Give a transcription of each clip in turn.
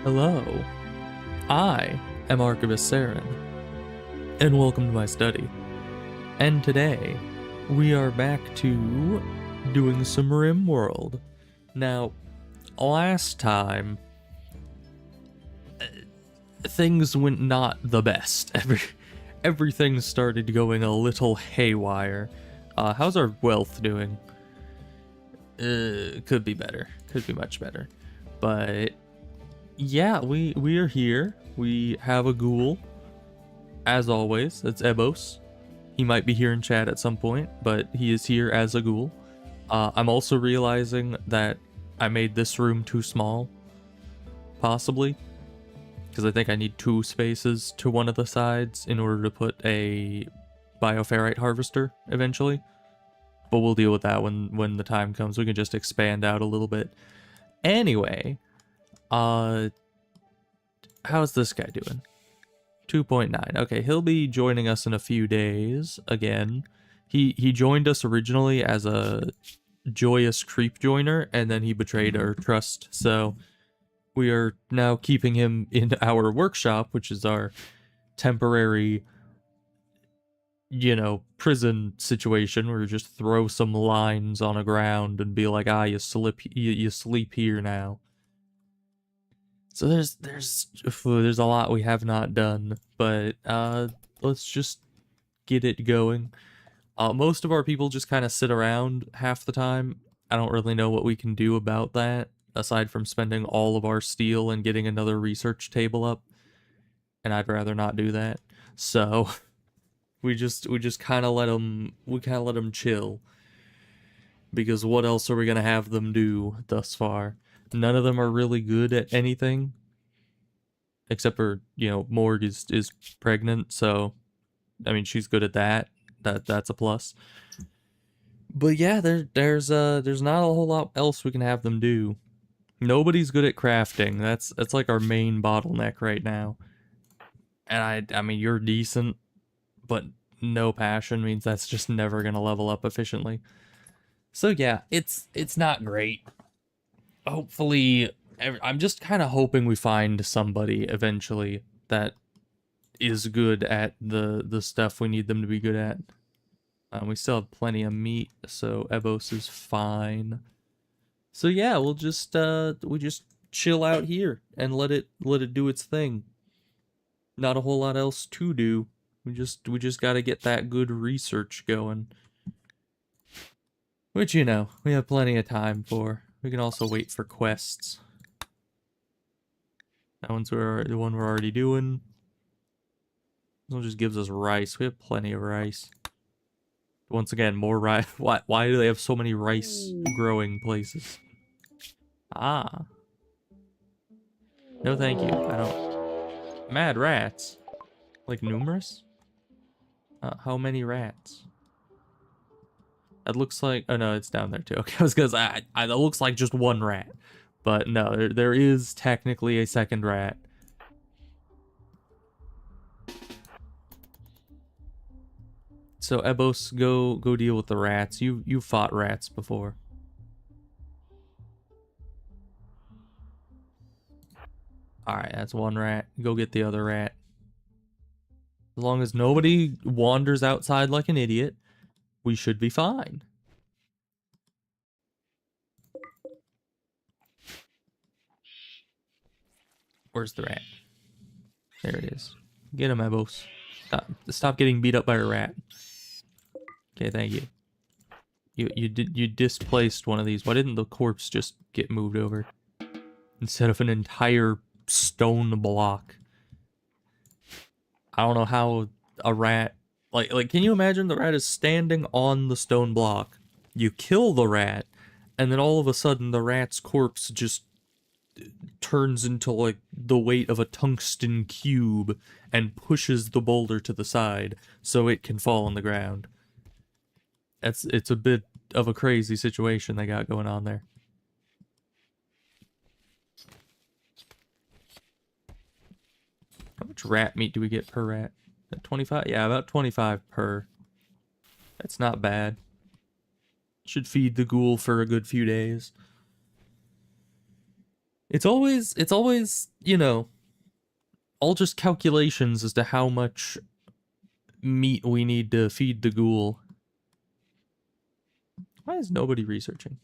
Hello, I am Archivist Saren, and welcome to my study. And today, we are back to doing some Rimworld. Now, last time, things went not the best. Everything started going a little haywire. How's our wealth doing? Could be better. Could be much better. But yeah, we are here. We have a ghoul, as always. It's Ebos. He might be here in chat at some point, but he is here as a ghoul. I'm also realizing that I made this room too small, possibly, because I think I need 2 spaces to one of the sides in order to put a bioferrite harvester eventually. But we'll deal with that when the time comes. We can just expand out a little bit. Anyway, how's this guy doing? 2.9. Okay, he'll be joining us in a few days again. He joined us originally as a joyous creep joiner, and then he betrayed our trust. So we are now keeping him in our workshop, which is our temporary, prison situation where you just throw some lines on a ground and be like, you sleep here now. So there's a lot we have not done, but let's just get it going. Most of our people just kind of sit around half the time. I don't really know what we can do about that, aside from spending all of our steel and getting another research table up, and I'd rather not do that. So we just kind of let them chill, because what else are we gonna have them do thus far? None of them are really good at anything, except for, Morg is pregnant, so I mean, she's good at that. That's a plus. But yeah, there's not a whole lot else we can have them do. Nobody's good at crafting. That's like our main bottleneck right now. And I mean, you're decent, but no passion means that's just never gonna level up efficiently. So yeah, it's not great. Hopefully, I'm just kind of hoping we find somebody eventually that is good at the stuff we need them to be good at. We still have plenty of meat, so Ebos is fine. So yeah, we just chill out here and let it do its thing. Not a whole lot else to do. We just got to get that good research going, which we have plenty of time for. We can also wait for quests. That one's the one we're already doing. This one just gives us rice. We have plenty of rice. Once again, more rice. Why do they have so many rice growing places? Ah. No thank you. I don't... Mad rats? Like numerous? How many rats? That looks like... Oh no, it's down there too. Okay, I was gonna say, that looks like just one rat. But no, there is technically a second rat. So Ebos, go deal with the rats. You fought rats before. Alright, that's one rat. Go get the other rat. As long as nobody wanders outside like an idiot, we should be fine. Where's the rat? There it is. Get him, Ebos. Stop getting beat up by a rat. Okay, thank you. You displaced one of these. Why didn't the corpse just get moved over instead of an entire stone block? I don't know how a rat... Like, can you imagine the rat is standing on the stone block? You kill the rat, and then all of a sudden the rat's corpse just turns into, like, the weight of a tungsten cube and pushes the boulder to the side so it can fall on the ground. It's a bit of a crazy situation they got going on there. How much rat meat do we get per rat? 25? Yeah, about 25 per. That's not bad. Should feed the ghoul for a good few days. It's always, you know, all just calculations as to how much meat we need to feed the ghoul. Why is nobody researching?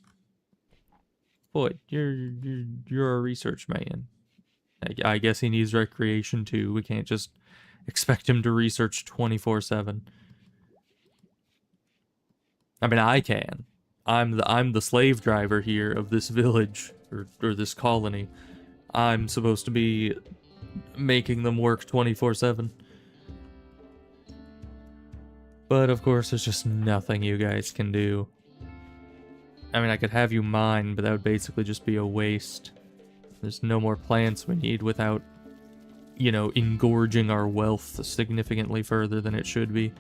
Boy, you're a research man. I guess he needs recreation too. We can't just expect him to research 24/7. I mean, I can. I'm the slave driver here of this village or this colony. I'm supposed to be making them work 24/7. But of course, there's just nothing you guys can do. I mean, I could have you mine, but that would basically just be a waste. There's no more plants we need without, you know, engorging our wealth significantly further than it should be.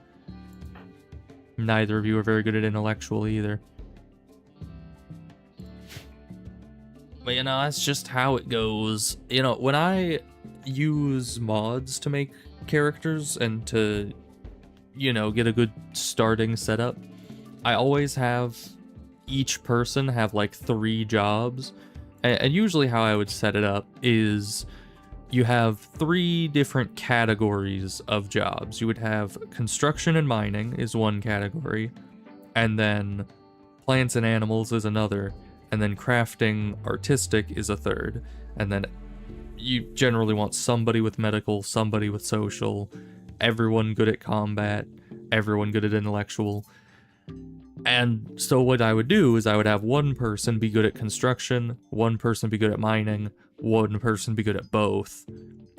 Neither of you are very good at intellectual either. But, you know, that's just how it goes. You know, when I use mods to make characters and to, you know, get a good starting setup, I always have each person have like 3 jobs. And usually how I would set it up is you have 3 different categories of jobs. You would have construction and mining is one category, and then plants and animals is another, and then crafting artistic is a third. And then you generally want somebody with medical, somebody with social, everyone good at combat, everyone good at intellectual. And so what I would do is I would have one person be good at construction, one person be good at mining, one person be good at both.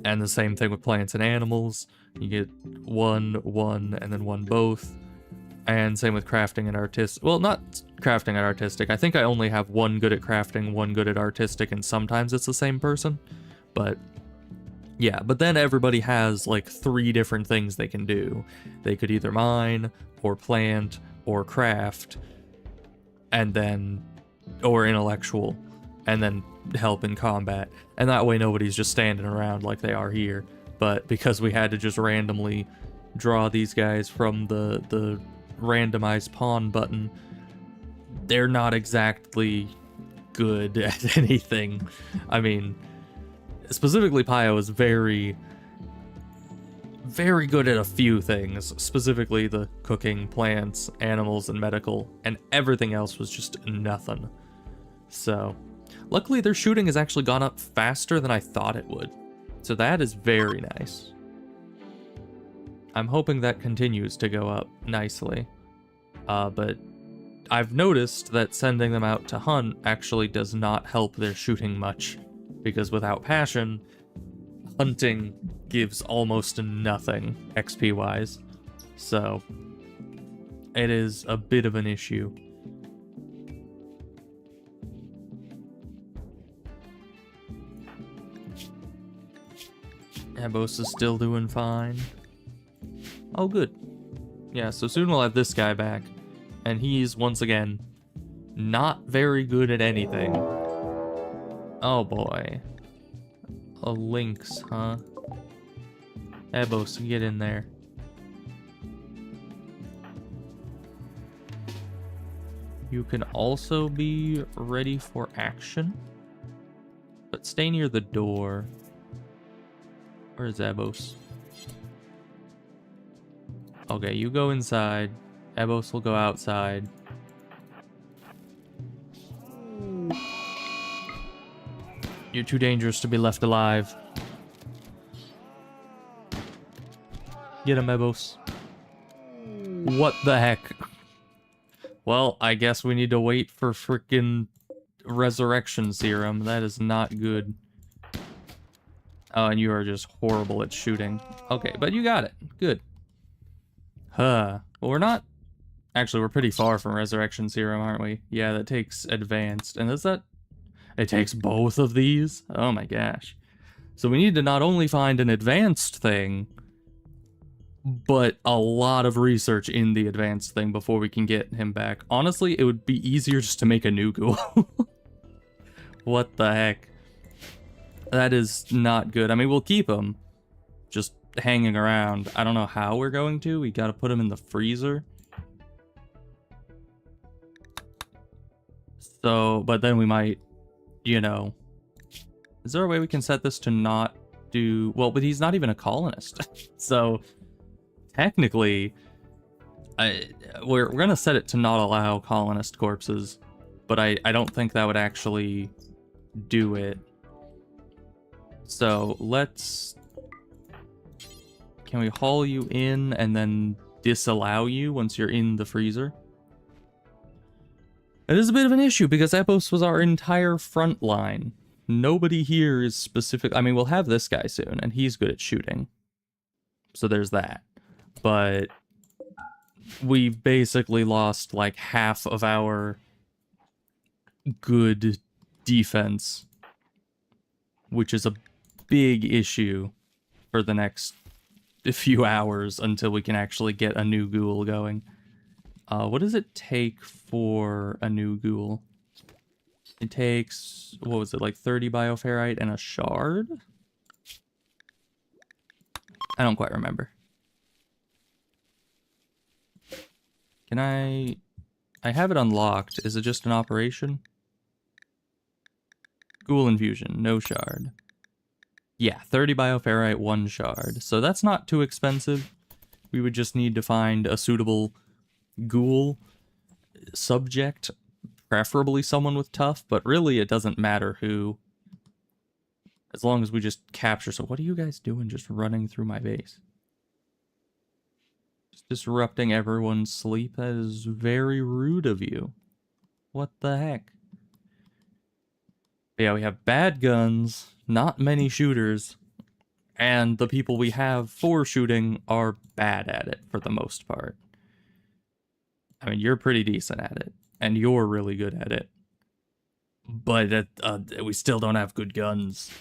And the same thing with plants and animals. You get one, and then one both. And same with crafting and artistic. Well, not crafting and artistic. I think I only have one good at crafting, one good at artistic, and sometimes it's the same person. But yeah, but then everybody has like 3 different things they can do. They could either mine, or plant, or craft, and then, or intellectual, and then help in combat. And that way nobody's just standing around like they are here. But because we had to just randomly draw these guys from the randomized pawn button, they're not exactly good at anything. I mean, specifically Pio is very good at a few things, specifically the cooking, plants, animals, and medical, and everything else was just nothing. So, luckily their shooting has actually gone up faster than I thought it would. So that is very nice. I'm hoping that continues to go up nicely. But I've noticed that sending them out to hunt actually does not help their shooting much, because without passion, hunting gives almost nothing XP-wise, so it is a bit of an issue. Abos is still doing fine. Oh, good. Yeah, so soon we'll have this guy back, and he's, once again, not very good at anything. Oh boy. A lynx, huh? Ebos, get in there. You can also be ready for action, but stay near the door. Where's Ebos? Okay, you go inside. Ebos will go outside. You're too dangerous to be left alive. Get him, Ebos. What the heck? Well, I guess we need to wait for frickin' resurrection serum. That is not good. Oh, and you are just horrible at shooting. Okay, but you got it. Good. Huh. Well, we're not... Actually, we're pretty far from resurrection serum, aren't we? Yeah, that takes advanced. And is that... It takes both of these? Oh my gosh. So we need to not only find an advanced thing, but a lot of research in the advanced thing before we can get him back. Honestly, it would be easier just to make a new ghoul. What the heck? That is not good. I mean, we'll keep him just hanging around. I don't know how we're going to. We gotta put him in the freezer. So, but then we might, you know, Is there a way we can set this to not do... Well, but he's not even a colonist. So, technically, we're going to set it to not allow colonist corpses. But I don't think that would actually do it. So, let's... Can we haul you in and then disallow you once you're in the freezer? It is a bit of an issue because Epos was our entire front line. Nobody here is specific. I mean, we'll have this guy soon, and he's good at shooting. So there's that. But we've basically lost like half of our good defense, which is a big issue for the next few hours until we can actually get a new ghoul going. What does it take for a new ghoul? It takes, what was it, like 30 bioferrite and a shard? I don't quite remember. Can I have it unlocked. Is it just an operation? Ghoul infusion, no shard. Yeah, 30 bioferrite, 1 shard. So that's not too expensive. We would just need to find a suitable ghoul subject, preferably someone with tough, but really it doesn't matter who, as long as we just capture. So what are you guys doing just running through my base? Just disrupting everyone's sleep? That is very rude of you. What the heck? But yeah, we have bad guns, not many shooters, and the people we have for shooting are bad at it for the most part. I mean, you're pretty decent at it, and you're really good at it. But we still don't have good guns.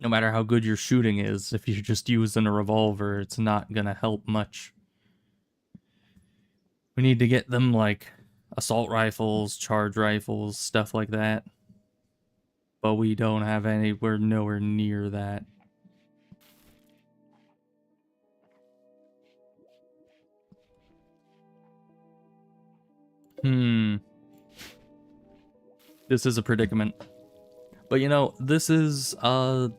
No matter how good your shooting is, if you're just using a revolver, it's not gonna help much. We need to get them, like, assault rifles, charge rifles, stuff like that. But we don't have any, we're nowhere near that. This is a predicament. But you know, this is the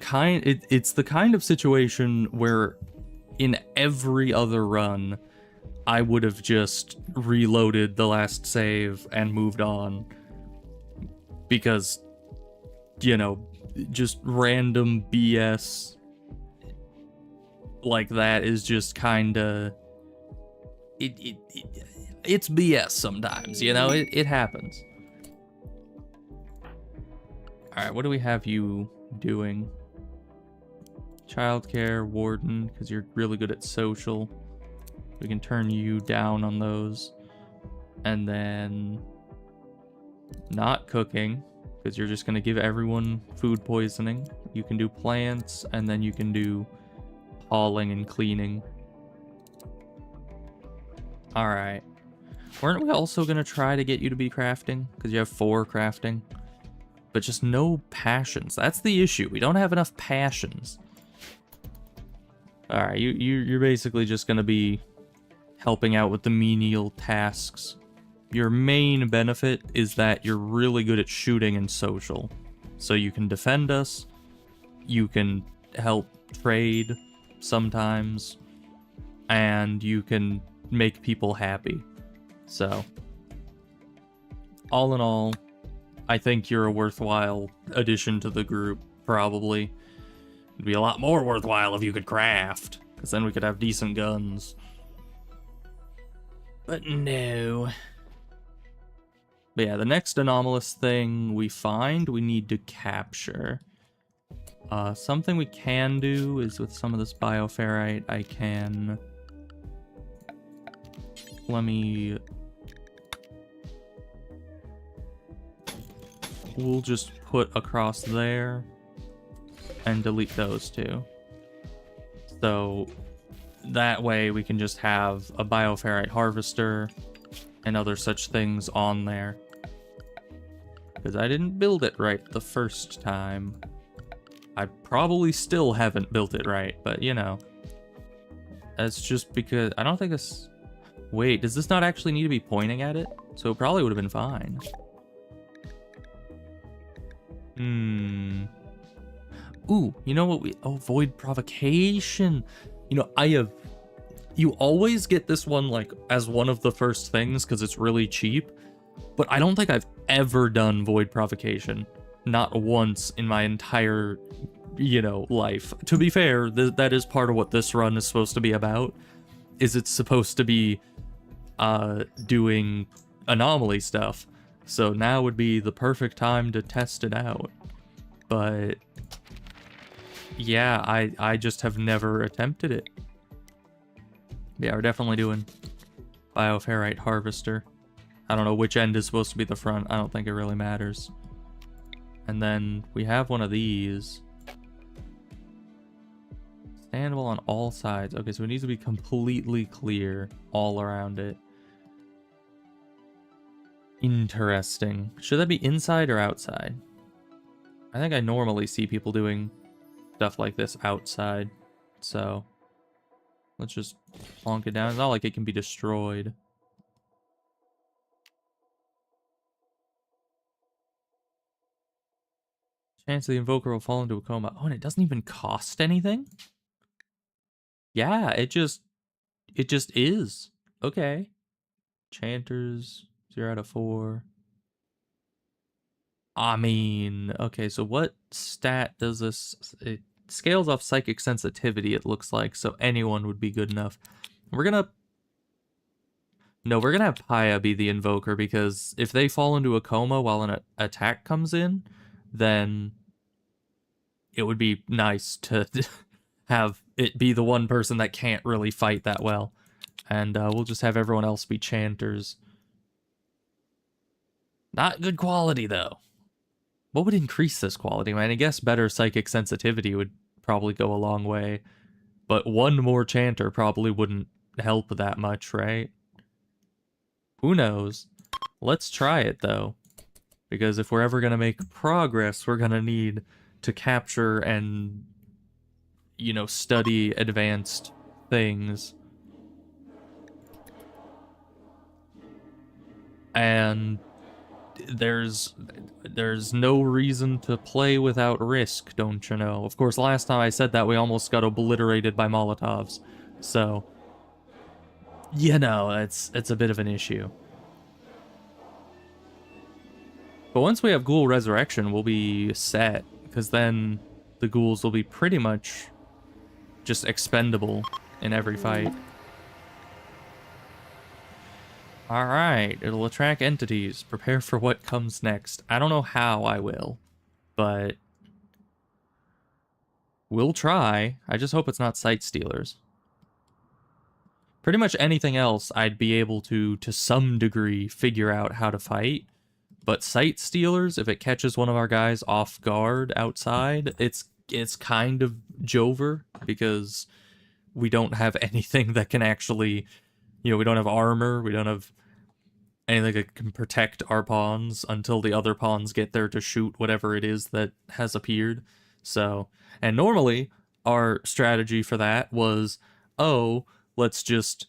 kind it's the kind of situation where in every other run I would have just reloaded the last save and moved on. Because, you know, just random BS like that is just kinda it's BS sometimes, you know, it happens. Alright, what do we have you doing? Childcare, warden, because you're really good at social. We can turn you down on those. And then not cooking, because you're just going to give everyone food poisoning. You can do plants, and then you can do hauling and cleaning. Alright. Weren't we also going to try to get you to be crafting? Because you have 4 crafting. But just no passions. That's the issue. We don't have enough passions. Alright, you're basically just going to be helping out with the menial tasks. Your main benefit is that you're really good at shooting and social. So you can defend us. You can help trade sometimes. And you can make people happy. So, all in all, I think you're a worthwhile addition to the group, probably. It'd be a lot more worthwhile if you could craft, because then we could have decent guns. But no. But yeah, the next anomalous thing we find, we need to capture. Something we can do is with some of this bioferrite, I can... Let me... We'll just put across there and delete those two. So that way we can just have a bioferrite harvester and other such things on there. Because I didn't build it right the first time. I probably still haven't built it right, but you know. That's just because I don't think it's... Wait, does this not actually need to be pointing at it? So it probably would have been fine. Hmm. Ooh, you know what avoid provocation. You know, you always get this one like as one of the first things because it's really cheap, but I don't think I've ever done void provocation. Not once in my entire, life. To be fair, that is part of what this run is supposed to be about, is it's supposed to be doing anomaly stuff. So now would be the perfect time to test it out. But yeah, I just have never attempted it. Yeah, we're definitely doing Bioferrite Harvester. I don't know which end is supposed to be the front. I don't think it really matters. And then we have one of these. Standable on all sides. Okay, so it needs to be completely clear all around it. Interesting. Should that be inside or outside? I think I normally see people doing stuff like this outside. So let's just plonk it down. It's not like it can be destroyed. Chance the invoker will fall into a coma. Oh, and it doesn't even cost anything? Yeah, it just is. Okay. Chanters, 0 out of 4. I mean, okay, so what stat does this? It scales off psychic sensitivity, it looks like, so anyone would be good enough. We're gonna have Paya be the invoker, because if they fall into a coma while an attack comes in, then it would be nice to have it be the one person that can't really fight that well. And we'll just have everyone else be chanters. Not good quality, though. What would increase this quality? I mean, I guess better psychic sensitivity would probably go a long way. But one more chanter probably wouldn't help that much, right? Who knows? Let's try it, though. Because if we're ever going to make progress, we're going to need to capture and, study advanced things. And there's no reason to play without risk, don't you know? Of course, last time I said that, we almost got obliterated by Molotovs. So, it's a bit of an issue. But once we have Ghoul Resurrection, we'll be set, because then the ghouls will be pretty much just expendable in every fight. Alright, it'll attract entities. Prepare for what comes next. I don't know how I will, but we'll try. I just hope it's not Sight Stealers. Pretty much anything else I'd be able to some degree, figure out how to fight. But Sight Stealers, if it catches one of our guys off guard outside, it's kind of Jover, because we don't have anything that can actually, we don't have armor, we don't have anything that can protect our pawns until the other pawns get there to shoot whatever it is that has appeared. So, and normally our strategy for that was, oh, let's just,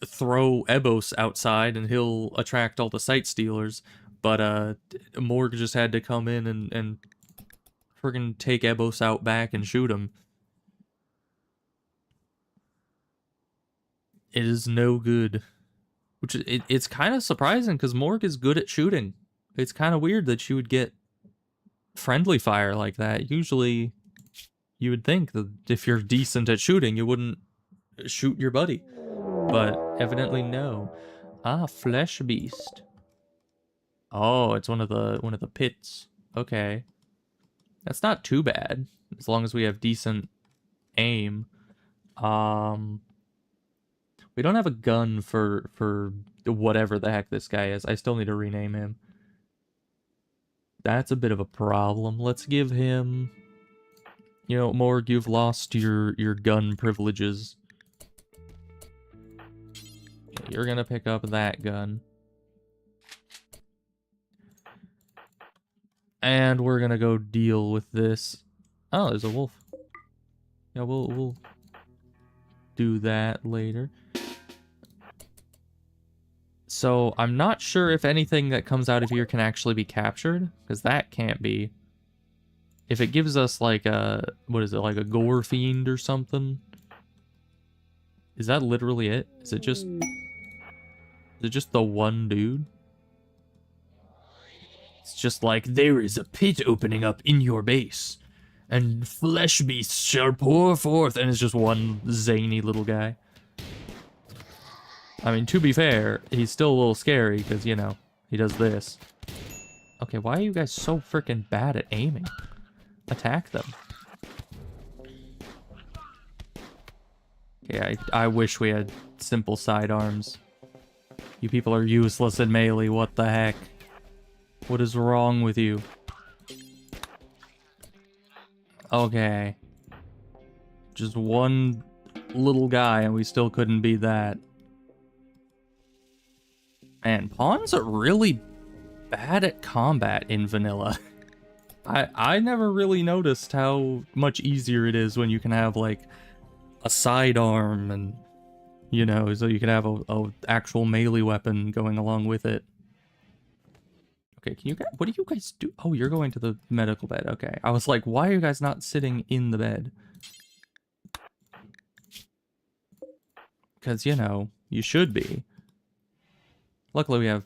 throw Ebos outside and he'll attract all the Sight Stealers. But Morg just had to come in and friggin' take Ebos out back and shoot him. It is no good. Which it's kind of surprising, because Morg is good at shooting. It's kind of weird that she would get friendly fire like that. Usually, you would think that if you're decent at shooting, you wouldn't shoot your buddy. But evidently no. Ah, Flesh Beast. Oh, it's one of the pits. Okay. That's not too bad, as long as we have decent aim. We don't have a gun for whatever the heck this guy is. I still need to rename him. That's a bit of a problem. Let's give him... Morg, you've lost your gun privileges. You're gonna pick up that gun. And we're gonna go deal with this. Oh, there's a wolf. Yeah, we'll do that later. So I'm not sure if anything that comes out of here can actually be captured, because that can't be. If it gives us like a, what is it, like a gore fiend or something? Is that literally it? Is it just the one dude? It's just like, there is a pit opening up in your base, and flesh beasts shall pour forth, and it's just one zany little guy. I mean, to be fair, he's still a little scary, because, you know, he does this. Okay, why are you guys so freaking bad at aiming? Attack them. Okay, I wish we had simple sidearms. You people are useless in melee, what the heck? What is wrong with you? Okay. Just one little guy and we still couldn't beat that. Man, pawns are really bad at combat in vanilla. I never really noticed how much easier it is when you can have, like, a sidearm and, you know, so you can have a actual melee weapon going along with it. Okay, can you guys, what do you guys do? Oh, you're going to the medical bed. Okay. I was like, why are you guys not sitting in the bed? Because, you know, you should be. Luckily we have...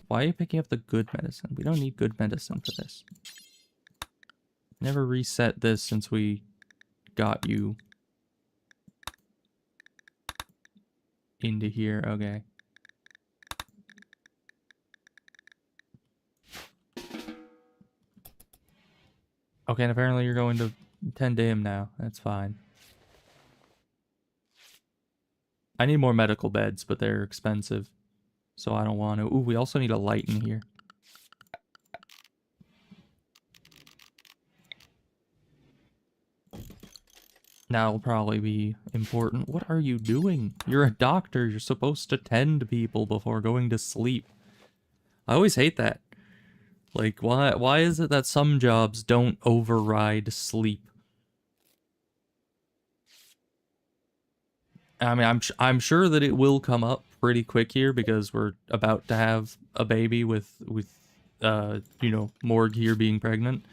Why are you picking up the good medicine? We don't need good medicine for this. Never reset this since we got you into here. Okay. Okay, and apparently you're going to tend to him now. That's fine. I need more medical beds, but they're expensive. So I don't want to. Ooh, we also need a light in here. That'll probably be important. What are you doing? You're a doctor. You're supposed to tend people before going to sleep. I always hate that. Like, why is it that some jobs don't override sleep? I mean, I'm sure that it will come up pretty quick here because we're about to have a baby with you know, Morg here being pregnant.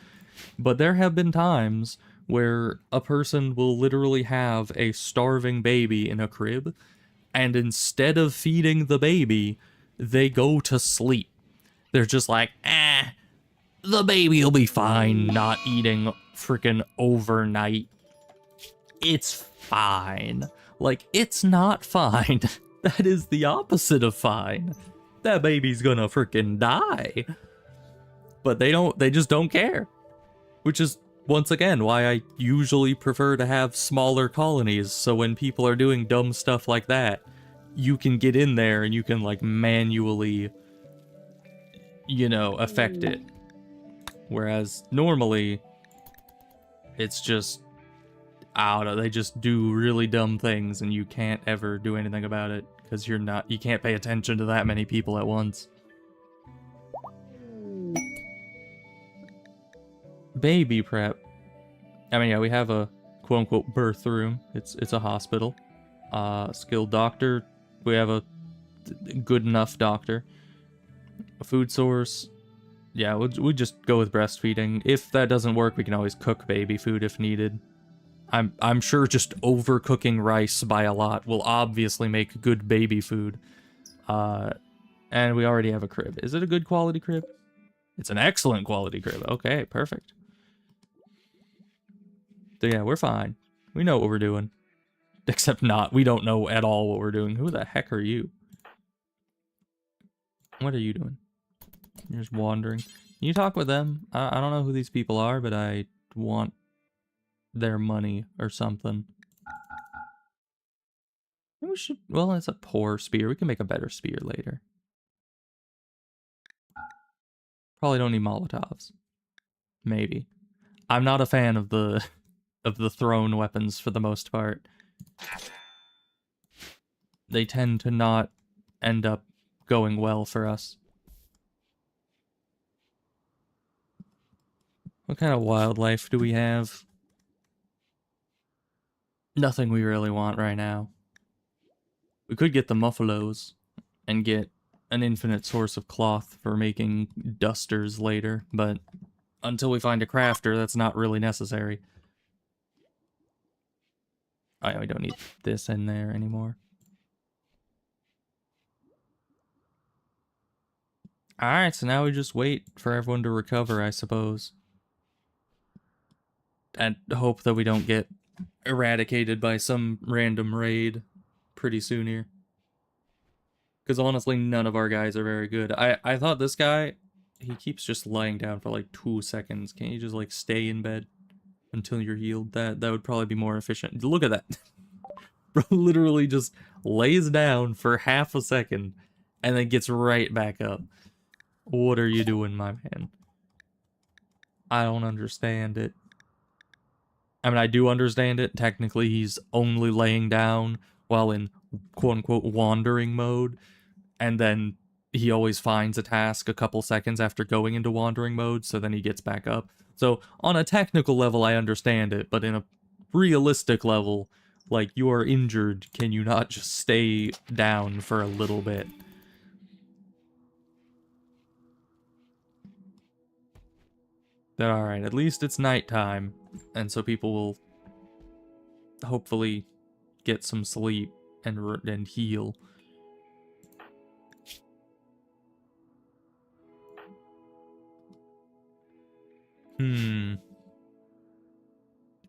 But there have been times where a person will literally have a starving baby in a crib, and instead of feeding the baby, they go to sleep. They're just like, the baby'll be fine not eating freaking overnight. It's fine. Like, it's not fine. That is the opposite of fine. That baby's gonna freaking die. But they just don't care. Which is, once again, why I usually prefer to have smaller colonies, so when people are doing dumb stuff like that, you can get in there and you can, like, manually, you know, affect it. Whereas, normally, it's just, I don't know, they just do really dumb things and you can't ever do anything about it, because you can't pay attention to that many people at once. Baby prep. I mean, yeah, we have a quote-unquote birth room. It's a hospital. Skilled doctor. We have a good enough doctor. A food source. Yeah, we'll just go with breastfeeding. If that doesn't work, we can always cook baby food if needed. I'm sure just overcooking rice by a lot will obviously make good baby food. And we already have a crib. Is it a good quality crib? It's an excellent quality crib. Okay, perfect. So yeah, we're fine. We know what we're doing. Except not. We don't know at all what we're doing. Who the heck are you? What are you doing? You're just wandering. Can you talk with them? I don't know who these people are, but I want their money or something. Maybe we should... Well, it's a poor spear. We can make a better spear later. Probably don't need Molotovs. Maybe. I'm not a fan of the thrown weapons for the most part. They tend to not end up going well for us. What kind of wildlife do we have? Nothing we really want right now. We could get the Muffalos and get an infinite source of cloth for making dusters later, but until we find a crafter, that's not really necessary. We don't need this in there anymore. Alright, so now we just wait for everyone to recover, I suppose. And hope that we don't get eradicated by some random raid pretty soon here. Because honestly, none of our guys are very good. I thought this guy, he keeps just lying down for like 2 seconds. Can't you just like stay in bed until you're healed? That would probably be more efficient. Look at that. Bro literally just lays down for half a second and then gets right back up. What are you doing, my man? I don't understand it. I mean, I do understand it. Technically, he's only laying down while in quote-unquote wandering mode, and then he always finds a task a couple seconds after going into wandering mode, so then he gets back up. So, on a technical level, I understand it, but in a realistic level, like, you are injured, can you not just stay down for a little bit? But alright, at least it's nighttime, and so people will hopefully get some sleep and heal.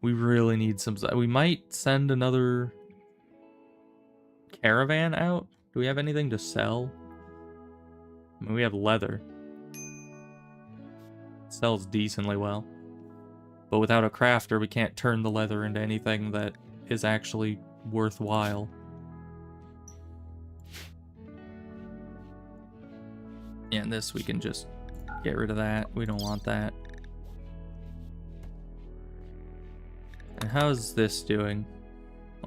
We really need some... We might send another caravan out? Do we have anything to sell? I mean, we have leather. It sells decently well. But without a crafter, we can't turn the leather into anything that is actually worthwhile. Yeah, and this we can just get rid of that. We don't want that. And how's this doing?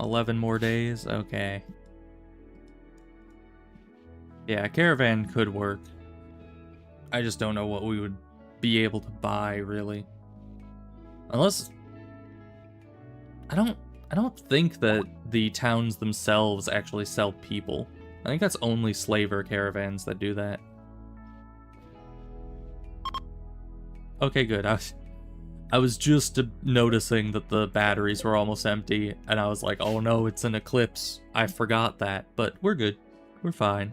11 more days? Okay. Yeah, a caravan could work. I just don't know what we would be able to buy, really. Unless... I don't think that the towns themselves actually sell people. I think that's only slaver caravans that do that. Okay, good. I was just noticing that the batteries were almost empty, and I was like, oh no, it's an eclipse. I forgot that, but we're good. We're fine.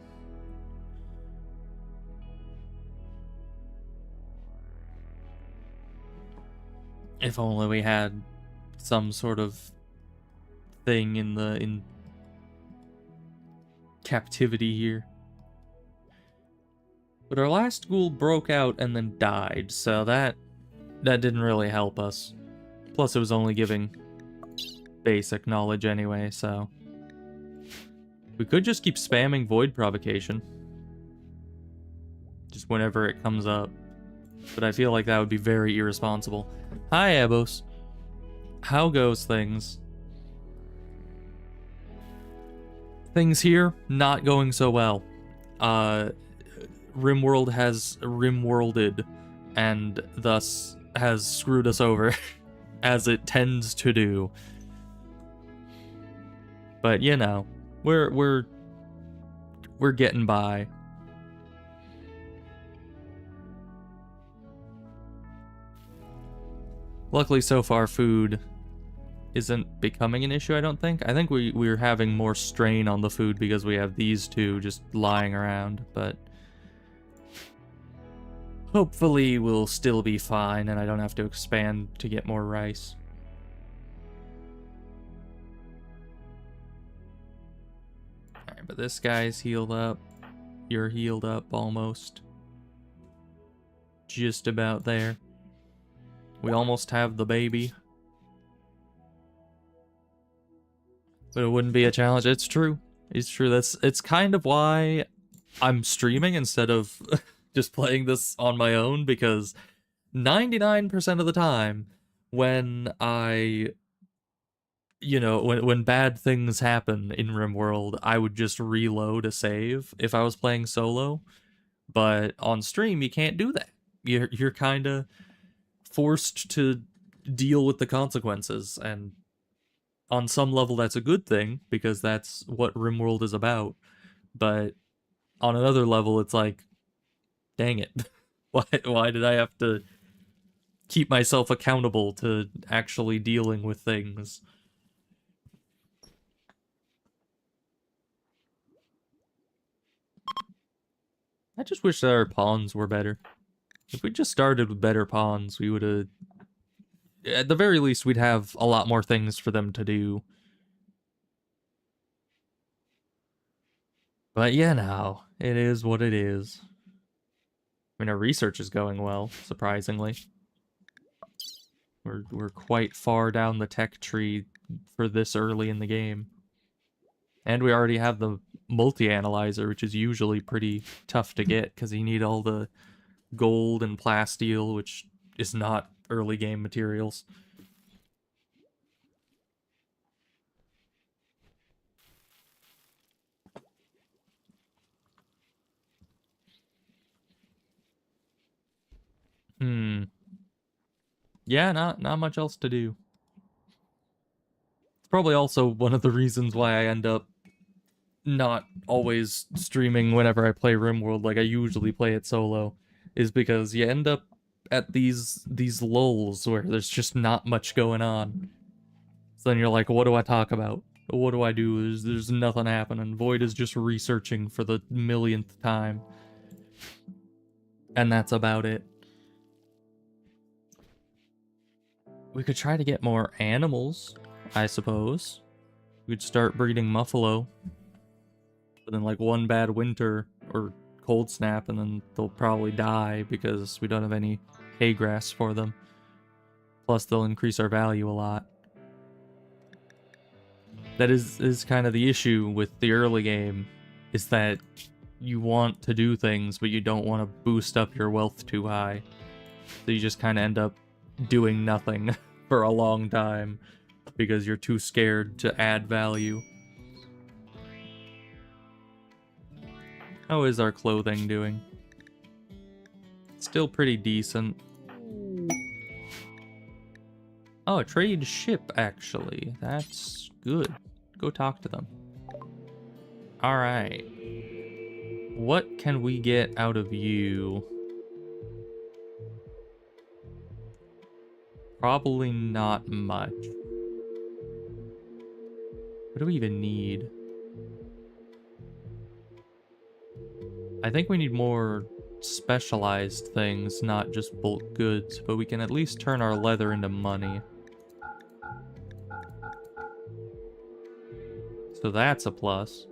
If only we had some sort of thing in captivity here. But our last ghoul broke out and then died, so that didn't really help us. Plus it was only giving basic knowledge anyway, so... We could just keep spamming Void Provocation. Just whenever it comes up. But I feel like that would be very irresponsible. Hi, Abos. How goes things? Things here, not going so well. Rimworld has rimworlded, and thus has screwed us over, as it tends to do. But you know, we're getting by. Luckily, so far, food isn't becoming an issue, I don't think. I think we're having more strain on the food because we have these two just lying around, but... Hopefully we'll still be fine and I don't have to expand to get more rice. Alright, but this guy's healed up. You're healed up almost. Just about there. We almost have the baby. But it wouldn't be a challenge. It's true. It's true. It's kind of why I'm streaming instead of just playing this on my own, because 99% of the time when I, you know, when bad things happen in Rimworld, I would just reload a save if I was playing solo. But on stream, you can't do that. You're kind of forced to deal with the consequences, and on some level that's a good thing, because that's what Rimworld is about. But on another level, it's like, dang it. Why did I have to keep myself accountable to actually dealing with things? I just wish that our pawns were better. If we just started with better pawns, we would have... At the very least, we'd have a lot more things for them to do. But yeah, no, it is what it is. I mean, our research is going well, surprisingly. We're quite far down the tech tree for this early in the game. And we already have the multi-analyzer, which is usually pretty tough to get, because you need all the gold and plasteel, which is not early game materials. Yeah, not much else to do. It's probably also one of the reasons why I end up not always streaming whenever I play Rimworld like I usually play it solo, is because you end up at these lulls where there's just not much going on. So then you're like, what do I talk about? What do I do? There's nothing happening. Void is just researching for the millionth time. And that's about it. We could try to get more animals, I suppose. We'd start breeding Muffalo. But then like one bad winter or cold snap and then they'll probably die because we don't have any hay grass for them. Plus they'll increase our value a lot. That is kind of the issue with the early game, is that you want to do things, but you don't want to boost up your wealth too high. So you just kind of end up doing nothing for a long time because you're too scared to add value. How is our clothing doing? Still pretty decent. Oh, a trade ship, actually. That's good. Go talk to them. Alright. What can we get out of you? Probably not much. What do we even need? I think we need more specialized things, not just bulk goods, but we can at least turn our leather into money. So that's a plus.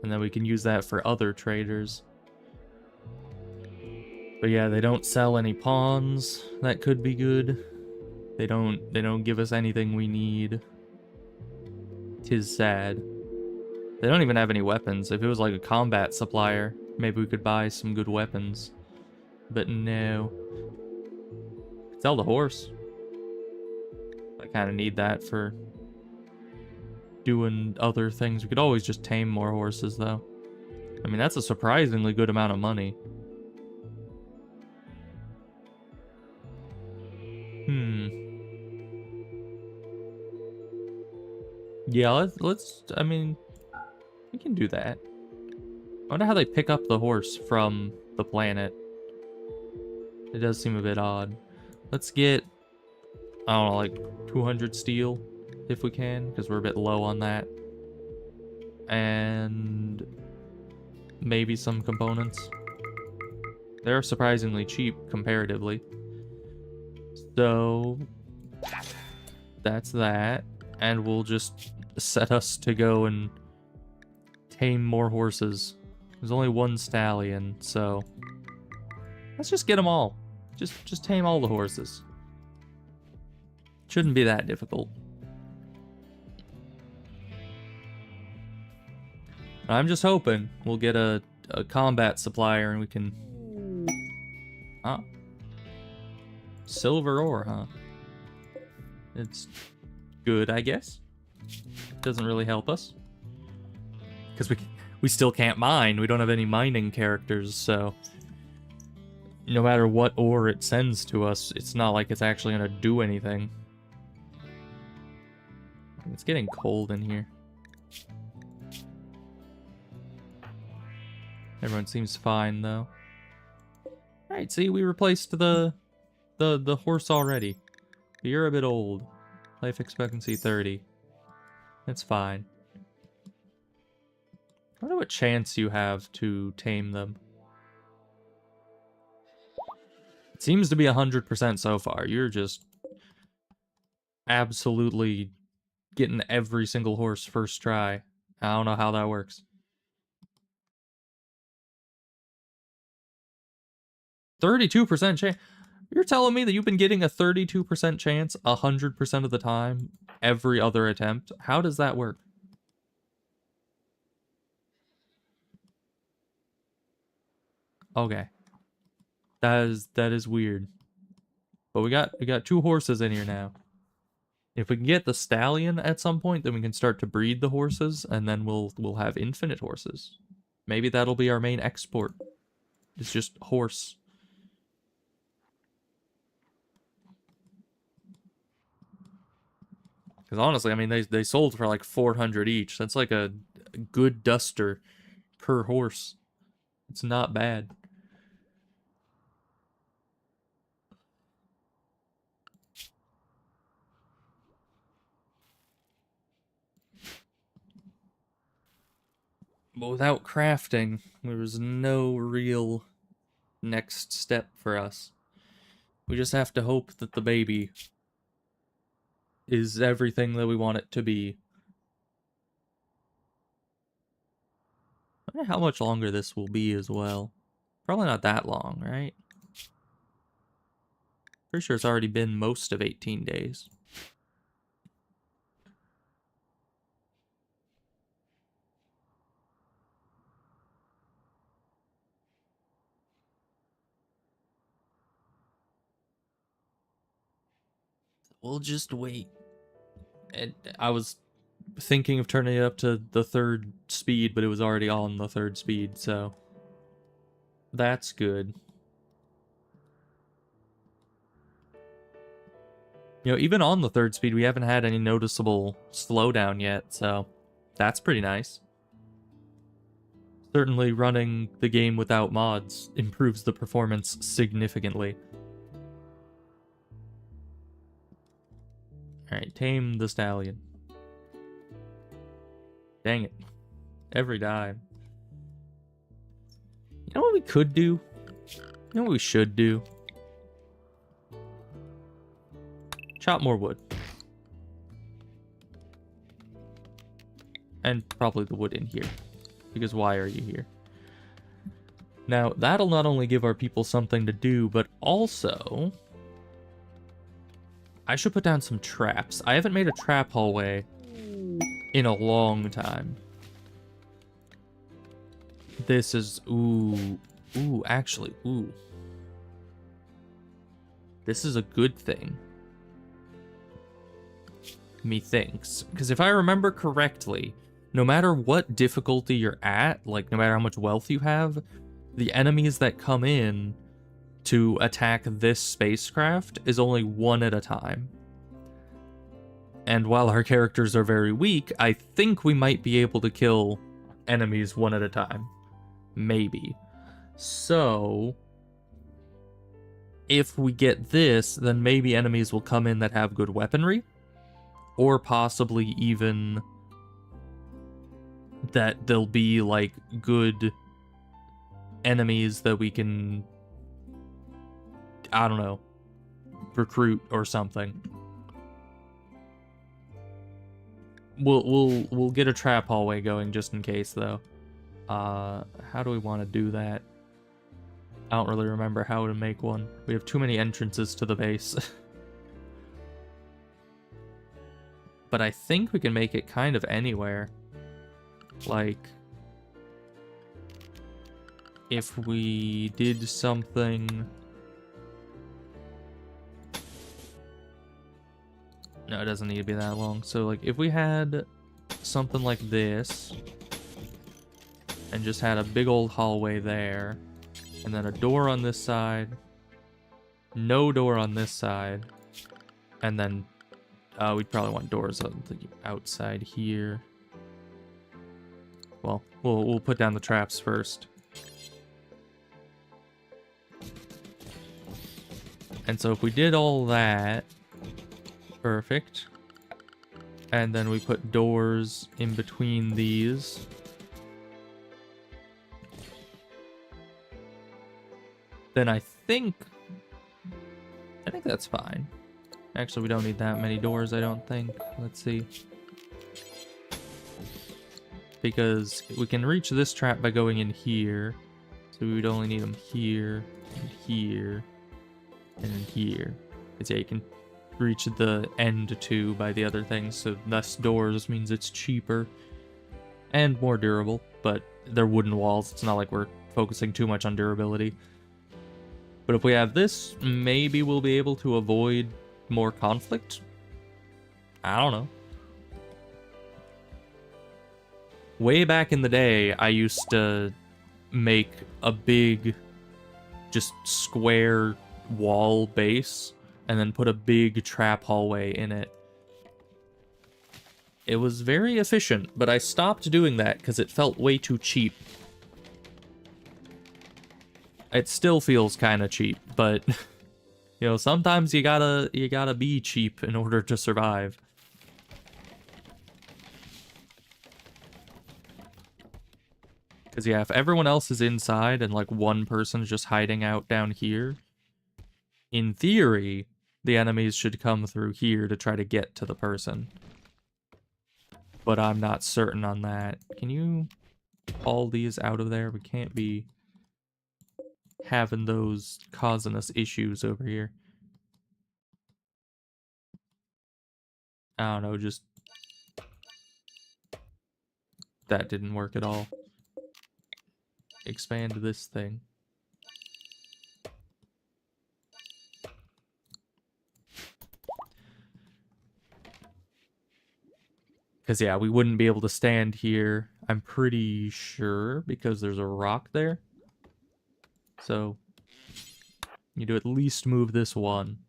And then we can use that for other traders. But yeah, they don't sell any pawns. That could be good. They don't give us anything we need. 'Tis sad. They don't even have any weapons. If it was like a combat supplier, maybe we could buy some good weapons. But no. Sell the horse. I kind of need that for doing other things. We could always just tame more horses, though. I mean, that's a surprisingly good amount of money. Yeah, let's, I mean, we can do that. I wonder how they pick up the horse from the planet. It does seem a bit odd. Let's get, I don't know, like 200 steel, if we can, because we're a bit low on that. And maybe some components. They're surprisingly cheap, comparatively. So, that's that. And we'll just set us to go and tame more horses. There's only one stallion, so let's just get them all. Just tame all the horses. Shouldn't be that difficult. I'm just hoping we'll get a combat supplier and we can... Huh? Silver ore, huh? It's good, I guess. Doesn't really help us. Because we still can't mine. We don't have any mining characters, so... No matter what ore it sends to us, it's not like it's actually going to do anything. It's getting cold in here. Everyone seems fine, though. Alright, see, we replaced the horse already. You're a bit old. Life expectancy 30. That's fine. I wonder what chance you have to tame them. It seems to be 100% so far. You're just absolutely getting every single horse first try. I don't know how that works. 32% chance. You're telling me that you've been getting a 32% chance 100% of the time, every other attempt? How does that work? Okay. That is weird. But we got 2 horses in here now. If we can get the stallion at some point, then we can start to breed the horses, and then we'll have infinite horses. Maybe that'll be our main export. It's just horse. Because honestly, I mean, they sold for like 400 each. That's like a good duster per horse. It's not bad. But without crafting, there was no real next step for us. We just have to hope that the baby is everything that we want it to be. I wonder how much longer this will be as well. Probably not that long, right? Pretty sure it's already been most of 18 days. We'll just wait. And I was thinking of turning it up to the 3rd speed, but it was already on the 3rd speed, so that's good. You know, even on the 3rd speed, we haven't had any noticeable slowdown yet, so that's pretty nice. Certainly running the game without mods improves the performance significantly. Alright, tame the stallion. Dang it. Every time. You know what we could do? You know what we should do? Chop more wood. And probably the wood in here. Because why are you here? Now, that'll not only give our people something to do, but also... I should put down some traps. I haven't made a trap hallway in a long time. This is... Ooh, actually, ooh. This is a good thing. Methinks. Because if I remember correctly, no matter what difficulty you're at, like no matter how much wealth you have, the enemies that come in to attack this spacecraft is only one at a time. And while our characters are very weak, I think we might be able to kill enemies one at a time. Maybe. So, if we get this, then maybe enemies will come in that have good weaponry, or possibly even that they'll be like good enemies that we can, I don't know, recruit or something. We'll get a trap hallway going just in case though. How do we want to do that? I don't really remember how to make one. We have too many entrances to the base. But I think we can make it kind of anywhere. Like, if we did something... No, it doesn't need to be that long. So, like, if we had something like this, and just had a big old hallway there, and then a door on this side, no door on this side, and then we'd probably want doors on the outside here. Well, we'll put down the traps first. And so if we did all that, perfect. And then we put doors in between these. Then I think that's fine. Actually, we don't need that many doors, I don't think. Let's see. Because we can reach this trap by going in here. So we would only need them here, and here, and in here. Because yeah, you can reach the end too by the other things, so less doors means it's cheaper. And more durable, but they're wooden walls. It's not like we're focusing too much on durability. But if we have this, maybe we'll be able to avoid more conflict? I don't know. Way back in the day, I used to make a big, just square wall base, and then put a big trap hallway in it. It was very efficient, but I stopped doing that because it felt way too cheap. It still feels kind of cheap, but you know, sometimes you gotta be cheap in order to survive. Because yeah, if everyone else is inside and like one person's just hiding out down here, in theory, the enemies should come through here to try to get to the person. But I'm not certain on that. Can you haul these out of there? We can't be having those causing us issues over here. I don't know, just... That didn't work at all. Expand this thing. Because yeah, we wouldn't be able to stand here, I'm pretty sure, because there's a rock there. So, you do at least move this one.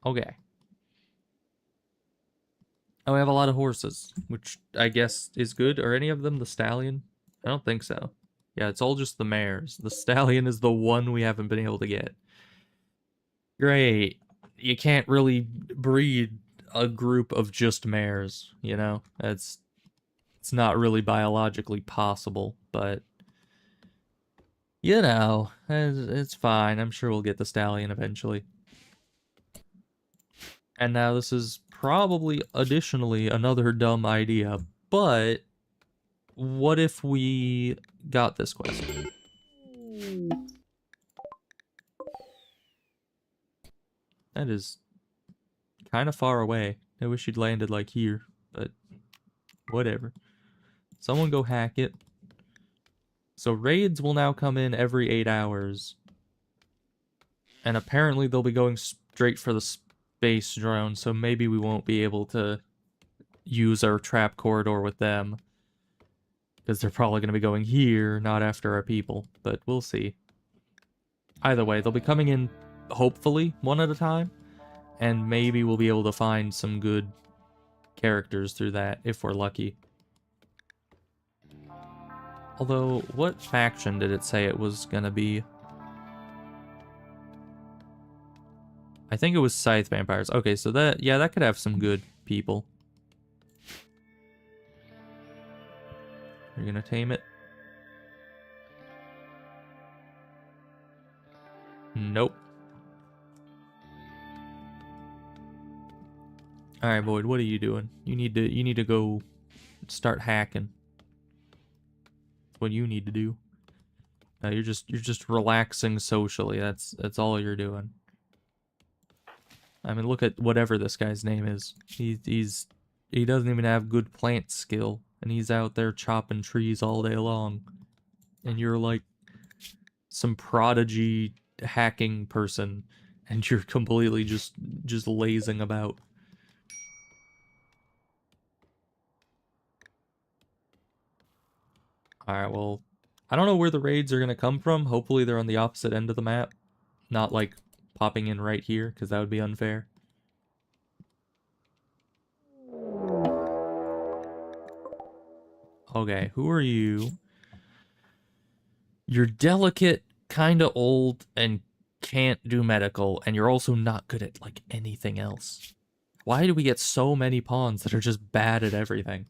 Okay. Oh, we have a lot of horses, which I guess is good. Are any of them the stallion? I don't think so. Yeah, it's all just the mares. The stallion is the one we haven't been able to get. Great. You can't really breed a group of just mares, you know? It's not really biologically possible, but you know, it's fine. I'm sure we'll get the stallion eventually. And now this is probably additionally another dumb idea, but what if we got this quest? That is kind of far away. I wish you'd landed like here, but whatever. Someone go hack it. So raids will now come in every 8 hours. And apparently they'll be going straight for the space drone, so maybe we won't be able to use our trap corridor with them. Because they're probably going to be going here, not after our people. But we'll see. Either way, they'll be coming in, hopefully, one at a time. And maybe we'll be able to find some good characters through that, if we're lucky. Although, what faction did it say it was gonna be? I think it was Scythe Vampires. Okay, so that, yeah, that could have some good people. You're gonna tame it? Nope. Alright, Boyd, what are you doing? You need to go start hacking. That's what you need to do. No, you're just relaxing socially. That's all you're doing. I mean, look at whatever this guy's name is. He doesn't even have good plant skill, and he's out there chopping trees all day long. And you're like some prodigy hacking person, and you're completely just lazing about. Alright, well, I don't know where the raids are gonna come from. Hopefully they're on the opposite end of the map. Not like popping in right here, because that would be unfair. Okay, who are you? You're delicate kind of old and can't do medical, and you're also not good at, like, anything else. Why do we get so many pawns that are just bad at everything?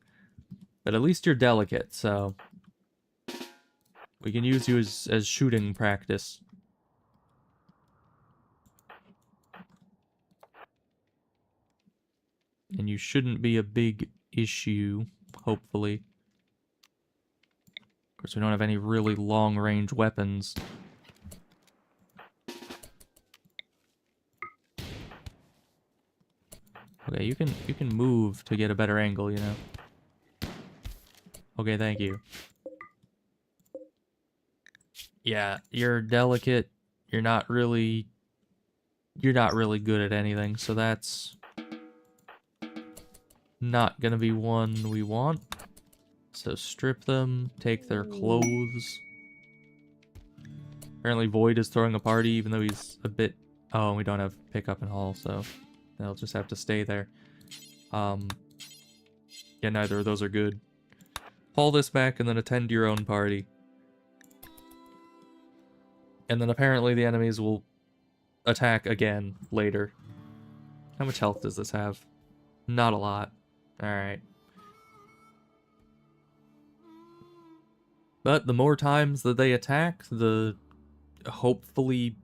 But at least you're delicate, so we can use you as shooting practice. And you shouldn't be a big issue, hopefully. Of course, we don't have any really long-range weapons. Okay, you can move to get a better angle, you know. Okay, thank you. Yeah, you're delicate. You're not really good at anything, so that's not gonna be one we want. So strip them, take their clothes. Apparently Void is throwing a party, even though he's a bit... Oh, we don't have pickup and haul, so they'll just have to stay there. Yeah, neither of those are good. Haul this back and then attend your own party. And then apparently the enemies will attack again later. How much health does this have? Not a lot. Alright. But the more times that they attack, the hopefully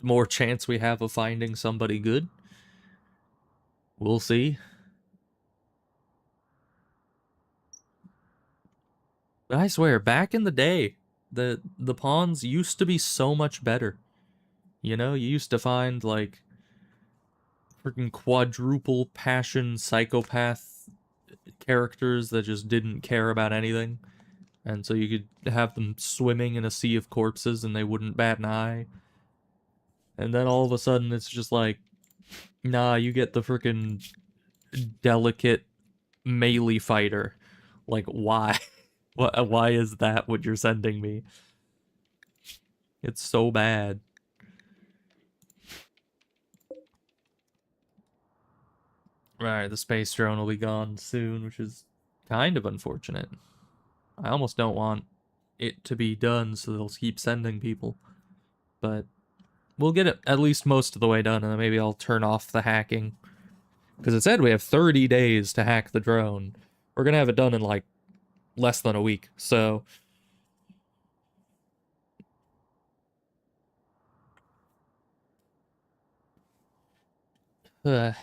more chance we have of finding somebody good. We'll see. But I swear, back in the day, the pawns used to be so much better. You know, you used to find, like, freaking quadruple passion psychopath characters that just didn't care about anything. And so you could have them swimming in a sea of corpses and they wouldn't bat an eye. And then all of a sudden it's just like, nah, you get the freaking delicate melee fighter. Like, why? Why is that what you're sending me? It's so bad. Alright, the space drone will be gone soon, which is kind of unfortunate. I almost don't want it to be done so they'll keep sending people. But we'll get it at least most of the way done, and then maybe I'll turn off the hacking. Because it said we have 30 days to hack the drone. We're gonna have it done in, like, less than a week, so... Stop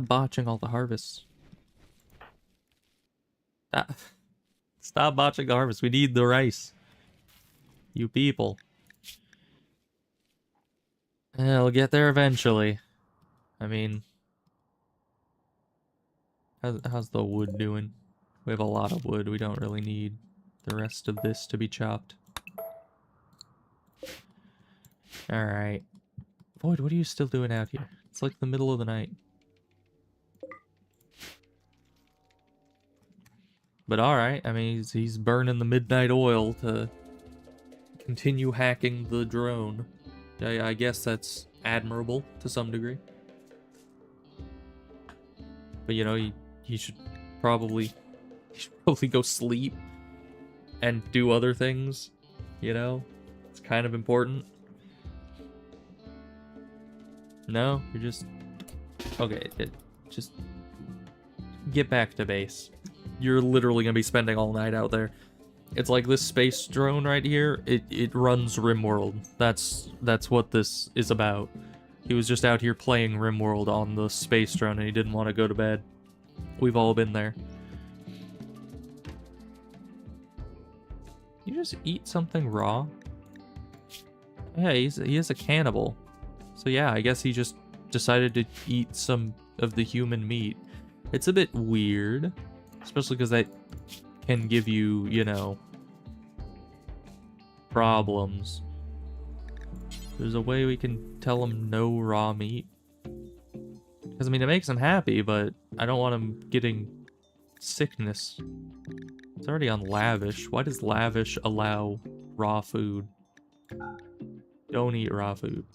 botching all the harvests. Stop botching the harvest. We need the rice. You people. We'll get there eventually. I mean... How's the wood doing? We have a lot of wood. We don't really need the rest of this to be chopped. Alright. Void, what are you still doing out here? It's like the middle of the night. But alright, I mean, he's burning the midnight oil to continue hacking the drone. I guess that's admirable to some degree. But you know, he should probably go sleep and do other things, you know? It's kind of important. No, you're just... Okay, just get back to base. You're literally gonna be spending all night out there. It's like this space drone right here, it runs Rimworld. That's what this is about. He was just out here playing Rimworld on the space drone and he didn't want to go to bed. We've all been there. You just eat something raw? Yeah, he is a cannibal. So yeah, I guess he just decided to eat some of the human meat. It's a bit weird. Especially because that can give you, you know, problems. There's a way we can tell him no raw meat. Because, I mean, it makes him happy, but I don't want him getting sickness. It's already on lavish. Why does lavish allow raw food? Don't eat raw food.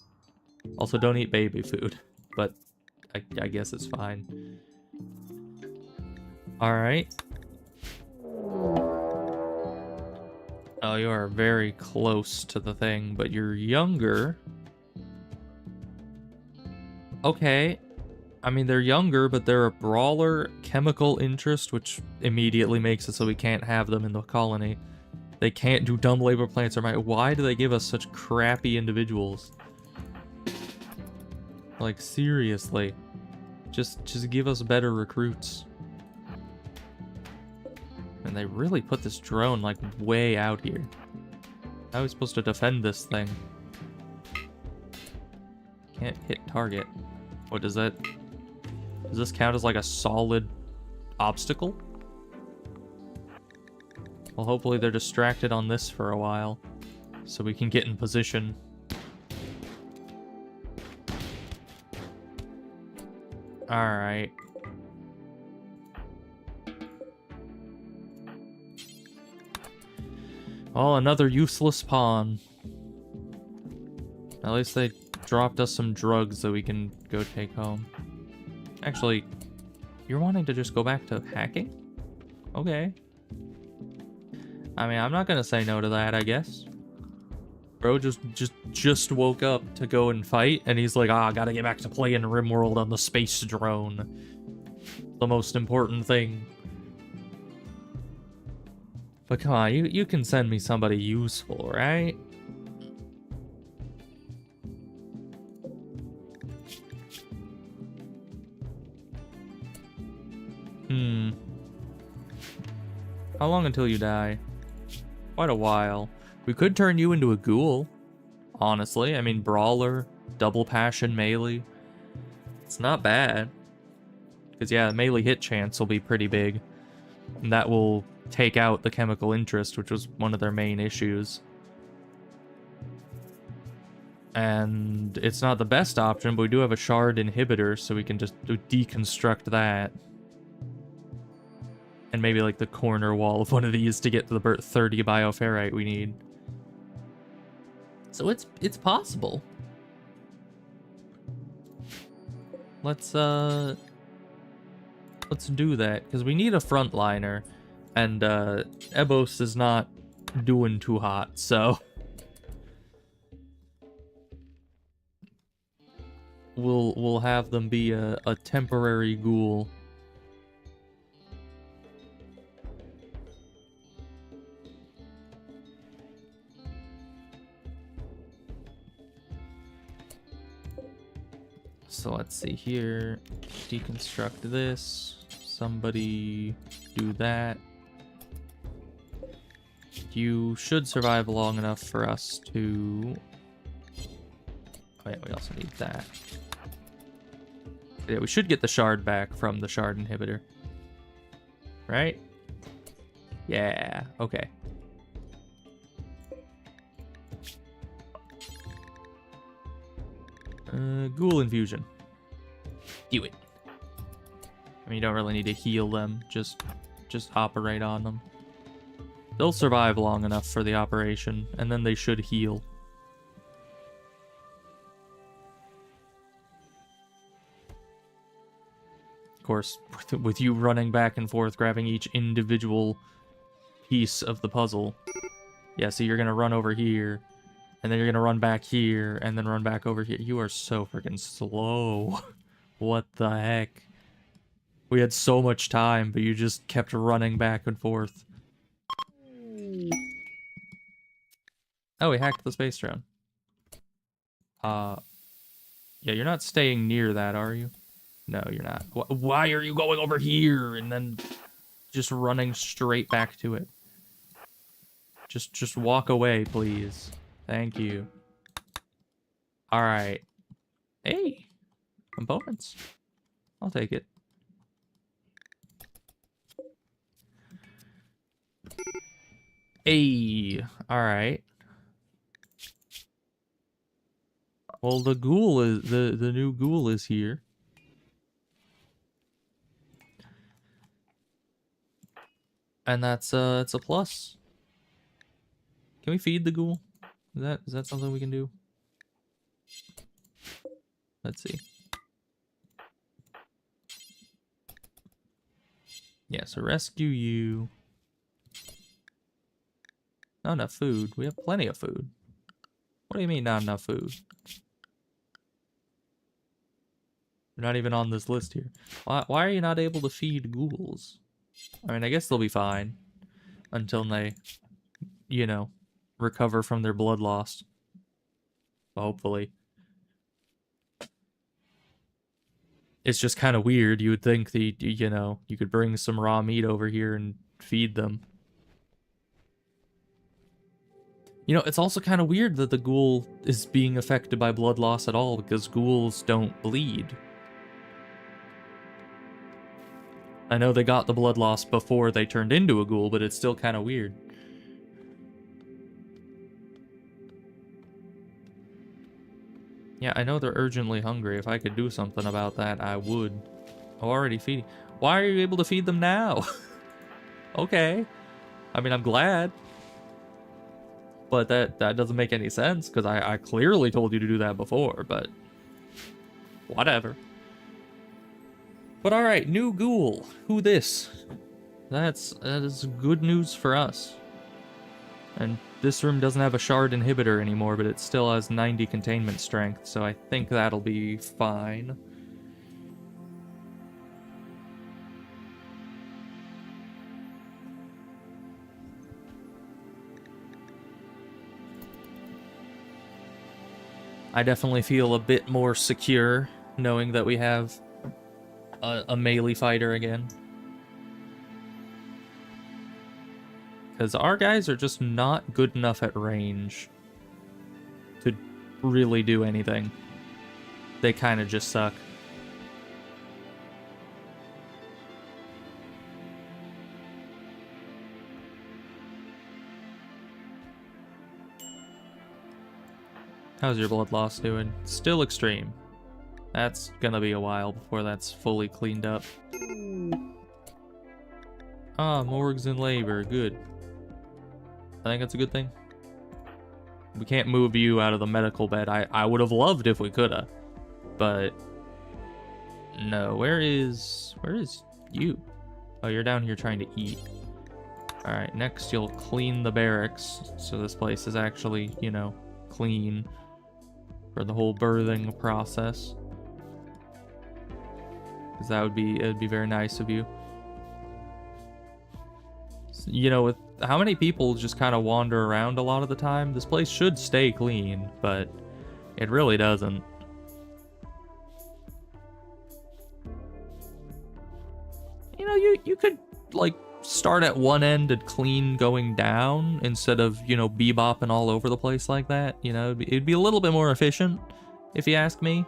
Also, don't eat baby food. But I guess it's fine. Alright. Oh, you are very close to the thing, but you're younger. Okay. I mean, they're younger, but they're a brawler chemical interest, which immediately makes it so we can't have them in the colony. They can't do dumb labor plants or my. Why do they give us such crappy individuals? Like, seriously. Just give us better recruits. And they really put this drone, like, way out here. How are we supposed to defend this thing? Can't hit target. What does that... Does this count as, like, a solid obstacle? Well, hopefully they're distracted on this for a while, so we can get in position. Alright. Oh, another useless pawn. At least they dropped us some drugs that we can go take home. Actually, you're wanting to just go back to hacking? Okay. I mean, I'm not gonna say no to that, I guess. Bro just woke up to go and fight, and he's like, I gotta get back to playing Rimworld on the space drone. The most important thing. But come on, you can send me somebody useful, right? How long until you die? Quite a while. We could turn you into a ghoul, honestly. I mean, brawler, double passion melee. It's not bad. Because, yeah, melee hit chance will be pretty big. And that will take out the chemical interest, which was one of their main issues. And it's not the best option, but we do have a shard inhibitor, so we can just deconstruct that. And maybe like the corner wall of one of these to get to the 30 bioferrite we need. So it's possible. Let's do that, because we need a frontliner, and Ebos is not doing too hot, so we'll have them be a temporary ghoul. So let's see here. Deconstruct this. Somebody do that. You should survive long enough for us to... Oh yeah, we also need that. Yeah, we should get the shard back from the shard inhibitor. Right? Yeah, okay. Ghoul infusion. Do it. I mean, you don't really need to heal them. Just operate on them. They'll survive long enough for the operation, and then they should heal. Of course, with you running back and forth, grabbing each individual piece of the puzzle. Yeah, so you're gonna run over here, and then you're gonna run back here, and then run back over here. You are so freaking slow. What the heck? We had so much time, but you just kept running back and forth. Oh, we hacked the space drone. Yeah, you're not staying near that, are you? No, you're not. Why are you going over here and then just running straight back to it? Just walk away, please. Thank you. All right. Hey, components. I'll take it. Hey, all right. Well, the ghoul is the new ghoul is here. And that's it's a plus. Can we feed the ghoul? Is that something we can do? Let's see. Yeah, so rescue you. Not enough food. We have plenty of food. What do you mean not enough food? You're not even on this list here. Why are you not able to feed ghouls? I mean, I guess they'll be fine until they, you know, recover from their blood loss. Hopefully. It's just kind of weird. You would think that, you know, you could bring some raw meat over here and feed them. You know, it's also kind of weird that the ghoul is being affected by blood loss at all, because ghouls don't bleed. I know they got the blood loss before they turned into a ghoul, but it's still kind of weird. Yeah, I know they're urgently hungry. If I could do something about that, I would. I'm already feeding. Why are you able to feed them now? Okay. I mean, I'm glad. But that doesn't make any sense, because I clearly told you to do that before, but whatever. But alright, new ghoul. Who this? That is good news for us. And this room doesn't have a shard inhibitor anymore, but it still has 90 containment strength, so I think that'll be fine. I definitely feel a bit more secure knowing that we have a melee fighter again. Because our guys are just not good enough at range to really do anything. They kind of just suck. How's your blood loss doing? Still extreme. That's gonna be a while before that's fully cleaned up. Ah, morgues in labor. Good. I think that's a good thing. We can't move you out of the medical bed. I would have loved if we coulda. But no, where is you? Oh, you're down here trying to eat. Alright, next you'll clean the barracks. So this place is actually, you know, clean for the whole birthing process. Because it'd be very nice of you. You know, with how many people just kind of wander around a lot of the time, this place should stay clean, but it really doesn't. You know, you could, like, start at one end and clean going down instead of, you know, bebopping all over the place like that. You know, it'd be a little bit more efficient, if you ask me.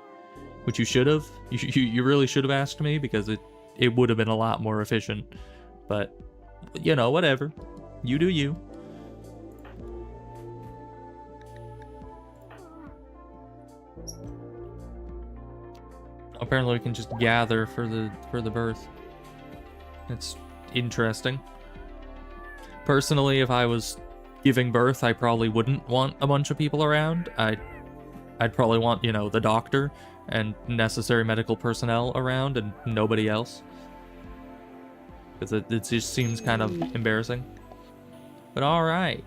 Which you should have. You really should have asked me, because it would have been a lot more efficient. But, you know, whatever. You do you. Apparently we can just gather for the birth. It's interesting. Personally, if I was giving birth, I probably wouldn't want a bunch of people around. I'd probably want, you know, the doctor and necessary medical personnel around and nobody else. Because it just seems kind of embarrassing. But alright.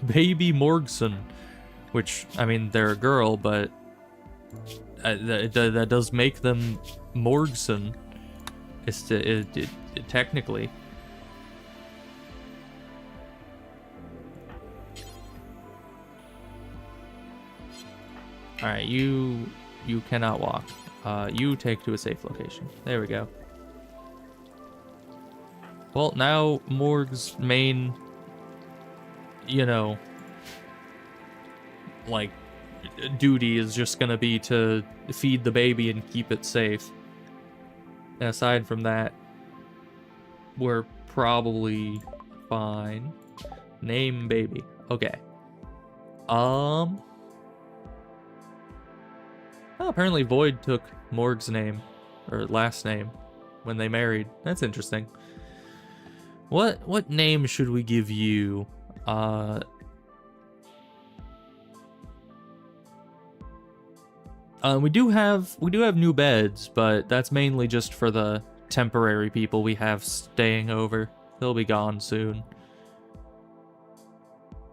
Baby Morgson. Which, I mean, they're a girl, but that does make them Morgson. Technically. Alright, you cannot walk. You take to a safe location. There we go. Well, now Morg's main, you know, like, duty is just gonna be to feed the baby and keep it safe. And aside from that, we're probably fine. Name baby. Okay. Oh, apparently Void took Morg's name, or last name, when they married. That's interesting. What name should we give you? We do have new beds, but that's mainly just for the temporary people we have staying over. They'll be gone soon.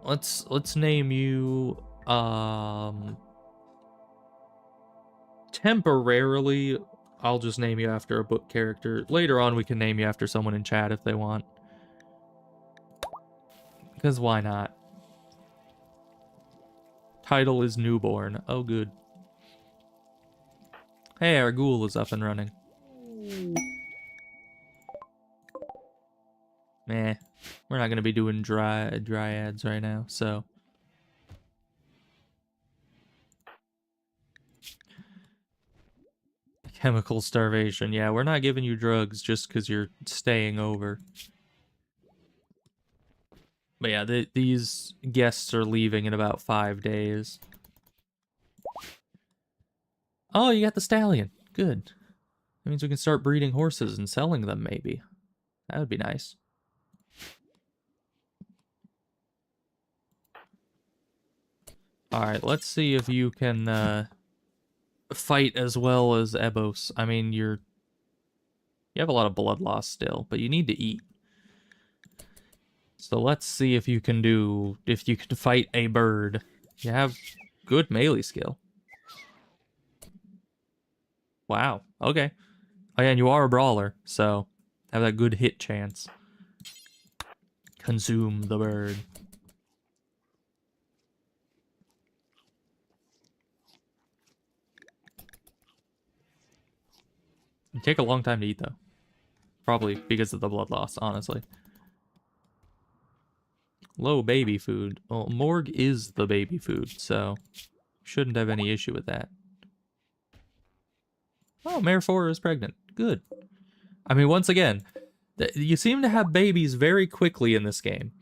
let's name you temporarily. I'll just name you after a book character. Later on we can name you after someone in chat if they want. Because why not? Title is Newborn. Oh, good. Hey, our ghoul is up and running. Meh. We're not gonna be doing dryads right now, so. Chemical starvation. Yeah, we're not giving you drugs just because you're staying over. But yeah, these guests are leaving in about 5 days. Oh, you got the stallion. Good. That means we can start breeding horses and selling them, maybe. That would be nice. Alright, let's see if you can fight as well as Ebos. I mean, you have a lot of blood loss still, but you need to eat. So let's see if you can fight a bird. You have good melee skill. Wow, okay. Oh yeah, and you are a brawler, so have that good hit chance. Consume the bird. It'd take a long time to eat, though. Probably because of the blood loss, honestly. Low baby food. Well, Morg is the baby food, so shouldn't have any issue with that. Oh, Mare 4 is pregnant. Good. I mean, once again, you seem to have babies very quickly in this game.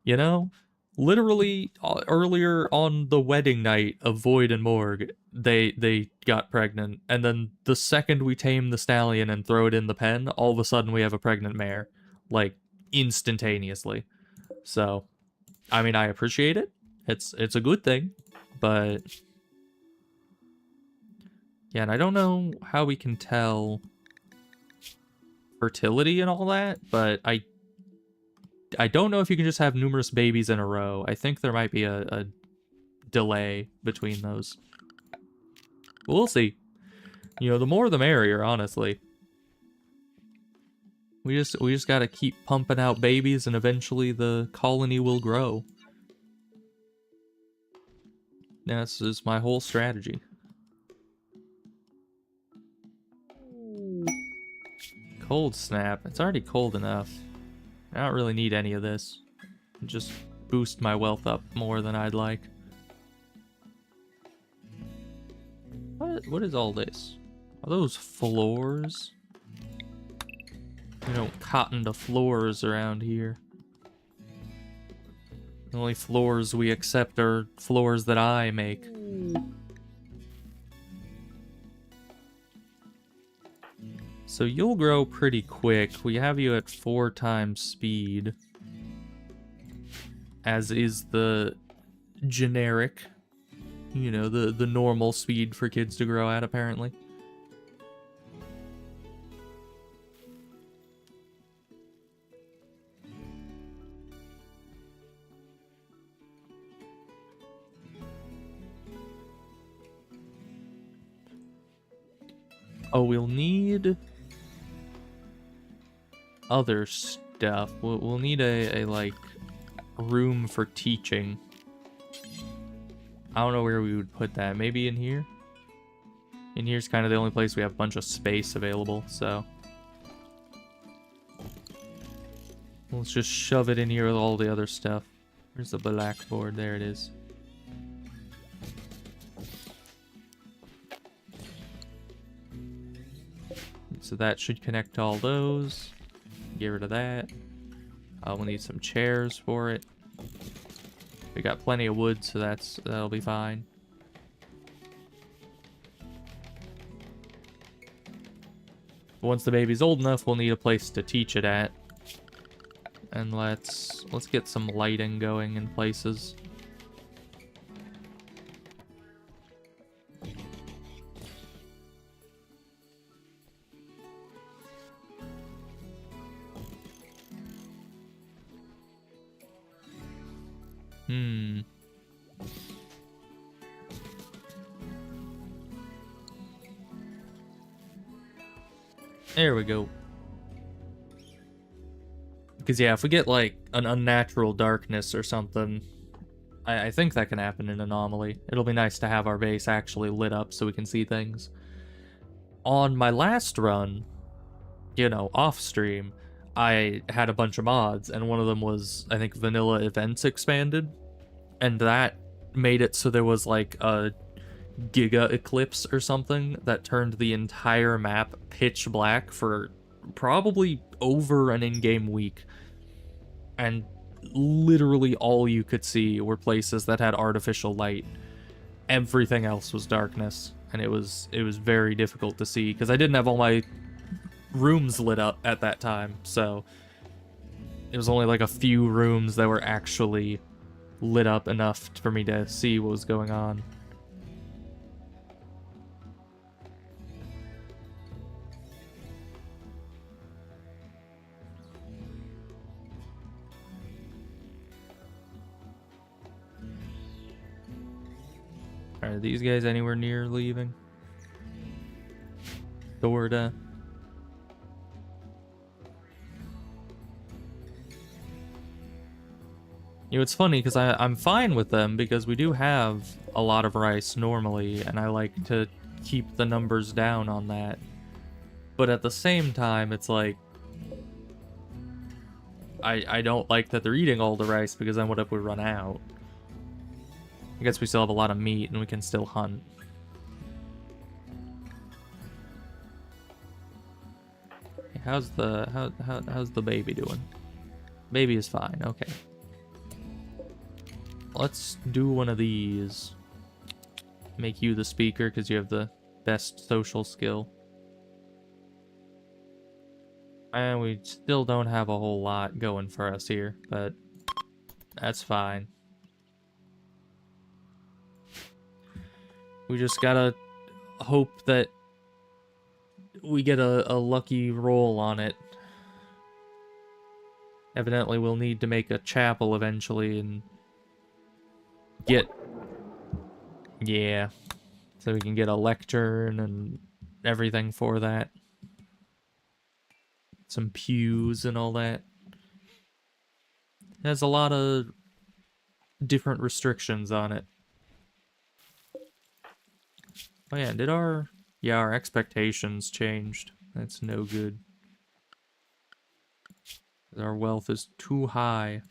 You know? Literally, earlier on the wedding night of Void and Morg, they got pregnant. And then the second we tame the stallion and throw it in the pen, all of a sudden we have a pregnant mare. Like, instantaneously. So, I mean, I appreciate it. It's a good thing. But yeah, and I don't know how we can tell fertility and all that, but I don't know if you can just have numerous babies in a row. I think there might be a delay between those. We'll see. You know, the more the merrier, honestly. We just gotta keep pumping out babies and eventually the colony will grow. This is my whole strategy. Cold snap. It's already cold enough. I don't really need any of this. Just boost my wealth up more than I'd like. What is all this? Are those floors? We don't cotton the floors around here. The only floors we accept are floors that I make. So you'll grow pretty quick. We have you at 4 times speed. As is the generic, you know, the normal speed for kids to grow at, apparently. Oh, we'll need other stuff. We'll need a like room for teaching. I don't know where we would put that. Maybe in here? In here's kind of the only place we have a bunch of space available, so let's just shove it in here with all the other stuff. Where's the blackboard? There it is. So that should connect to all those. Get rid of that. We'll need some chairs for it. We got plenty of wood, so that'll be fine. But once the baby's old enough, we'll need a place to teach it at. And let's get some lighting going in places. Hmm. There we go. Because, yeah, if we get, like, an unnatural darkness or something, I think that can happen in Anomaly. It'll be nice to have our base actually lit up so we can see things. On my last run, you know, off stream, I had a bunch of mods, and one of them was, I think, vanilla events expanded, and that made it so there was, like, a giga eclipse or something that turned the entire map pitch black for probably over an in-game week. And literally all you could see were places that had artificial light. Everything else was darkness, and it was very difficult to see because I didn't have all my rooms lit up at that time, so it was only like a few rooms that were actually lit up enough for me to see what was going on. Are these guys anywhere near leaving? Sorta. You know, it's funny because I'm fine with them because we do have a lot of rice normally, and I like to keep the numbers down on that. But at the same time, it's like, I don't like that they're eating all the rice because then what if we run out? I guess we still have a lot of meat and we can still hunt. How's the baby doing? Baby is fine, okay. Let's do one of these. Make you the speaker because you have the best social skill. And we still don't have a whole lot going for us here, but that's fine. We just gotta hope that we get a lucky roll on it. Evidently, we'll need to make a chapel eventually and get... Yeah. So we can get a lectern and everything for that. Some pews and all that. It has a lot of different restrictions on it. Oh yeah, did our... Yeah, our expectations changed. That's no good. Our wealth is too high.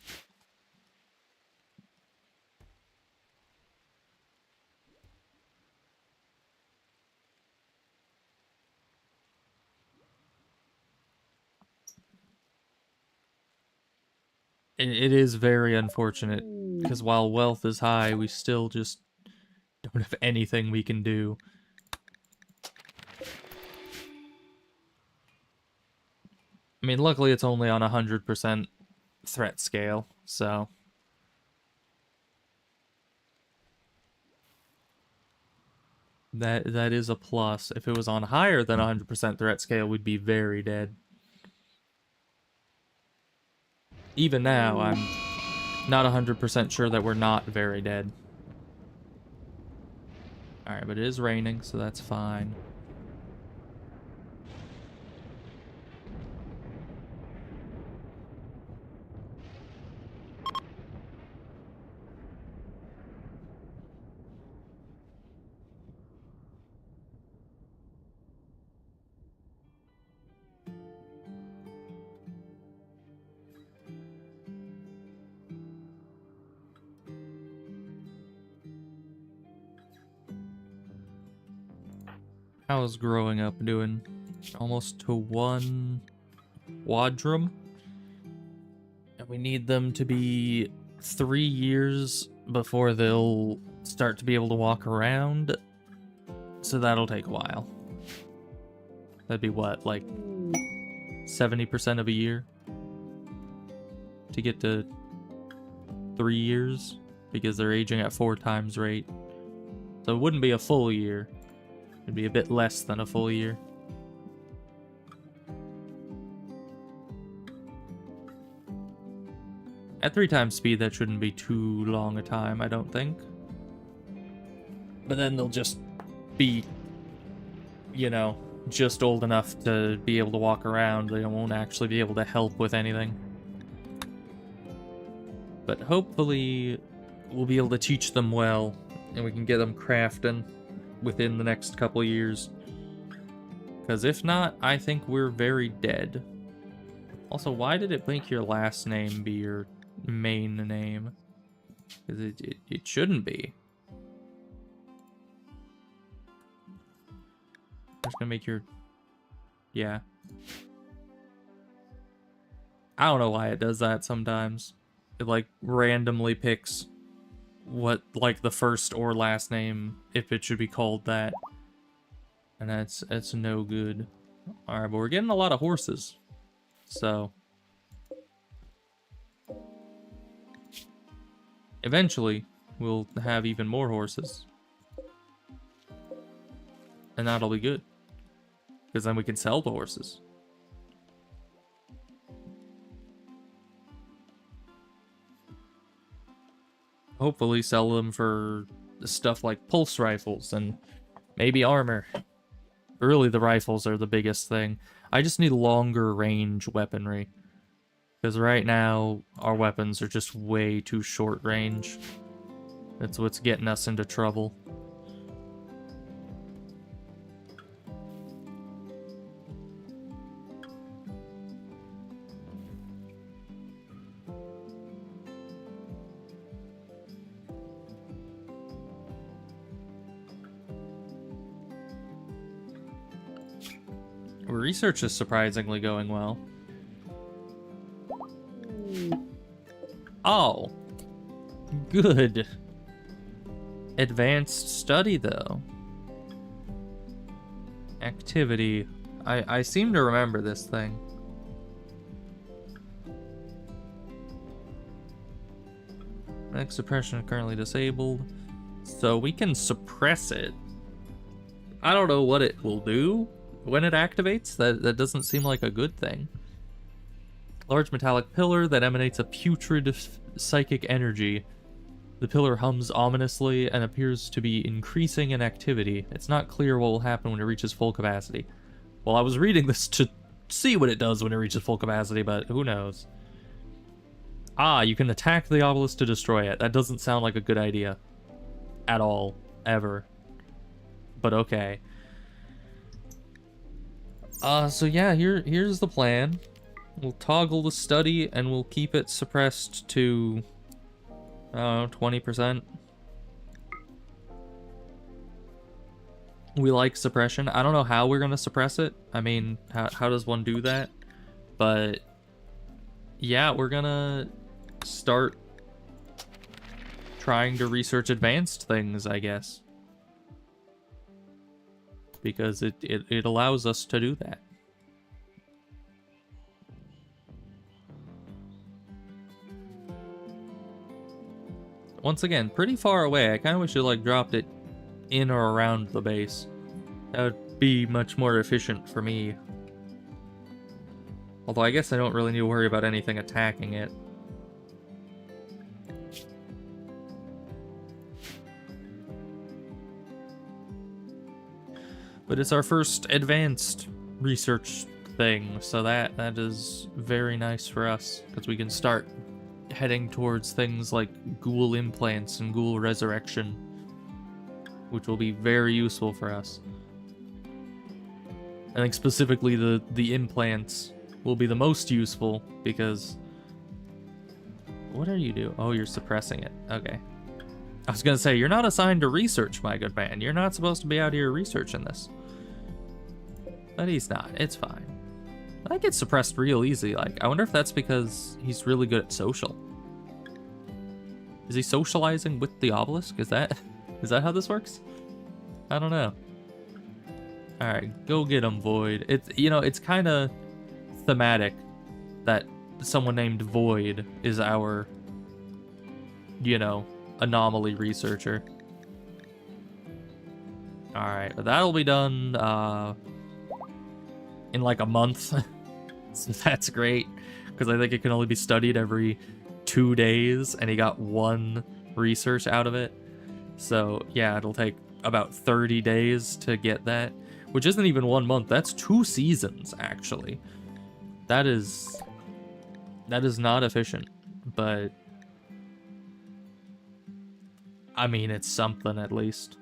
It is very unfortunate, because while wealth is high, we still just don't have anything we can do. I mean, luckily it's only on 100% threat scale, so... That is a plus. If it was on higher than 100% threat scale, we'd be very dead. Even now, I'm not 100% sure that we're not very dead. Alright, but it is raining, so that's fine. How's growing up doing? Almost to 1 Wadrum. And we need them to be 3 years before they'll start to be able to walk around. So that'll take a while. That'd be what, like 70% of a year? To get to 3 years? Because they're aging at 4 times rate. So it wouldn't be a full year. It'd be a bit less than a full year. At 3 times speed, that shouldn't be too long a time, I don't think. But then they'll just be, you know, just old enough to be able to walk around. They won't actually be able to help with anything. But hopefully we'll be able to teach them well, and we can get them crafting within the next couple years. Because if not, I think we're very dead. Also, why did it make your last name be your main name? Because it shouldn't be. I'm just gonna make your... Yeah. I don't know why it does that sometimes. It, like, randomly picks what, like, the first or last name, if it should be called that. And that's no good. Alright, but we're getting a lot of horses. So... eventually, we'll have even more horses. And that'll be good. Because then we can sell the horses. Hopefully sell them for stuff like pulse rifles and maybe armor. Really, the rifles are the biggest thing. I just need longer range weaponry. Because right now, our weapons are just way too short range. That's what's getting us into trouble. Research is surprisingly going well. Oh. Good. Advanced study, though. Activity. I seem to remember this thing. Next suppression currently disabled. So we can suppress it. I don't know what it will do when it activates. That doesn't seem like a good thing. Large metallic pillar that emanates a putrid psychic energy. The pillar hums ominously and appears to be increasing in activity. It's not clear what will happen when it reaches full capacity. Well, I was reading this to see what it does when it reaches full capacity, but who knows. Ah, you can attack the obelisk to destroy it. That doesn't sound like a good idea. At all. Ever. But okay. So yeah, here's the plan. We'll toggle the study and we'll keep it suppressed to, I don't know, 20%. We like suppression. I don't know how we're gonna suppress it. I mean, how does one do that? But yeah, we're gonna start trying to research advanced things, I guess. Because it allows us to do that. Once again, pretty far away. I kind of wish it like dropped it in or around the base. That would be much more efficient for me. Although I guess I don't really need to worry about anything attacking it. But it's our first advanced research thing, so that is very nice for us, because we can start heading towards things like ghoul implants and ghoul resurrection, which will be very useful for us. I think specifically the implants will be the most useful, because... What are you doing? Oh, you're suppressing it. Okay. I was gonna say, you're not assigned to research, my good man. You're not supposed to be out here researching this. But he's not. It's fine. That gets suppressed real easy. Like, I wonder if that's because he's really good at social. Is he socializing with the obelisk? Is that how this works? I don't know. Alright, go get him, Void. It's, you know, it's kind of thematic that someone named Void is our, you know, anomaly researcher. Alright, but that'll be done in like a month. So that's great, because I think it can only be studied every 2 days and he got 1 research out of it. So yeah, it'll take about 30 days to get that, which isn't even 1 month. That's 2 seasons, actually. That is not efficient, but I mean, it's something at least.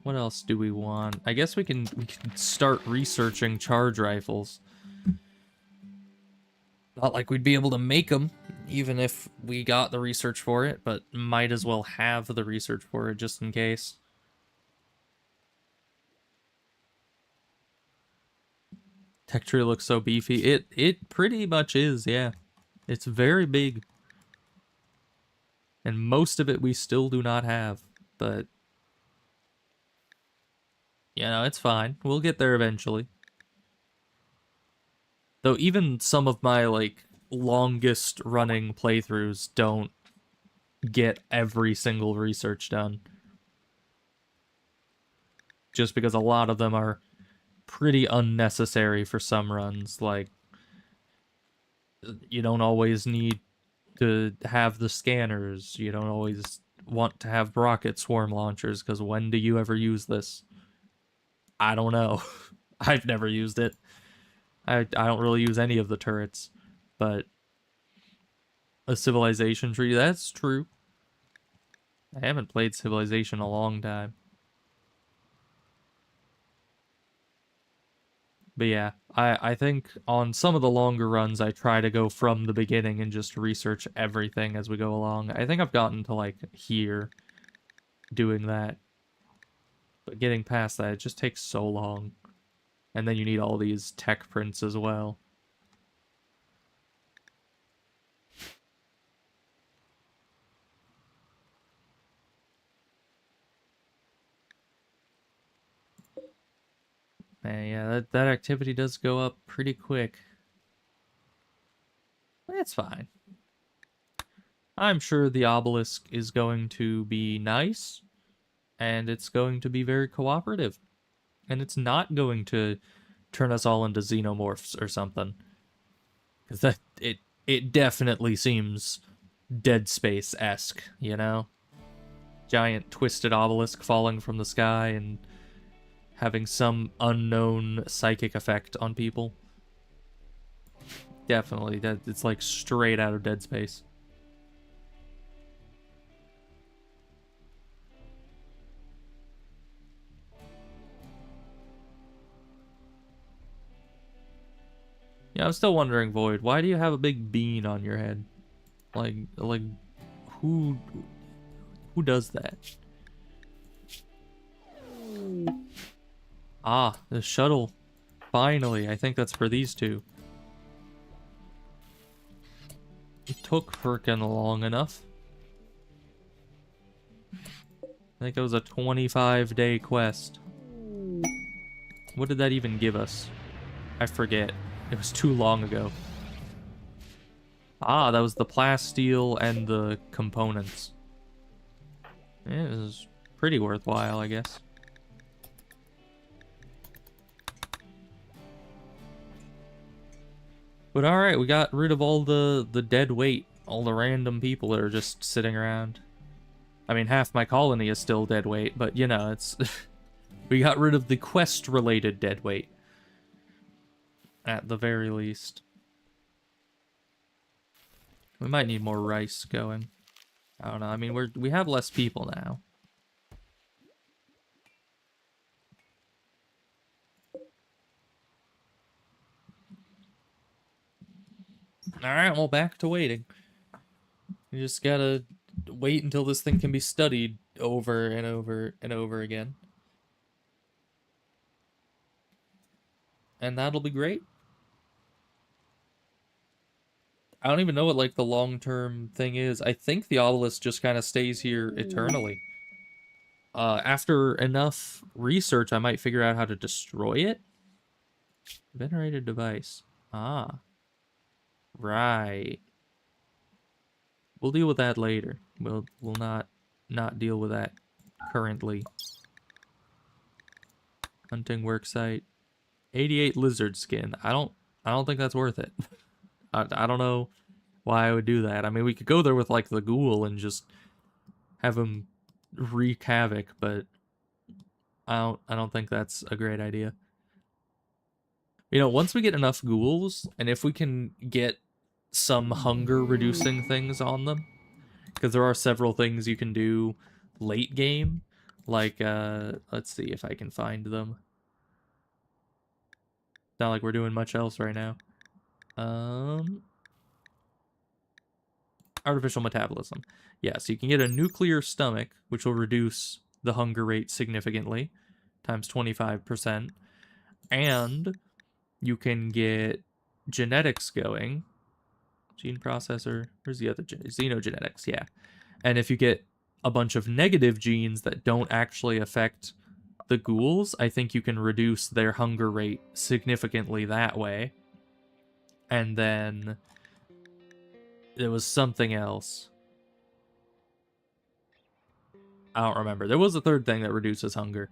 What else do we want? I guess we can start researching charge rifles. Not like we'd be able to make them, even if we got the research for it, but might as well have the research for it just in case. Tech tree looks so beefy. It pretty much is, yeah. It's very big. And most of it we still do not have, but you know, it's fine. We'll get there eventually. Though even some of my, like, longest running playthroughs don't get every single research done. Just because a lot of them are pretty unnecessary for some runs. Like, you don't always need to have the scanners. You don't always want to have rocket swarm launchers, because when do you ever use this? I don't know. I've never used it. I don't really use any of the turrets, but a civilization tree, that's true. I haven't played Civilization in a long time. But yeah, I think on some of the longer runs, I try to go from the beginning and just research everything as we go along. I think I've gotten to, like, here doing that. But getting past that, it just takes so long. And then you need all these tech prints as well. Man, yeah, that activity does go up pretty quick. It's fine. I'm sure the obelisk is going to be nice, and it's going to be very cooperative. And it's not going to turn us all into xenomorphs or something. Because it definitely seems Dead Space-esque, you know? Giant twisted obelisk falling from the sky and having some unknown psychic effect on people. Definitely, it's like straight out of Dead Space. Yeah, I'm still wondering, Void, why do you have a big bean on your head? Like who does that? Ah, the shuttle. Finally, I think that's for these two. It took frickin' long enough. I think it was a 25-day quest. What did that even give us? I forget. It was too long ago. Ah, that was the plasteel and the components. Yeah, it was pretty worthwhile, I guess. But alright, we got rid of all the dead weight. All the random people that are just sitting around. I mean, half my colony is still dead weight, but you know, it's... we got rid of the quest-related dead weight. At the very least. We might need more rice going. I don't know, I mean, we have less people now. Alright, well, back to waiting. You just gotta wait until this thing can be studied over and over and over again. And that'll be great. I don't even know what, like, the long-term thing is. I think the obelisk just kind of stays here eternally. After enough research, I might figure out how to destroy it. Venerated device. Ah. Right. We'll deal with that later. We'll not deal with that currently. Hunting worksite. 88 lizard skin. I don't think that's worth it. I don't know why I would do that. I mean, we could go there with like the ghoul and just have him wreak havoc, but I don't think that's a great idea. You know, once we get enough ghouls, and if we can get some hunger reducing things on them, because there are several things you can do late game, like let's see if I can find them. Not like we're doing much else right now. Artificial metabolism. Yeah, so you can get a nuclear stomach, which will reduce the hunger rate significantly, times 25%. And you can get genetics going. Gene processor. Where's the other xenogenetics? Yeah. And if you get a bunch of negative genes that don't actually affect the ghouls, I think you can reduce their hunger rate significantly that way. And then there was something else. I don't remember. There was a third thing that reduces hunger.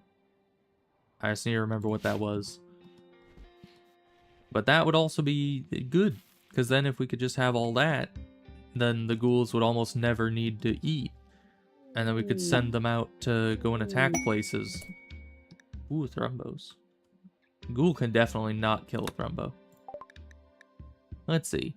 I just need to remember what that was. But that would also be good, because then if we could just have all that, then the ghouls would almost never need to eat. And then we could send them out to go and attack places. Ooh, thrombos. Ghoul can definitely not kill a thrombo. Let's see.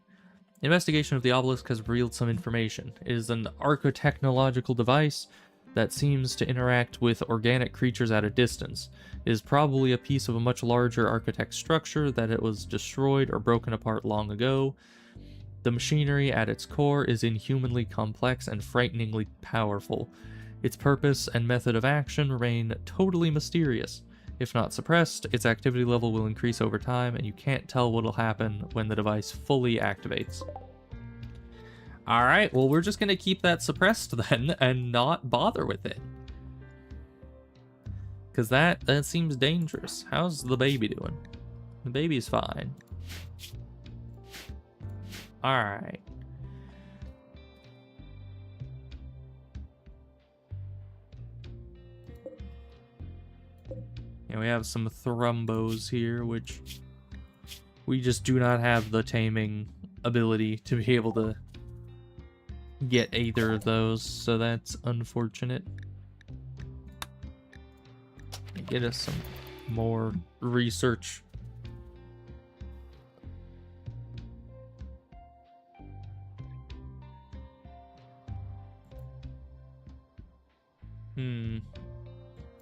Investigation of the obelisk has revealed some information. It is an architechnological device that seems to interact with organic creatures at a distance. It is probably a piece of a much larger architect structure that it was destroyed or broken apart long ago. The machinery at its core is inhumanly complex and frighteningly powerful. Its purpose and method of action remain totally mysterious. If not suppressed, its activity level will increase over time, and you can't tell what'll happen when the device fully activates. Alright, well, we're just gonna keep that suppressed then, and not bother with it. Because that seems dangerous. How's the baby doing? The baby's fine. Alright. And we have some thrombos here, which we just do not have the taming ability to be able to get either of those, so that's unfortunate. Get us some more research.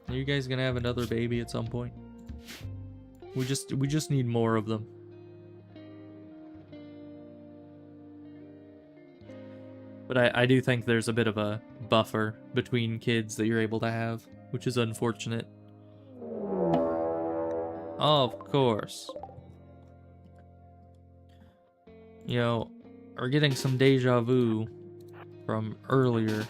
Are you guys gonna have another baby at some point? We just need more of them. But I do think there's a bit of a buffer between kids that you're able to have, which is unfortunate. Of course. You know, we're getting some deja vu from earlier.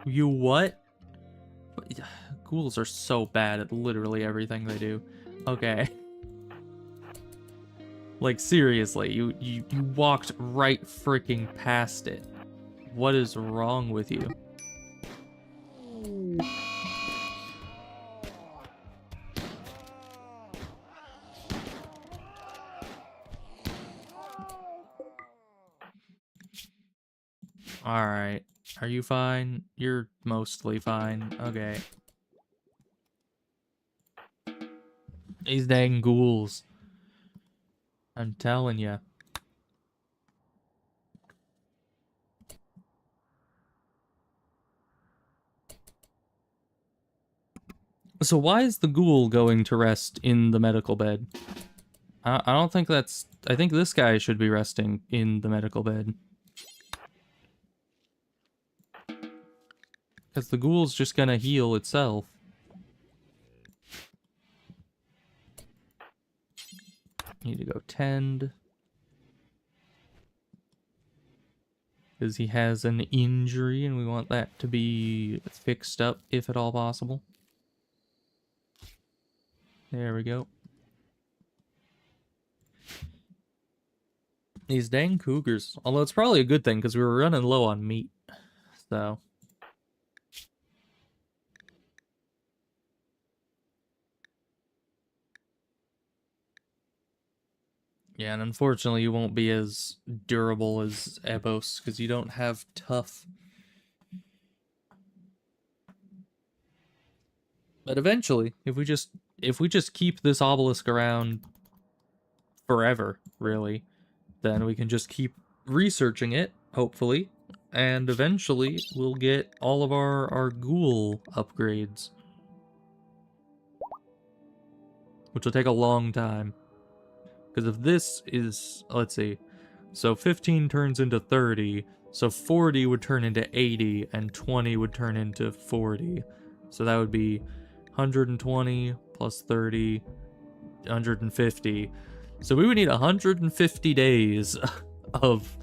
You what? Ghouls are so bad at literally everything they do. Okay. Like, seriously, you walked right freaking past it. What is wrong with you? Alright. Are you fine? You're mostly fine. Okay. These dang ghouls. I'm telling ya. So why is the ghoul going to rest in the medical bed? I don't think that's... I think this guy should be resting in the medical bed. Because the ghoul's just gonna heal itself. Need to go tend. Because he has an injury and we want that to be fixed up if at all possible. There we go. These dang cougars. Although it's probably a good thing because we were running low on meat. So. Yeah, and unfortunately you won't be as durable as Ebos because you don't have tough. But eventually, if we just keep this obelisk around forever, really, then we can just keep researching it, hopefully, and eventually we'll get all of our ghoul upgrades. Which will take a long time. Because if this is, let's see, so 15 turns into 30, so 40 would turn into 80, and 20 would turn into 40. So that would be 120 plus 30, 150. So we would need 150 days of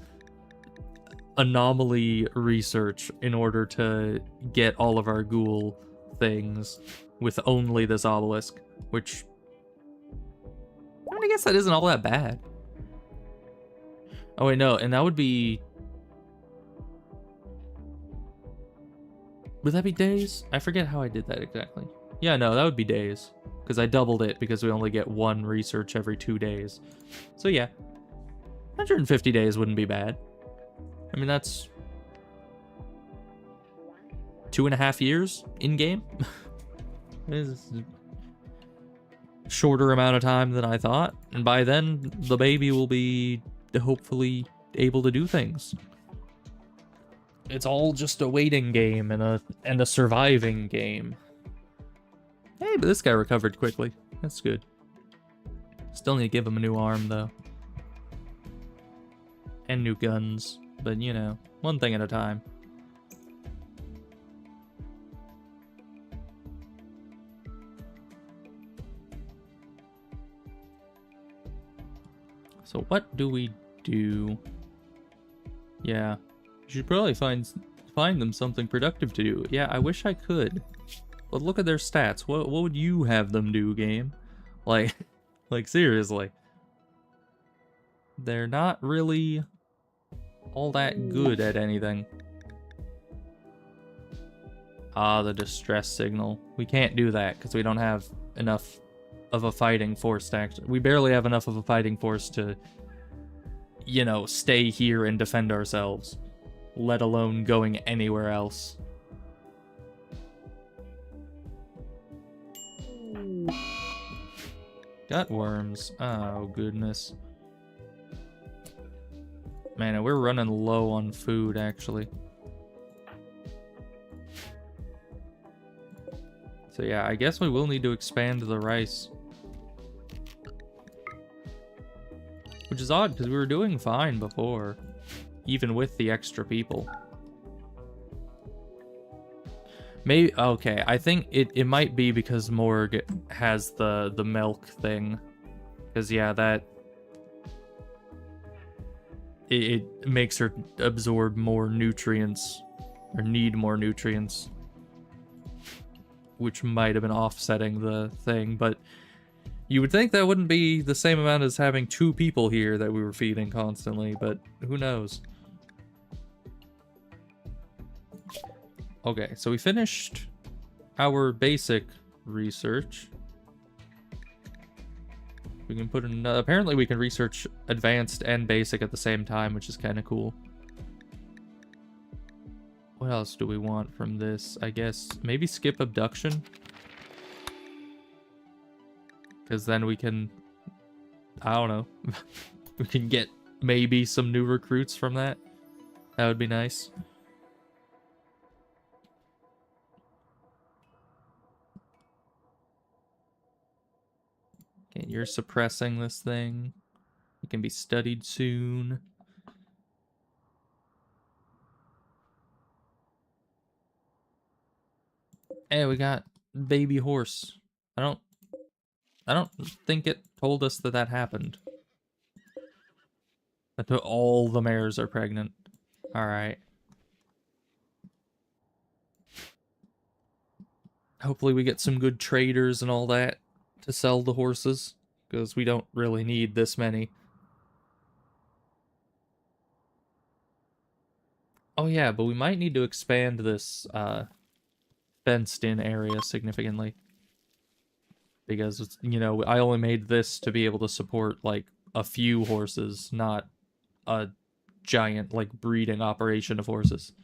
anomaly research in order to get all of our ghoul things with only this obelisk, which, I mean, I guess that isn't all that bad. Oh wait, no, and that would be... Would that be days? I forget how I did that exactly. Yeah, no, that would be days. Because I doubled it because we only get one research every 2 days. So yeah, 150 days wouldn't be bad. I mean, that's 2.5 years in-game. It's a shorter amount of time than I thought. And by then, the baby will be hopefully able to do things. It's all just a waiting game and a surviving game. Hey, but this guy recovered quickly. That's good. Still need to give him a new arm, though. And new guns. But, you know, one thing at a time. So what do we do? Yeah. You should probably find them something productive to do. Yeah, I wish I could. But look at their stats. What would you have them do, game? Like, like seriously. They're not really all that good at anything. Ah, the distress signal. We can't do that because we don't have enough of a fighting force to actually... We barely have enough of a fighting force to, you know, stay here and defend ourselves. Let alone going anywhere else. Gut worms. Oh, goodness. Man, we're running low on food, actually. So yeah, I guess we will need to expand the rice. Which is odd, because we were doing fine before. Even with the extra people. Maybe, okay, I think it might be because Morg has the milk thing. Because, yeah, that... It makes her absorb more nutrients. Or need more nutrients. Which might have been offsetting the thing, but... You would think that wouldn't be the same amount as having 2 people here that we were feeding constantly, but who knows? Okay, so we finished our basic research. We can put in... apparently we can research advanced and basic at the same time, which is kind of cool. What else do we want from this? I guess maybe skip abduction. Because then we can... I don't know. We can get maybe some new recruits from that. That would be nice. Okay, you're suppressing this thing. It can be studied soon. Hey, we got baby horse. I don't think it told us that happened. That all the mares are pregnant. Alright. Hopefully we get some good traders and all that to sell the horses. Because we don't really need this many. Oh yeah, but we might need to expand this fenced-in area significantly. Because, it's, you know, I only made this to be able to support, like, a few horses, not a giant, like, breeding operation of horses.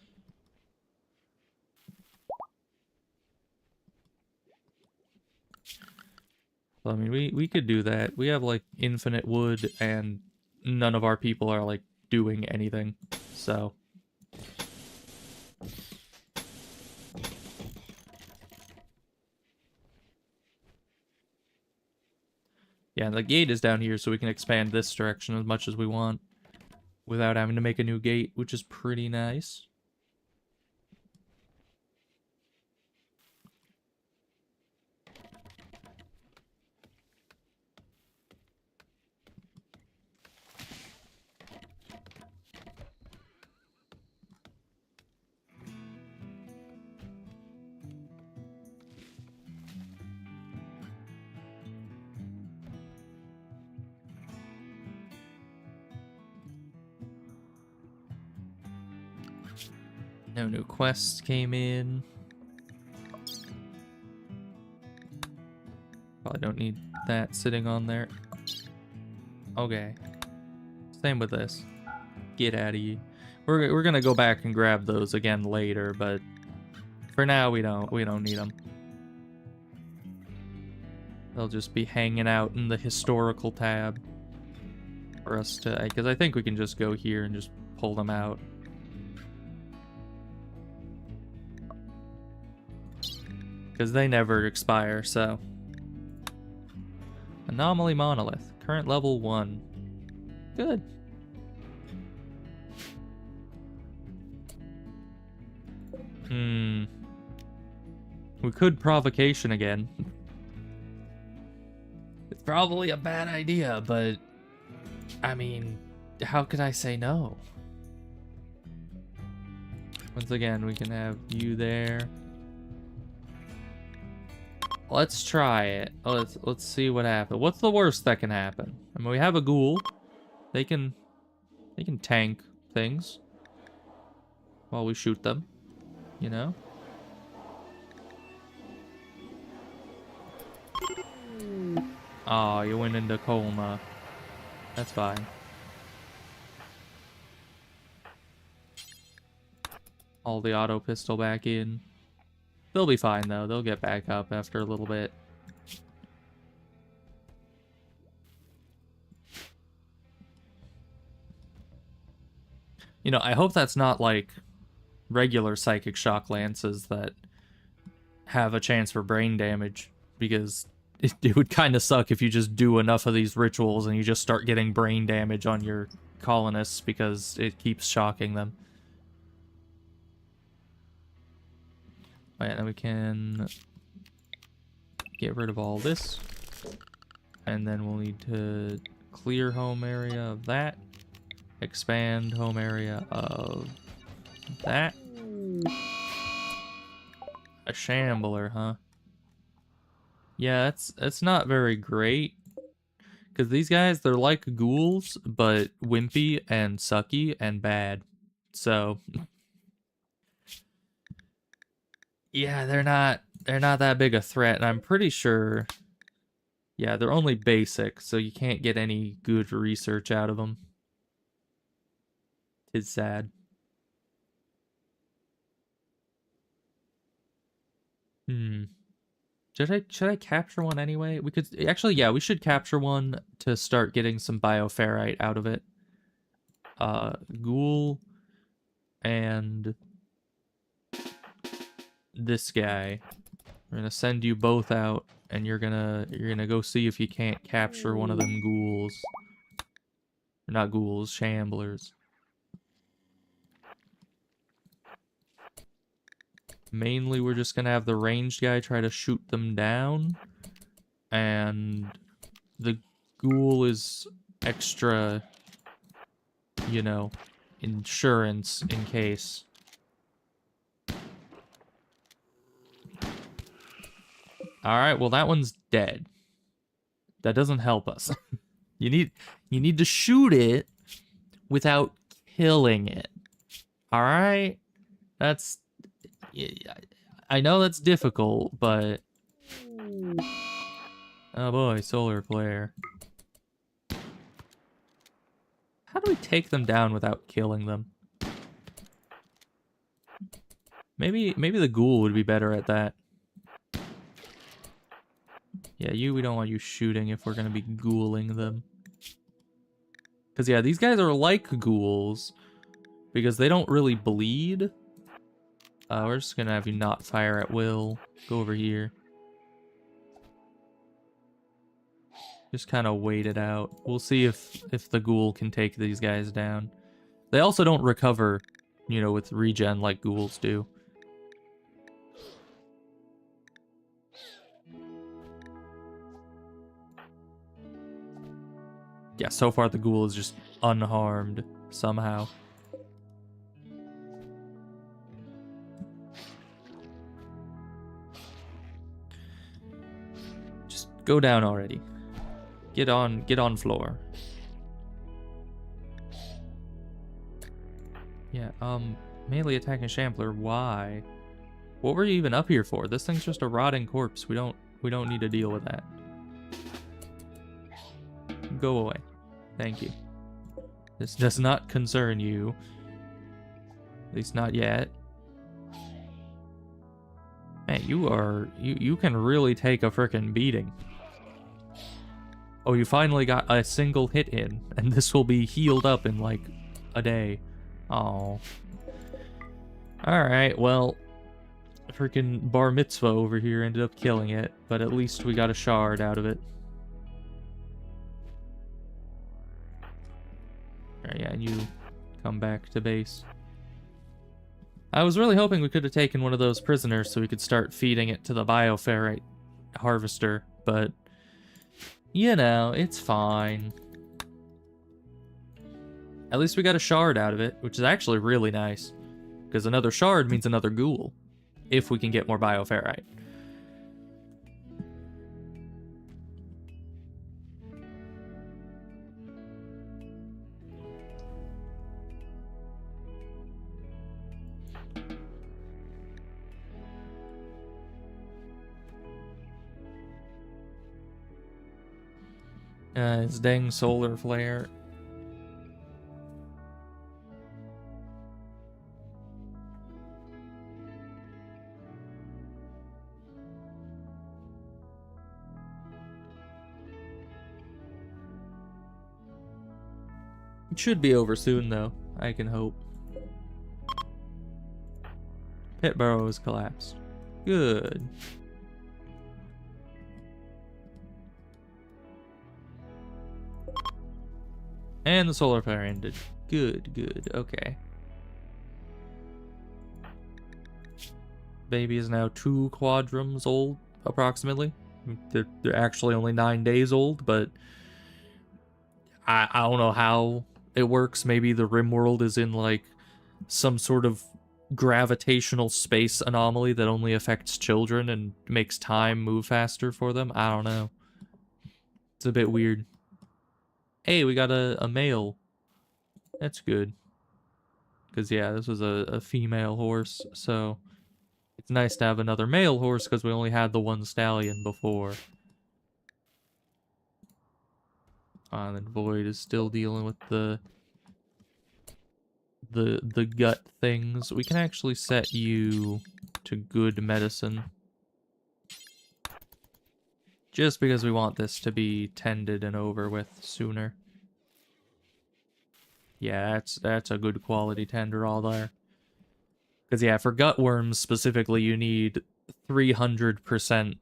So, I mean, we could do that. We have, like, infinite wood, and none of our people are, like, doing anything. So... yeah, the gate is down here, so we can expand this direction as much as we want without having to make a new gate, which is pretty nice. No new quests came in. Probably don't need that sitting on there. Okay. Same with this. Get out of here. We're gonna go back and grab those again later, but for now we don't need them. They'll just be hanging out in the historical tab for us to, because I think we can just go here and just pull them out. Because they never expire, so. Anomaly Monolith. Current level 1. Good. We could provocation again. It's probably a bad idea, but... I mean, how could I say no? Once again, we can have you there. Let's try it. Let's see what happens. What's the worst that can happen? I mean, we have a ghoul. They can tank things while we shoot them, you know? Oh, you went into coma. That's fine. All the auto pistol back in. They'll be fine, though. They'll get back up after a little bit. You know, I hope that's not like regular psychic shock lances that have a chance for brain damage, because it would kind of suck if you just do enough of these rituals and you just start getting brain damage on your colonists because it keeps shocking them. Alright, then we can get rid of all this. And then we'll need to clear home area of that. Expand home area of that. A shambler, huh? Yeah, that's not very great. Because these guys, they're like ghouls, but wimpy and sucky and bad. So... yeah, they're not that big a threat, and I'm pretty sure... yeah, they're only basic, so you can't get any good research out of them. It's sad. Should I capture one anyway? We could actually, yeah, we should capture one to start getting some bioferrite out of it. Ghoul and this guy. We're gonna send you both out, and you're gonna go see if you can't capture one of them ghouls. Or not ghouls, shamblers. Mainly, we're just gonna have the ranged guy try to shoot them down, and the ghoul is extra, you know, insurance in case. Alright, well that one's dead. That doesn't help us. You need to shoot it without killing it. Alright? That's... I know that's difficult, but... Oh boy, solar flare. How do we take them down without killing them? Maybe the ghoul would be better at that. Yeah, we don't want you shooting if we're gonna be ghouling them. Because, yeah, these guys are like ghouls. Because they don't really bleed. We're just gonna have you not fire at will. Go over here. Just kind of wait it out. We'll see if the ghoul can take these guys down. They also don't recover, you know, with regen like ghouls do. Yeah, so far the ghoul is just unharmed somehow. Just go down already. Get on floor. Yeah, melee attacking Shambler, why? What were you even up here for? This thing's just a rotting corpse. We don't need to deal with that. Go away. Thank you. This does not concern you. At least not yet. Man, you can really take a frickin' beating. Oh, you finally got a single hit in, and this will be healed up in like a day. Oh. Alright, well, freaking bar mitzvah over here ended up killing it, but at least we got a shard out of it. Alright, yeah, and you come back to base. I was really hoping we could have taken one of those prisoners so we could start feeding it to the bioferrite harvester, but, you know, it's fine. At least we got a shard out of it, which is actually really nice. Because another shard means another ghoul. If we can get more bioferrite. It's dang solar flare. It should be over soon, though. I can hope. Pit burrow has collapsed. Good. And the solar flare ended. Good, good. Okay. Baby is now 2 quadrums old, approximately. They're actually only 9 days old, but I don't know how it works. Maybe the Rimworld is in like some sort of gravitational space anomaly that only affects children and makes time move faster for them. I don't know. It's a bit weird. Hey, we got a male. That's good. Because, yeah, this was a female horse, so it's nice to have another male horse because we only had the one stallion before. And then Void is still dealing with the gut things. We can actually set you to good medicine. Just because we want this to be tended and over with sooner. Yeah, that's a good quality tender all there. Because, yeah, for gutworms specifically, you need 300%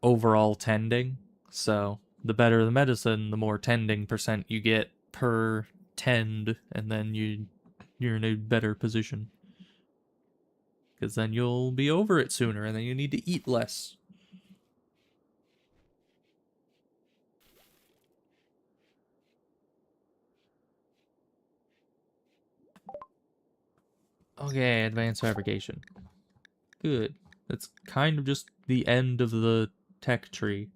overall tending. So, the better the medicine, the more tending percent you get per tend, and then you're in a better position. Because then you'll be over it sooner, and then you need to eat less. Okay, advanced fabrication. Good. That's kind of just the end of the tech tree.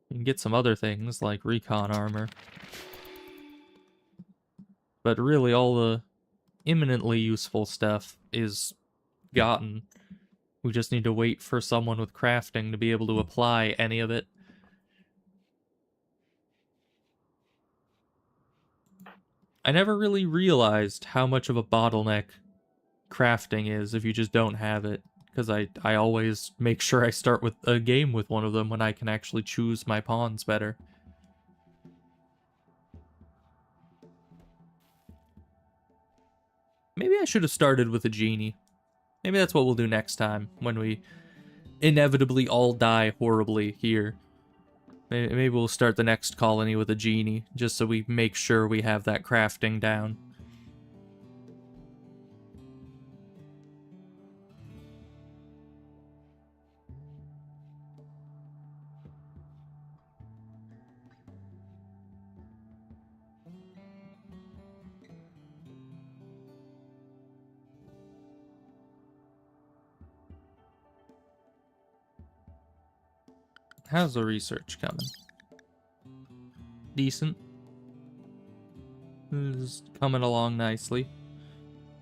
You can get some other things, like recon armor. But really, all the imminently useful stuff is gotten. We just need to wait for someone with crafting to be able to apply any of it. I never really realized how much of a bottleneck crafting is if you just don't have it, because I always make sure I start with a game with one of them when I can actually choose my pawns better. Maybe I should have started with a genie. Maybe that's what we'll do next time, when we inevitably all die horribly here. Maybe we'll start the next colony with a genie, just so we make sure we have that crafting down. How's the research coming? Decent. It's coming along nicely.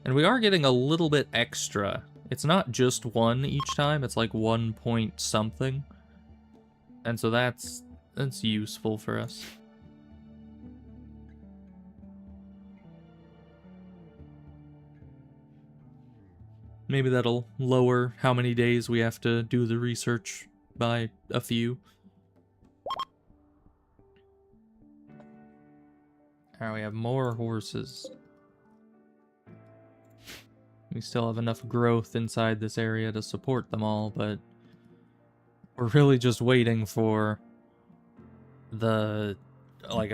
And we are getting a little bit extra. It's not just one each time, it's like 1 point something. And so that's useful for us. Maybe that'll lower how many days we have to do the research by a few. Alright, we have more horses. We still have enough growth inside this area to support them all, but we're really just waiting for a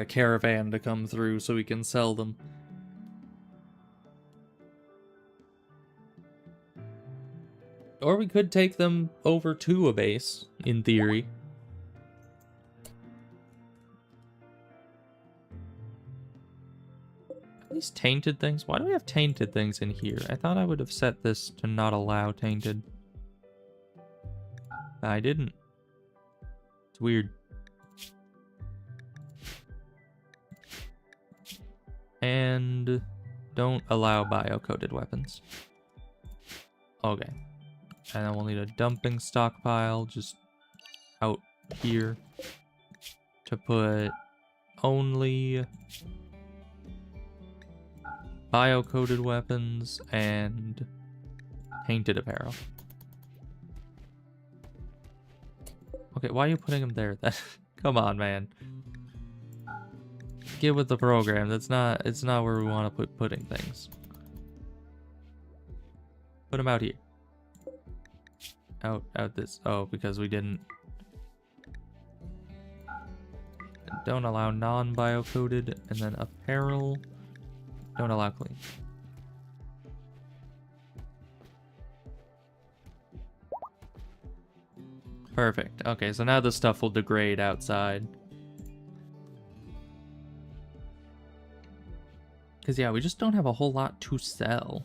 caravan to come through so we can sell them. Or we could take them over to a base, in theory. These tainted things? Why do we have tainted things in here? I thought I would have set this to not allow tainted. I didn't. It's weird. And don't allow bio-coated weapons. Okay. And then we'll need a dumping stockpile just out here to put only bio-coated weapons and tainted apparel. Okay, why are you putting them there? Come on, man. Get with the program. It's not where we want to put putting things. Put them out here. Out this. Oh, because we didn't. Don't allow non-bio-coated, and then apparel. Don't allow clean. Perfect. Okay, so now the stuff will degrade outside. Because, yeah, we just don't have a whole lot to sell.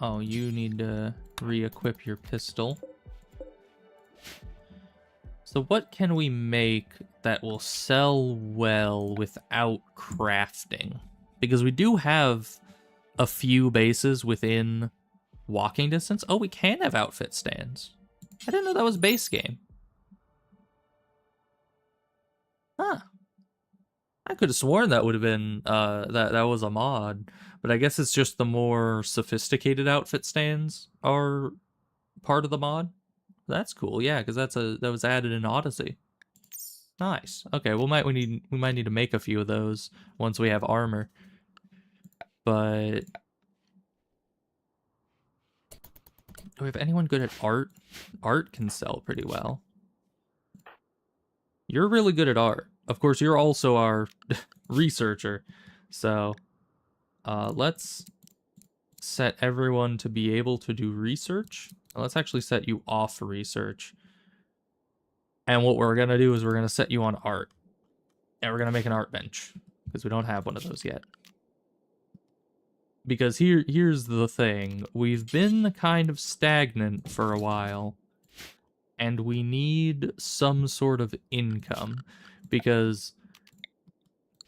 Oh, you need to re-equip your pistol. So what can we make that will sell well without crafting? Because we do have a few bases within walking distance. Oh, we can have outfit stands. I didn't know that was base game. Huh. I could have sworn that would have been that was a mod, but I guess it's just the more sophisticated outfit stands are part of the mod. That's cool, yeah, because that was added in Odyssey. Nice. Okay, we might need to make a few of those once we have armor. But do we have anyone good at art? Art can sell pretty well. You're really good at art. Of course, you're also our researcher. So, let's set everyone to be able to do research. Let's actually set you off research. And what we're going to do is we're going to set you on art. And we're going to make an art bench, because we don't have one of those yet. Because here's the thing. We've been kind of stagnant for a while. And we need some sort of income. Because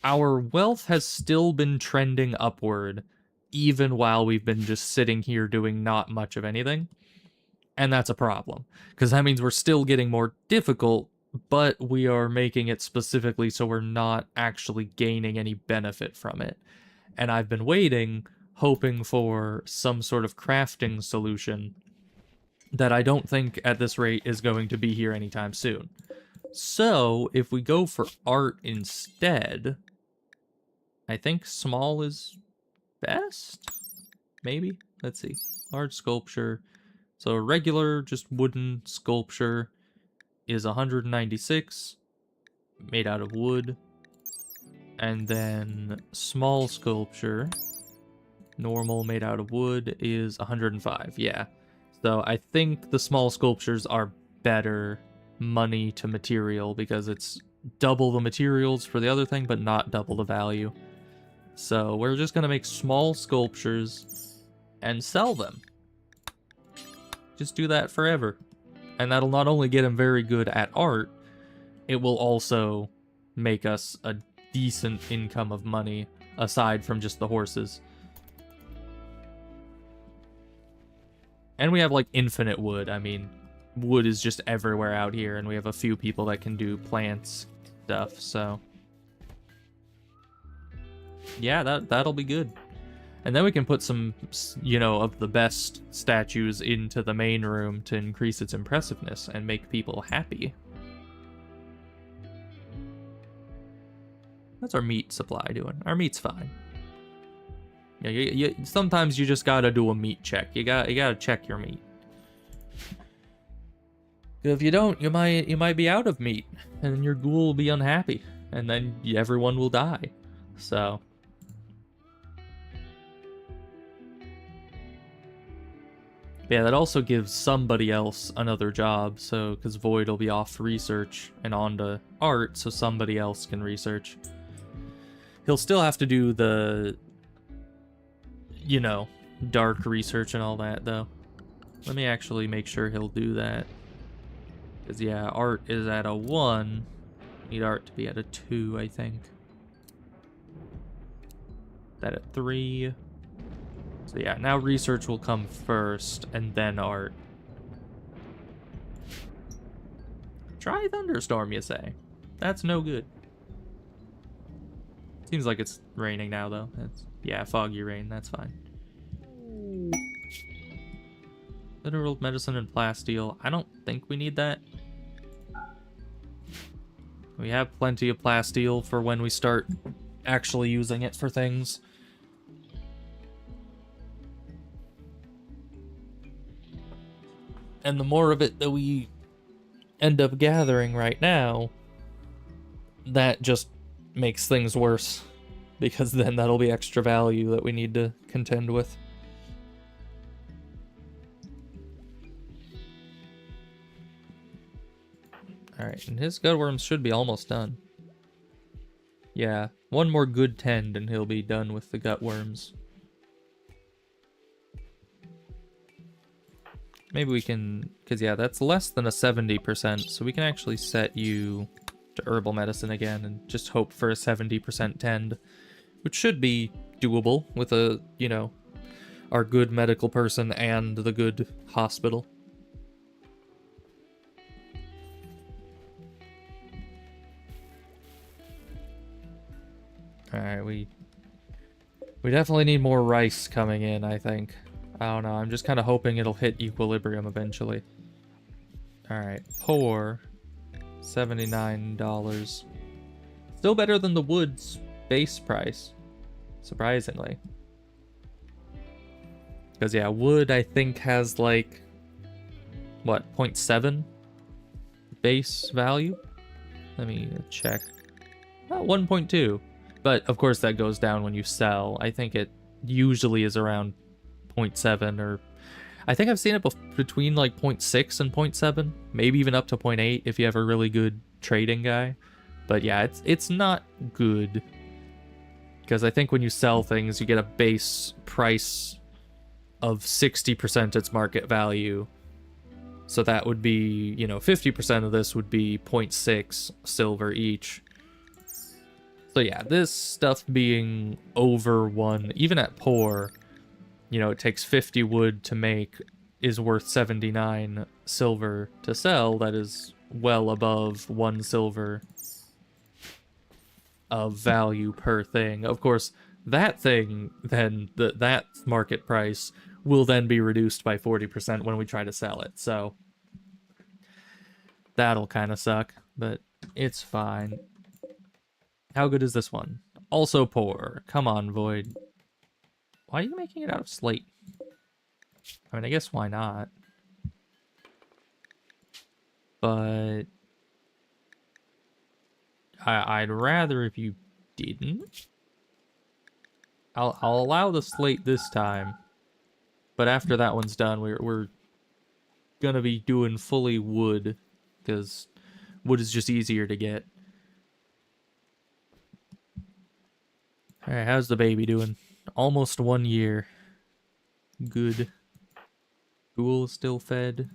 our wealth has still been trending upward even while we've been just sitting here doing not much of anything. And that's a problem, because that means we're still getting more difficult, but we are making it specifically so we're not actually gaining any benefit from it. And I've been waiting, hoping for some sort of crafting solution that I don't think at this rate is going to be here anytime soon. So, if we go for art instead, I think small is best? Maybe? Let's see. Large sculpture. So a regular, just wooden sculpture is 196, made out of wood. And then small sculpture, normal, made out of wood, is 105, yeah. So I think the small sculptures are better money to material because it's double the materials for the other thing, but not double the value. So we're just going to make small sculptures and sell them. Just do that forever. And that'll not only get him very good at art, it will also make us a decent income of money aside from just the horses. And we have like infinite wood. I mean, wood is just everywhere out here, and we have a few people that can do plants stuff, so yeah, that'll be good. And then we can put some, you know, of the best statues into the main room to increase its impressiveness and make people happy. What's our meat supply doing? Our meat's fine. Yeah, sometimes you just gotta do a meat check. You gotta check your meat. If you don't, you might be out of meat, and then your ghoul will be unhappy, and then everyone will die. So yeah, that also gives somebody else another job, so because Void will be off research and on to art, so somebody else can research. He'll still have to do the, you know, dark research and all that, though. Let me actually make sure he'll do that. Because, yeah, art is at a 1. Need art to be at a 2, I think. That at 3. So yeah, now research will come first, and then art. Try thunderstorm, you say? That's no good. Seems like it's raining now, though. Yeah, foggy rain, that's fine. Literal medicine and plasteel. I don't think we need that. We have plenty of plasteel for when we start actually using it for things. And the more of it that we end up gathering right now, that just makes things worse. Because then that'll be extra value that we need to contend with. Alright, and his gutworms should be almost done. Yeah, one more good tend and he'll be done with the gutworms. Maybe we can, because yeah, that's less than a 70%, so we can actually set you to herbal medicine again and just hope for a 70% tend, which should be doable with a, you know, our good medical person and the good hospital. Alright, we definitely need more rice coming in, I think. I don't know, I'm just kind of hoping it'll hit equilibrium eventually. Alright, poor. $79. Still better than the wood's base price, surprisingly. Because yeah, wood I think has like, what, 0.7 base value? Let me check. Oh, 1.2. But of course that goes down when you sell. I think it usually is around 0.7, or I think I've seen it between like 0.6 and 0.7, maybe even up to 0.8 if you have a really good trading guy. But yeah, it's not good, because I think when you sell things you get a base price of 60% its market value. So that would be, you know, 50% of this would be 0.6 silver each. So yeah, this stuff being over 1, even at poor, you know, it takes 50 wood to make, is worth 79 silver to sell. That is well above 1 silver of value per thing. Of course, that thing, then, that market price will then be reduced by 40% when we try to sell it. So that'll kind of suck, but it's fine. How good is this one? Also poor. Come on, Void. Why are you making it out of slate? I mean, I guess why not? But I'd rather if you didn't. I'll allow the slate this time, but after that one's done, we're gonna be doing fully wood, because wood is just easier to get. All right, how's the baby doing? Almost 1 year. Good. Ghoul is still fed.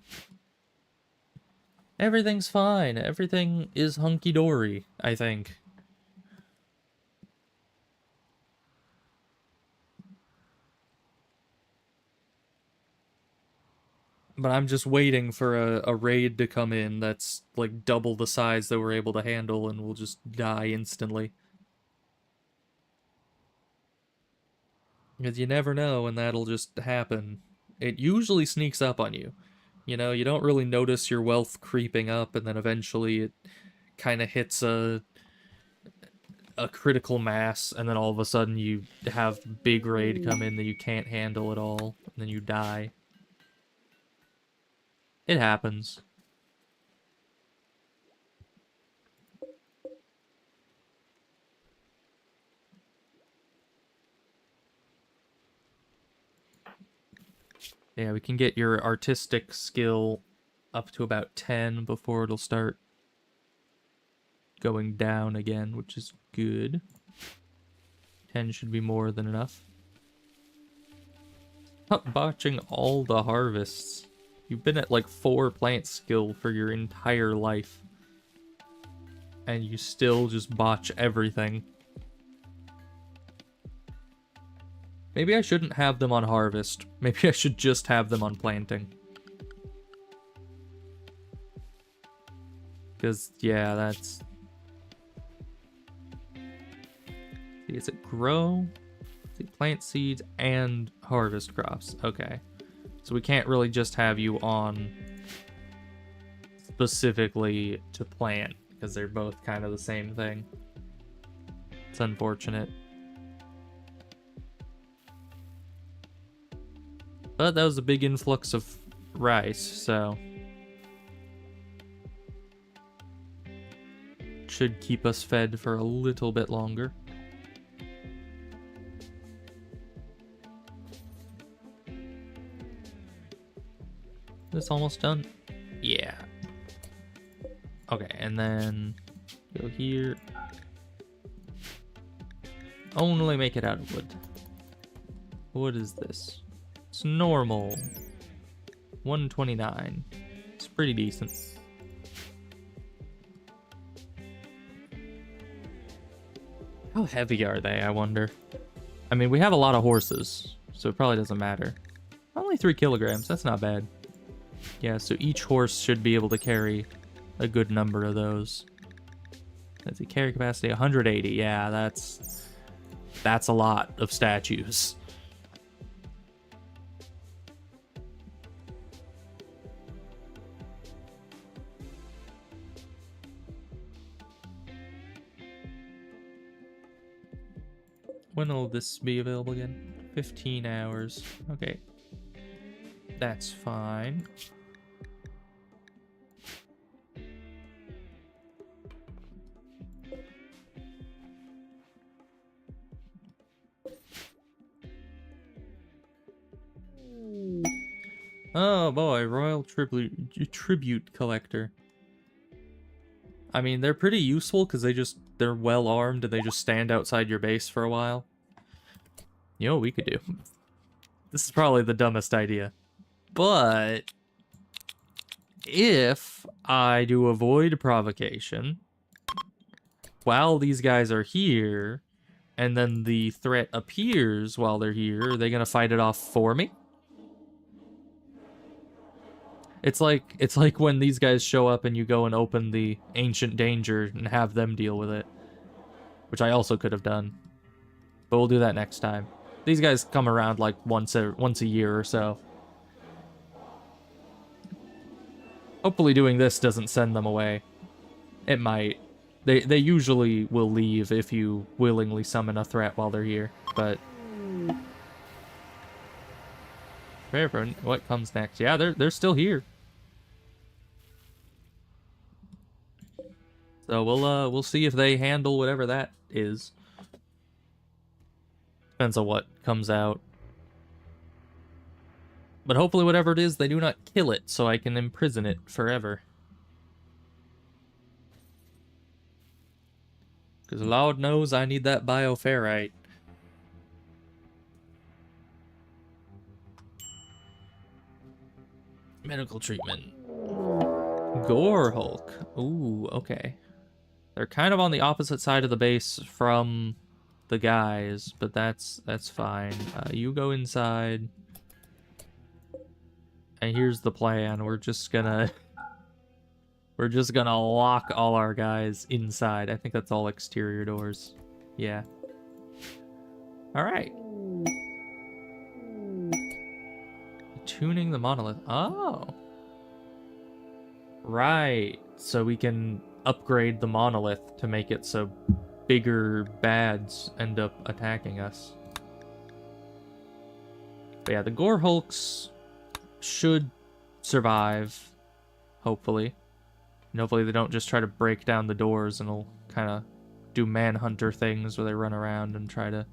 Everything's fine. Everything is hunky-dory, I think. But I'm just waiting for a raid to come in that's like double the size that we're able to handle, and we'll just die instantly. Because you never know when that'll just happen. It usually sneaks up on you. You know, you don't really notice your wealth creeping up, and then eventually it kind of hits a critical mass, and then all of a sudden you have big raid come in that you can't handle at all, and then you die. It happens. Yeah, we can get your artistic skill up to about 10 before it'll start going down again, which is good. 10 should be more than enough. Stop botching all the harvests. You've been at like 4 plant skill for your entire life, and you still just botch everything. Maybe I shouldn't have them on harvest. Maybe I should just have them on planting. Because, yeah, that's... Is it grow? Plant seeds and harvest crops. Okay. So we can't really just have you on specifically to plant, because they're both kind of the same thing. It's unfortunate. But that was a big influx of rice, so... should keep us fed for a little bit longer. This almost done? Yeah. Okay, and then go here. Only make it out of wood. What is this? It's normal. 129. It's pretty decent. How heavy are they, I wonder? I mean, we have a lot of horses, so it probably doesn't matter. Only 3 kilograms, that's not bad. Yeah, so each horse should be able to carry a good number of those. Let's see, carry capacity 180. Yeah, that's a lot of statues. When will this be available again? 15 hours. Okay. That's fine. Oh boy, Royal Tribute Collector. I mean, they're pretty useful because they're well armed and they just stand outside your base for a while. You know what we could do? This is probably the dumbest idea. But if I do avoid provocation while these guys are here, and then the threat appears while they're here, are they gonna fight it off for me? It's like when these guys show up and you go and open the ancient danger and have them deal with it, which I also could have done, but we'll do that next time. These guys come around like once a year or so. Hopefully doing this doesn't send them away. It might. They usually will leave if you willingly summon a threat while they're here, but what comes next? Yeah, they're still here. So we'll see if they handle whatever that is. Depends on what comes out. But hopefully whatever it is, they do not kill it, so I can imprison it forever. Because Lord knows I need that bioferrite. Medical treatment. Gore Hulk. Ooh, okay. They're kind of on the opposite side of the base from the guys, but that's fine. You go inside. And here's the plan. We're just gonna lock all our guys inside. I think that's all exterior doors. Yeah. All right. Tuning the monolith. Oh. Right. So we can upgrade the monolith to make it so bigger bads end up attacking us. But yeah, the Gore Hulks should survive, hopefully. And hopefully they don't just try to break down the doors and will kind of do manhunter things where they run around and try to...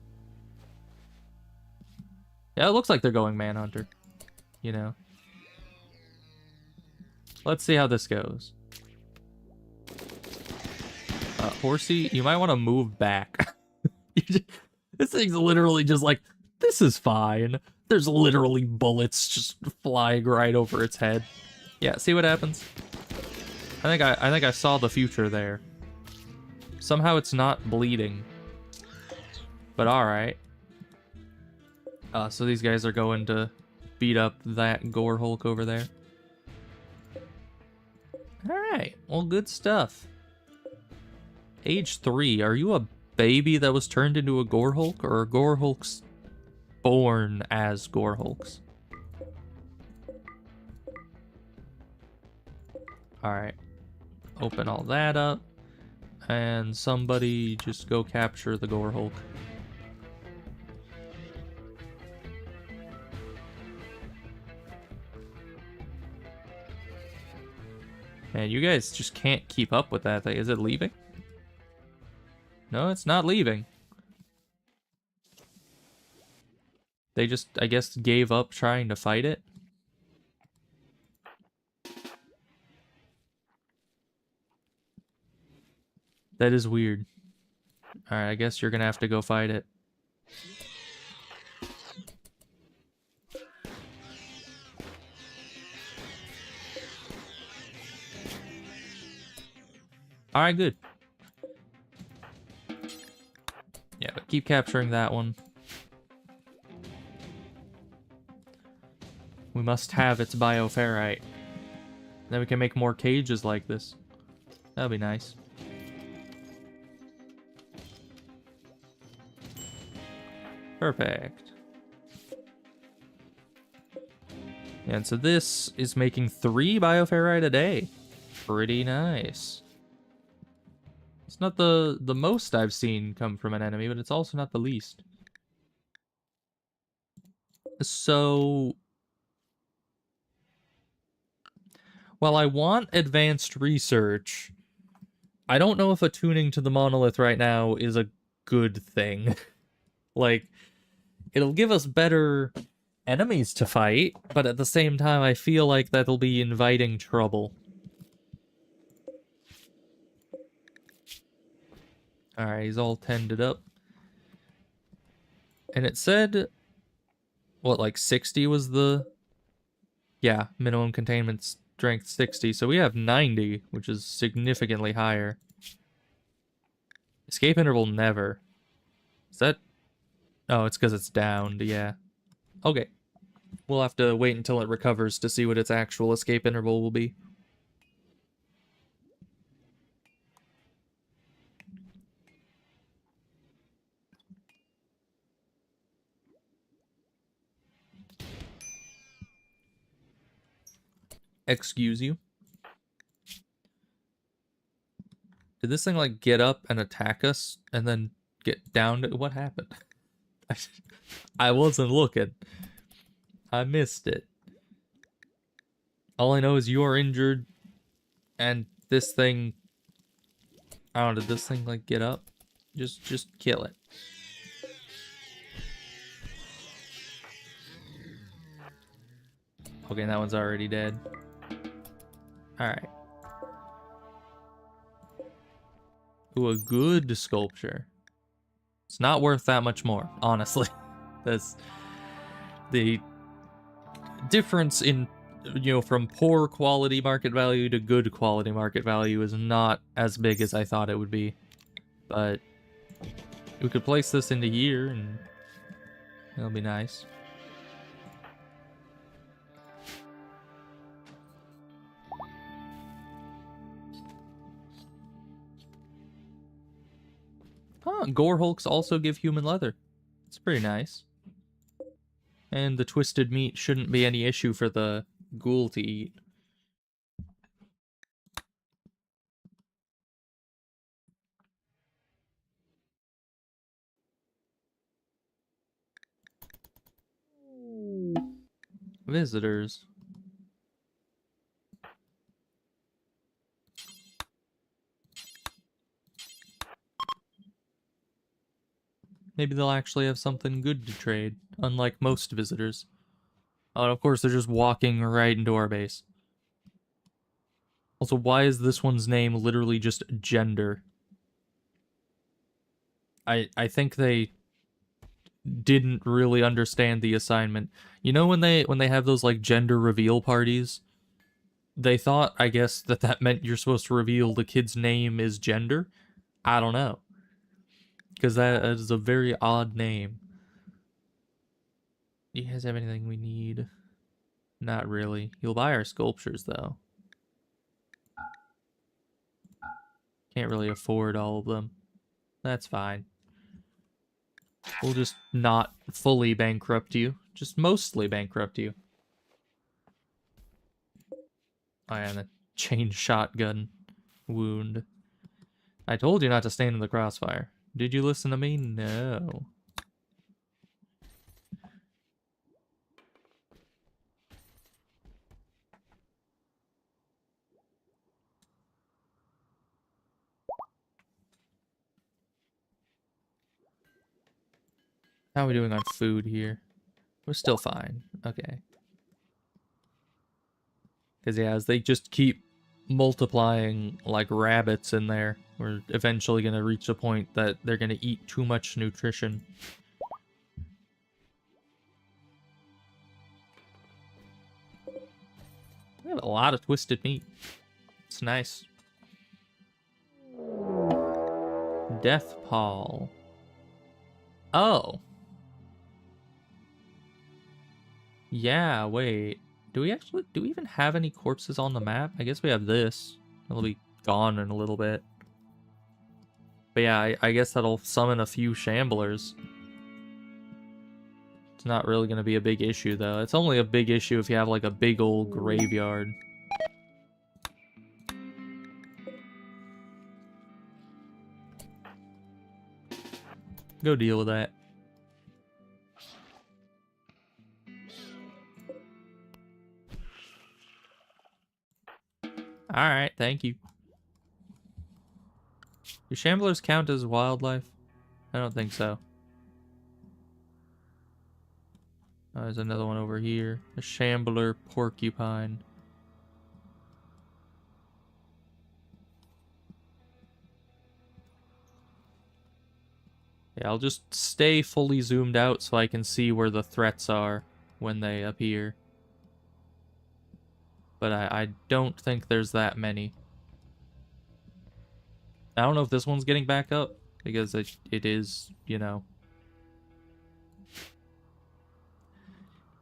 Yeah, it looks like they're going manhunter, you know. Let's see how this goes. Horsey, you might want to move back. This thing's literally just like, this is fine. There's literally bullets just flying right over its head. Yeah, see what happens? I think I saw the future there. Somehow it's not bleeding. But alright. So these guys are going to beat up that Gore Hulk over there. Alright, well, good stuff. Age 3, are you a baby that was turned into a Gore Hulk, or are Gore Hulks born as Gore Hulks? Alright, open all that up, and somebody just go capture the Gore Hulk. Man, you guys just can't keep up with that thing. Is it leaving? No, it's not leaving. They just, I guess, gave up trying to fight it. That is weird. Alright, I guess you're gonna have to go fight it. Alright, good. Yeah, but keep capturing that one. We must have its bioferrite. Then we can make more cages like this. That'll be nice. Perfect. And so this is making 3 bioferrite a day. Pretty nice. It's not the most I've seen come from an enemy, but it's also not the least. So, while I want advanced research, I don't know if attuning to the monolith right now is a good thing. Like, it'll give us better enemies to fight, but at the same time, I feel like that'll be inviting trouble. Alright, he's all tended up. And it said, what, like 60 was the... Yeah, minimum containment strength 60, so we have 90, which is significantly higher. Escape interval never. Is that... Oh, it's because it's downed, yeah. Okay. We'll have to wait until it recovers to see what its actual escape interval will be. Excuse you. Did this thing, like, get up and attack us and then get down? What happened? I wasn't looking. I missed it. All I know is you are injured, and this thing... I don't know, did this thing, like, get up? Just kill it. Okay, that one's already dead. Alright. Ooh, a good sculpture. It's not worth that much more, honestly. That's the difference in, you know, from poor quality market value to good quality market value is not as big as I thought it would be. But we could place this into here and it'll be nice. Huh, gore hulks also give human leather. It's pretty nice. And the twisted meat shouldn't be any issue for the ghoul to eat. Visitors. Maybe they'll actually have something good to trade, unlike most visitors. Oh, and of course, they're just walking right into our base. Also, why is this one's name literally just gender? I think they didn't really understand the assignment. You know when they have those like gender reveal parties? They thought, I guess, that meant you're supposed to reveal the kid's name is gender? I don't know. Because that is a very odd name. Do you guys have anything we need? Not really. You'll buy our sculptures, though. Can't really afford all of them. That's fine. We'll just not fully bankrupt you. Just mostly bankrupt you. Oh, yeah, and a chain shotgun wound. I told you not to stand in the crossfire. Did you listen to me? No. How are we doing on food here? We're still fine. Okay. Because, yeah, as they just keep multiplying like rabbits in there, we're eventually going to reach a point that they're going to eat too much nutrition. We have a lot of twisted meat. It's nice. Death Pall. Oh. Yeah, wait. Do we even have any corpses on the map? I guess we have this. It'll be gone in a little bit. But yeah, I guess that'll summon a few shamblers. It's not really going to be a big issue, though. It's only a big issue if you have, like, a big old graveyard. Go deal with that. Alright, thank you. Do shamblers count as wildlife? I don't think so. Oh, there's another one over here. A shambler porcupine. Yeah, I'll just stay fully zoomed out so I can see where the threats are when they appear. But I don't think there's that many. I don't know if this one's getting back up. because it is, you know,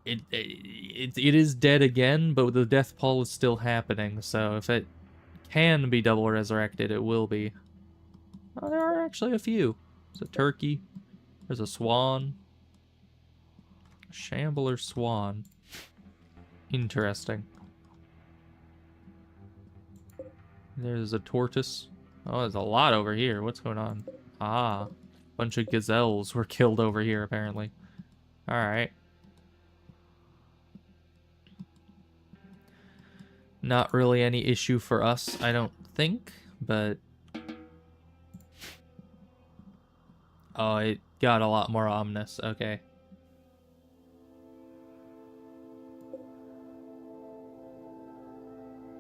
it is dead again, but the death pull is still happening. So if it can be double resurrected, it will be. Oh, there are actually a few. There's a turkey. There's a swan. A shambler swan. Interesting. There's a tortoise. Oh, there's a lot over here. What's going on? Ah, bunch of gazelles were killed over here, apparently. Alright. Not really any issue for us, I don't think, but... Oh, it got a lot more ominous. Okay.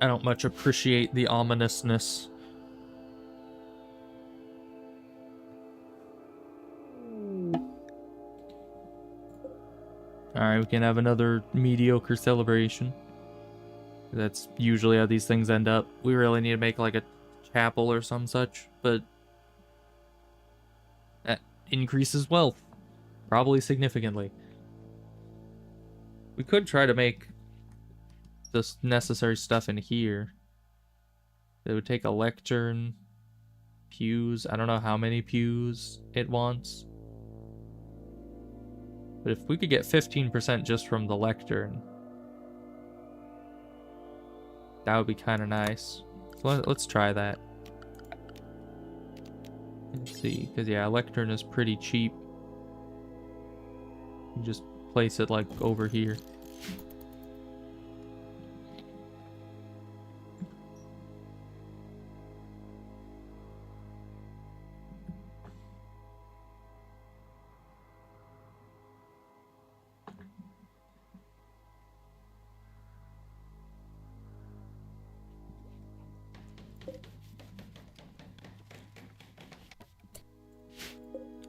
I don't much appreciate the ominousness. Alright, we can have another mediocre celebration. That's usually how these things end up. We really need to make like a chapel or some such, but that increases wealth. Probably significantly. We could try to make the necessary stuff in here. It would take a lectern, pews. I don't know how many pews it wants. But if we could get 15% just from the lectern, that would be kind of nice. So let's try that. Let's see, because yeah, lectern is pretty cheap. You just place it like over here.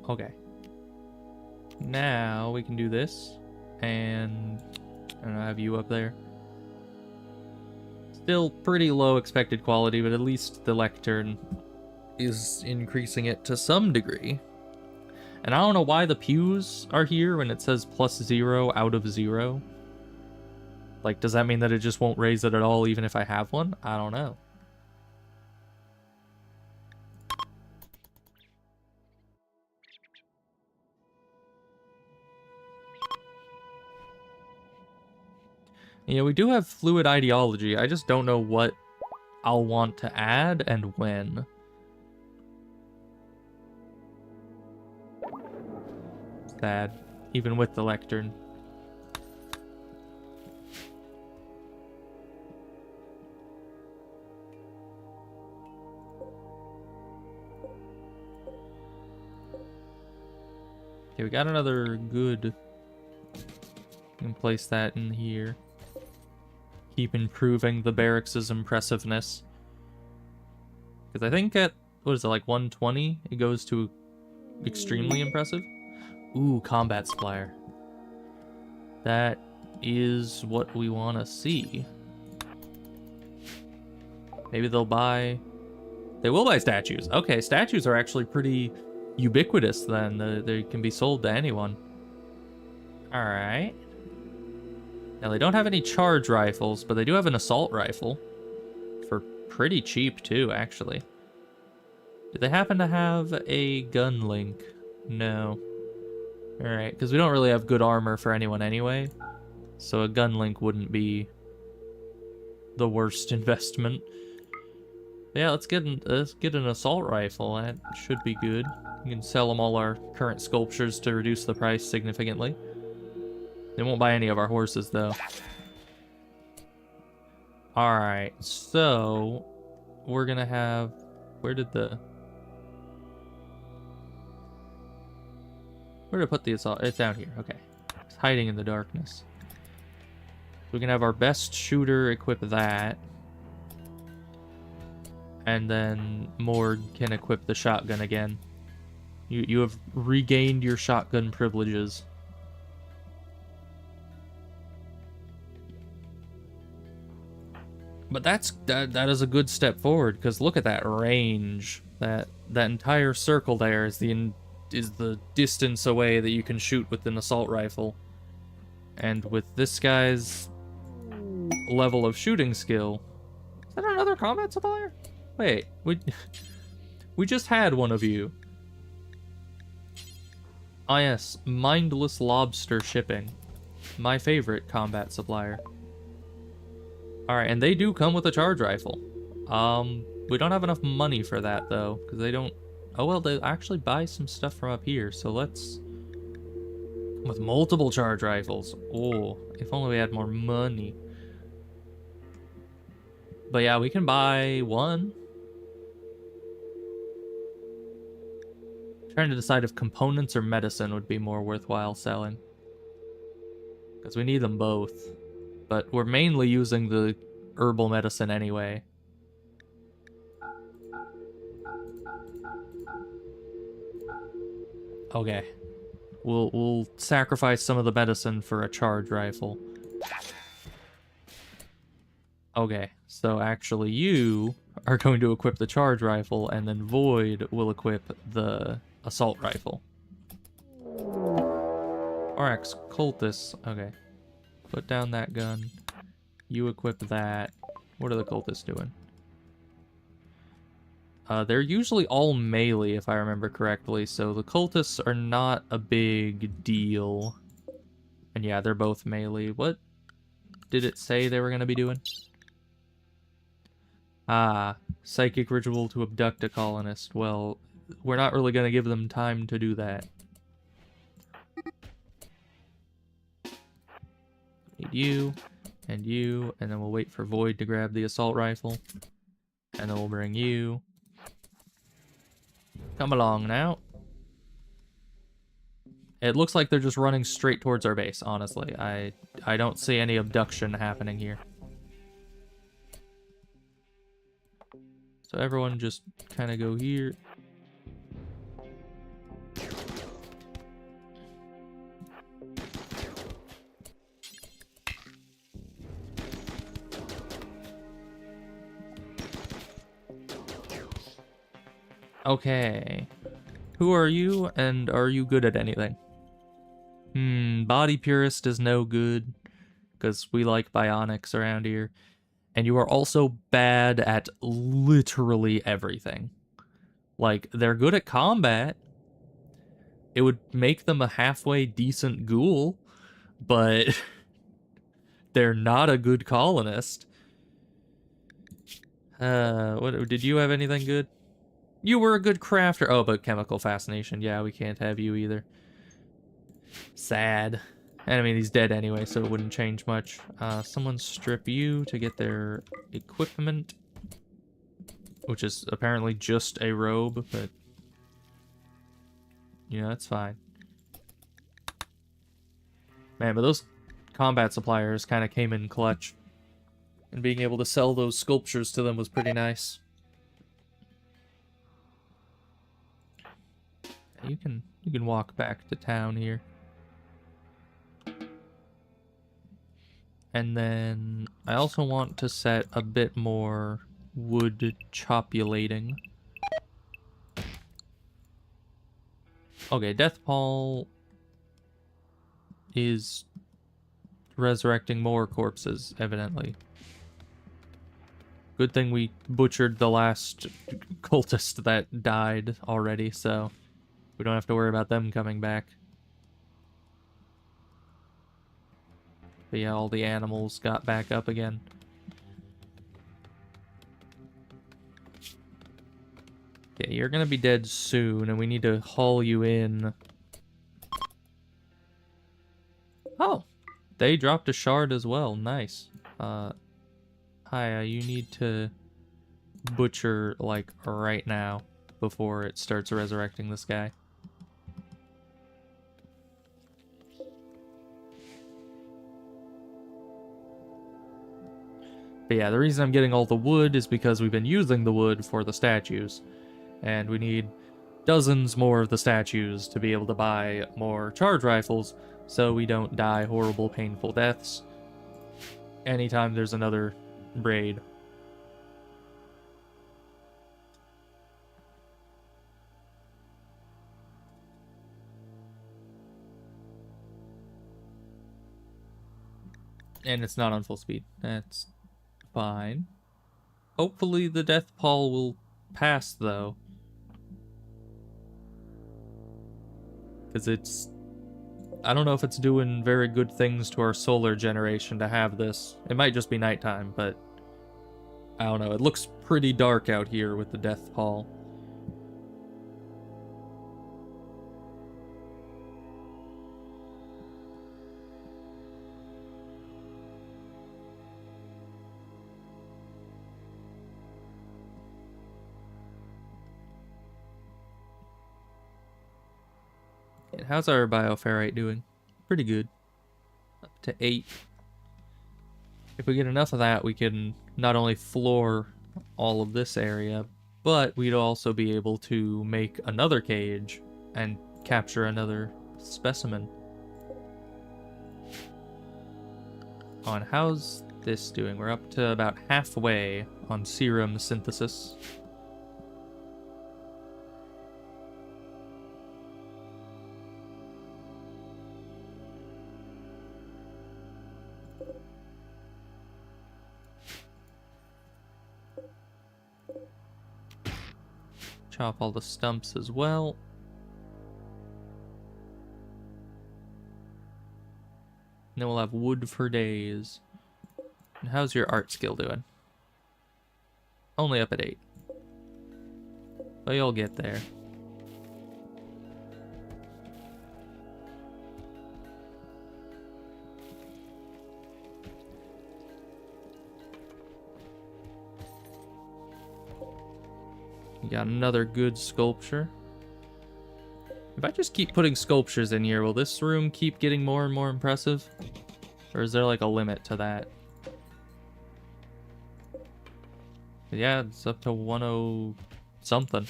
Okay. Now we can do this, and I don't know, have you up there. Still pretty low expected quality, but at least the lectern is increasing it to some degree. And I don't know why the pews are here when it says +0 out of 0. Like, does that mean that it just won't raise it at all even if I have one? I don't know. Yeah, we do have fluid ideology. I just don't know what I'll want to add and when. Sad, even with the lectern. Okay, we got another good. We can place that in here. Keep improving the barracks' impressiveness. Because I think at, what is it, like 120, it goes to extremely impressive. Ooh, combat supplier. That is what we want to see. Maybe they'll buy... They will buy statues. Okay, statues are actually pretty ubiquitous then. They can be sold to anyone. Alright. Now, they don't have any charge rifles, but they do have an assault rifle. For pretty cheap, too, actually. Do they happen to have a gun link? No. Alright, because we don't really have good armor for anyone anyway. So a gun link wouldn't be the worst investment. Yeah, let's get an assault rifle. That should be good. We can sell them all our current sculptures to reduce the price significantly. They won't buy any of our horses, though. Alright, so... We're gonna have... Where did I put the assault? It's down here, okay. It's hiding in the darkness. We can have our best shooter equip that. And then Morg can equip the shotgun again. You have regained your shotgun privileges. But that is a good step forward, because look at that range that that entire circle there is the distance away that you can shoot with an assault rifle. And with this guy's level of shooting skill... Is that another combat supplier? Wait, we just had one of you. Ah yes, Mindless Lobster Shipping. My favorite combat supplier. Alright, and they do come with a charge rifle. We don't have enough money for that, though, because they don't... Oh, well, they actually buy some stuff from up here, so let's... With multiple charge rifles. Oh, if only we had more money. But yeah, we can buy one. Trying to decide if components or medicine would be more worthwhile selling. Because we need them both. But we're mainly using the herbal medicine anyway. Okay. We'll sacrifice some of the medicine for a charge rifle. Okay, so actually you are going to equip the charge rifle, and then Void will equip the assault rifle. RX cultists. Okay. Put down that gun. You equip that. What are the cultists doing? They're usually all melee, if I remember correctly, so the cultists are not a big deal. And yeah, they're both melee. What did it say they were going to be doing? Ah, psychic ritual to abduct a colonist. Well, we're not really going to give them time to do that. Need you, and then we'll wait for Void to grab the assault rifle. And then we'll bring you. Come along now. It looks like they're just running straight towards our base, honestly. I don't see any abduction happening here. So everyone just kind of go here. Okay. Who are you, and are you good at anything? Body Purist is no good, because we like bionics around here. And you are also bad at literally everything. Like, they're good at combat. It would make them a halfway decent ghoul, but they're not a good colonist. What did you have anything good? You were a good crafter. Oh, but chemical fascination. Yeah, we can't have you either. Sad. And I mean, he's dead anyway, so it wouldn't change much. Someone strip you to get their equipment. Which is apparently just a robe, but... yeah, that's fine. Man, but those combat suppliers kind of came in clutch. And being able to sell those sculptures to them was pretty nice. You can walk back to town here. And then I also want to set a bit more wood chopulating. Okay, Deathpall is resurrecting more corpses, evidently. Good thing we butchered the last cultist that died already, so we don't have to worry about them coming back. But yeah, all the animals got back up again. Okay, you're gonna be dead soon, and we need to haul you in. Oh! They dropped a shard as well. Nice. Hi, you need to butcher, like, right now before it starts resurrecting this guy. But yeah, the reason I'm getting all the wood is because we've been using the wood for the statues. And we need dozens more of the statues to be able to buy more charge rifles so we don't die horrible, painful deaths anytime there's another raid. And it's not on full speed. That's fine. Hopefully the death pall will pass, though. Because it's... I don't know if it's doing very good things to our solar generation to have this. It might just be nighttime, but... I don't know. It looks pretty dark out here with the death pall. And how's our bioferrite doing? Pretty good. Up to 8. If we get enough of that, we can not only floor all of this area, but we'd also be able to make another cage and capture another specimen. Oh, and how's this doing? We're up to about halfway on serum synthesis. Chop all the stumps as well. And then we'll have wood for days. And how's your art skill doing? Only up at 8. But you'll get there. You got another good sculpture. If I just keep putting sculptures in here, will this room keep getting more and more impressive? Or is there like a limit to that? Yeah, it's up to 10 something.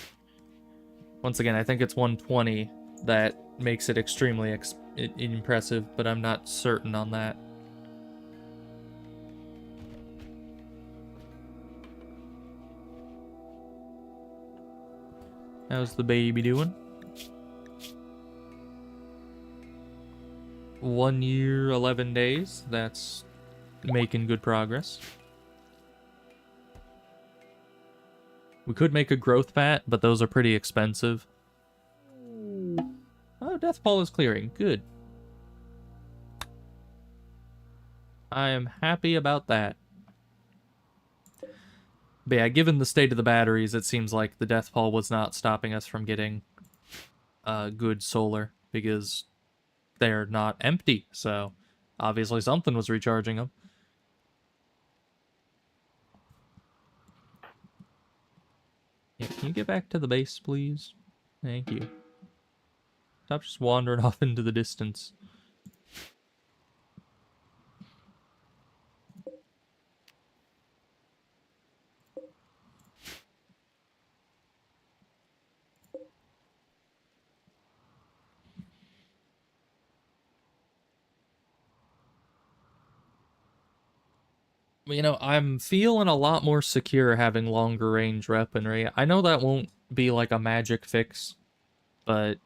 Once again, I think it's 120 that makes it extremely impressive, but I'm not certain on that. How's the baby doing? 1 year, 11 days. That's making good progress. We could make a growth vat, but those are pretty expensive. Oh, death pall is clearing. Good. I am happy about that. But yeah, given the state of the batteries, it seems like the death pall was not stopping us from getting good solar, because they're not empty, so obviously something was recharging them. Yeah, can you get back to the base, please? Thank you. Stop just wandering off into the distance. You know, I'm feeling a lot more secure having longer range weaponry. I know that won't be like a magic fix, but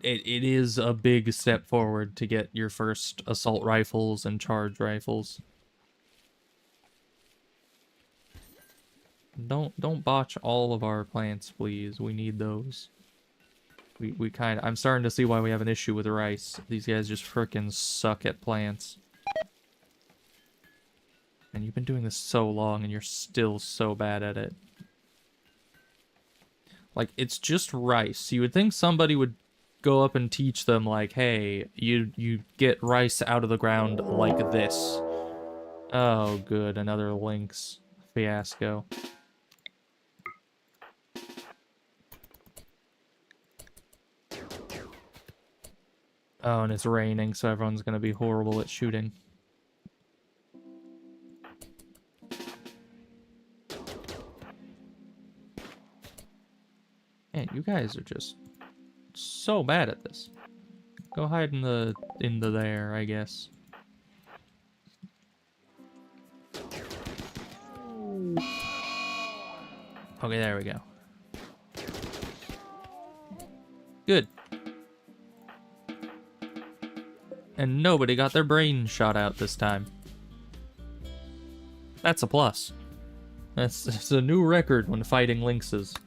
it is a big step forward to get your first assault rifles and charge rifles. Don't botch all of our plants, please. We need those. We kind of... I'm starting to see why we have an issue with rice. These guys just frickin' suck at plants. And you've been doing this so long and you're still so bad at it. Like, it's just rice. You would think somebody would go up and teach them, like, hey, you get rice out of the ground like this. Oh, good. Another lynx fiasco. Oh, and it's raining, so everyone's gonna be horrible at shooting. Man, you guys are just so bad at this. Go hide in the there, I guess. Okay, there we go. Good. And nobody got their brain shot out this time. That's a plus. It's a new record when fighting lynxes.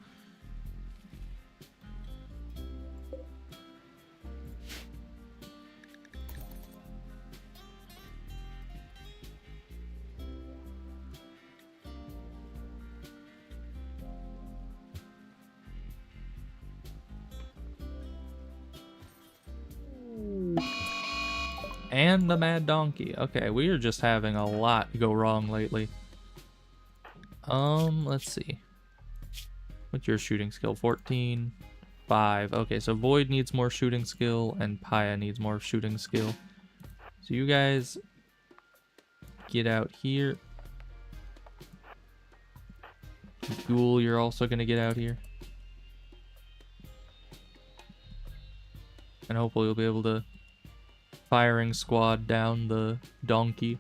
And the mad donkey. Okay, we are just having a lot go wrong lately. Let's see. What's your shooting skill? 14, 5. Okay, so Void needs more shooting skill, and Paya needs more shooting skill. So you guys get out here. Ghoul, you're also gonna get out here. And hopefully you'll be able to firing squad down the donkey.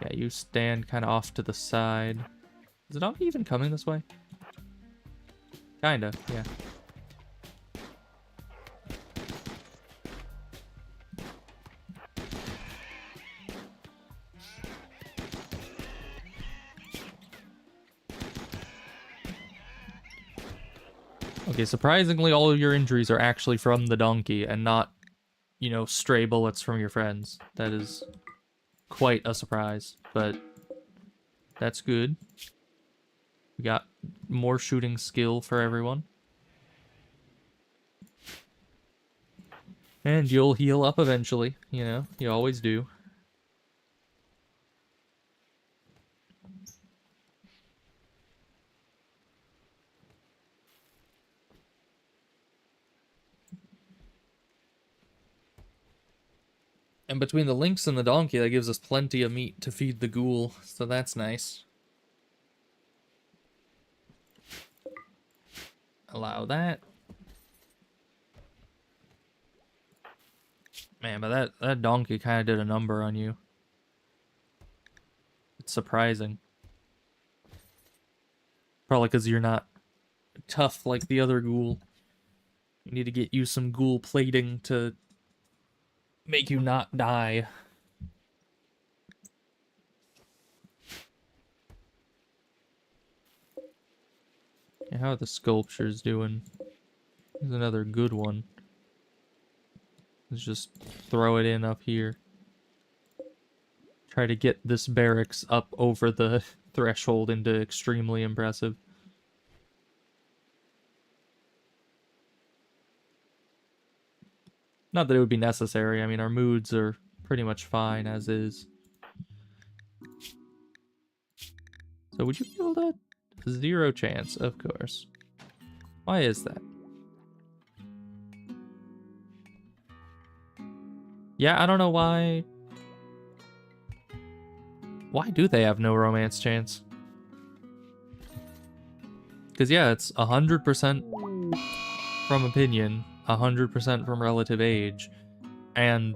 Yeah, you stand kind of off to the side. Is the donkey even coming this way? Kinda, yeah. Okay, surprisingly, all of your injuries are actually from the donkey and not, you know, stray bullets from your friends. That is quite a surprise, but that's good. We got more shooting skill for everyone. And you'll heal up eventually, you know, you always do. And between the lynx and the donkey, that gives us plenty of meat to feed the ghoul, so that's nice. Allow that. Man, but that donkey kind of did a number on you. It's surprising. Probably because you're not tough like the other ghoul. You need to get you some ghoul plating to make you not die. Yeah, how are the sculptures doing? Here's another good one. Let's just throw it in up here. Try to get this barracks up over the threshold into extremely impressive. Not that it would be necessary. I mean, our moods are pretty much fine as is. So would you be able to... 0 chance, of course. Why is that? Yeah, I don't know why... Why do they have no romance chance? Because yeah, it's 100% from opinion, 100% from relative age, and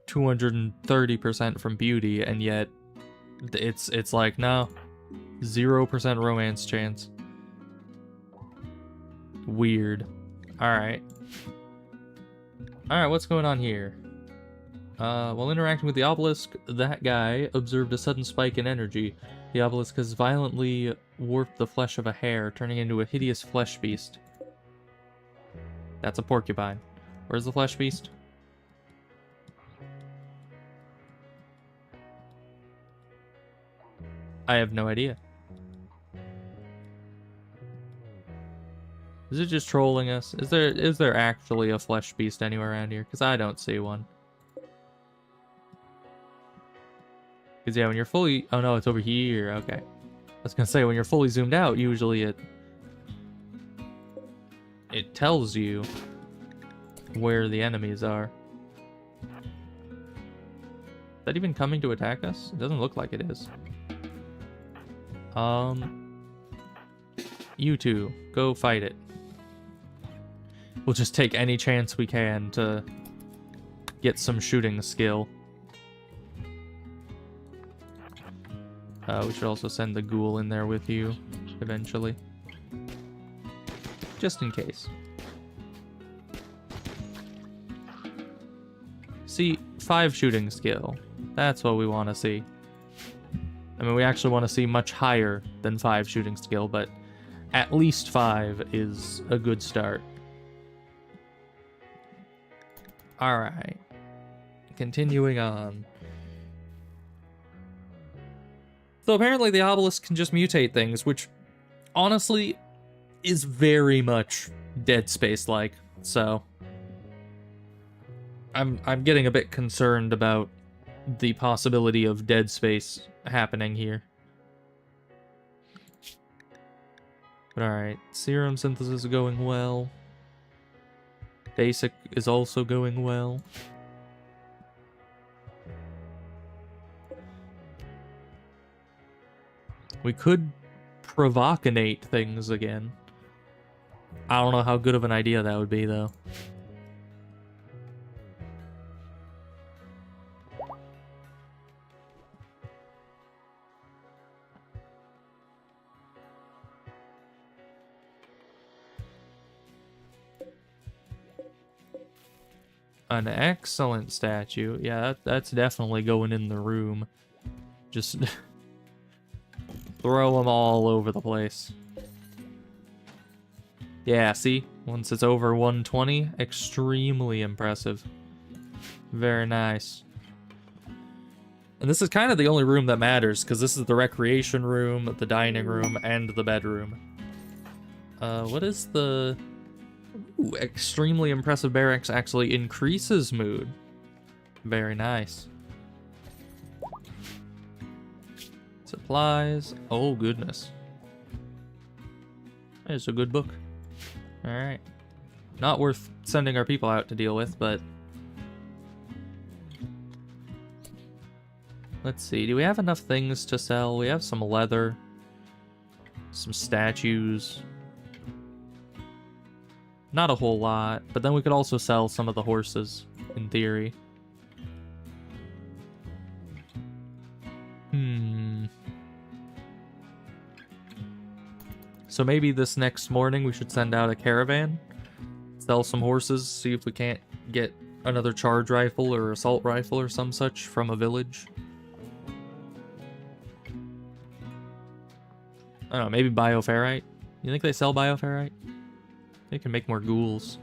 230% from beauty, and yet it's like, no, 0% romance chance. Weird. Alright. Alright, what's going on here? While interacting with the obelisk, that guy observed a sudden spike in energy. The obelisk has violently warped the flesh of a hare, turning into a hideous flesh beast. That's a porcupine. Where's the flesh beast? I have no idea. Is it just trolling us? Is there actually a flesh beast anywhere around here? Because I don't see one. Because yeah, when you're fully... Oh no, it's over here. Okay. I was going to say, when you're fully zoomed out, usually it tells you where the enemies are. Is that even coming to attack us? It doesn't look like it is. You two, go fight it. We'll just take any chance we can to get some shooting skill. We should also send the ghoul in there with you, eventually. Just in case. See, 5 shooting skill. That's what we want to see. I mean, we actually want to see much higher than 5 shooting skill, but at least 5 is a good start. Alright. Continuing on. So apparently the obelisk can just mutate things, which honestly is very much Dead Space-like, so I'm getting a bit concerned about the possibility of Dead Space happening here. But alright, serum synthesis is going well. Basic is also going well. We could provocanate things again. I don't know how good of an idea that would be, though. An excellent statue. Yeah, that's definitely going in the room. Just throw them all over the place. Yeah, see? Once it's over 120, extremely impressive. Very nice. And this is kind of the only room that matters, because this is the recreation room, the dining room, and the bedroom. What is the... Ooh, extremely impressive barracks actually increases mood. Very nice. Supplies. Oh, goodness. It's a good book. Alright. Not worth sending our people out to deal with, but... Let's see. Do we have enough things to sell? We have some leather. Some statues. Not a whole lot, but then we could also sell some of the horses, in theory. So maybe this next morning we should send out a caravan, sell some horses, see if we can't get another charge rifle or assault rifle or some such from a village. I don't know, maybe bioferrite? You think they sell bioferrite? They can make more ghouls.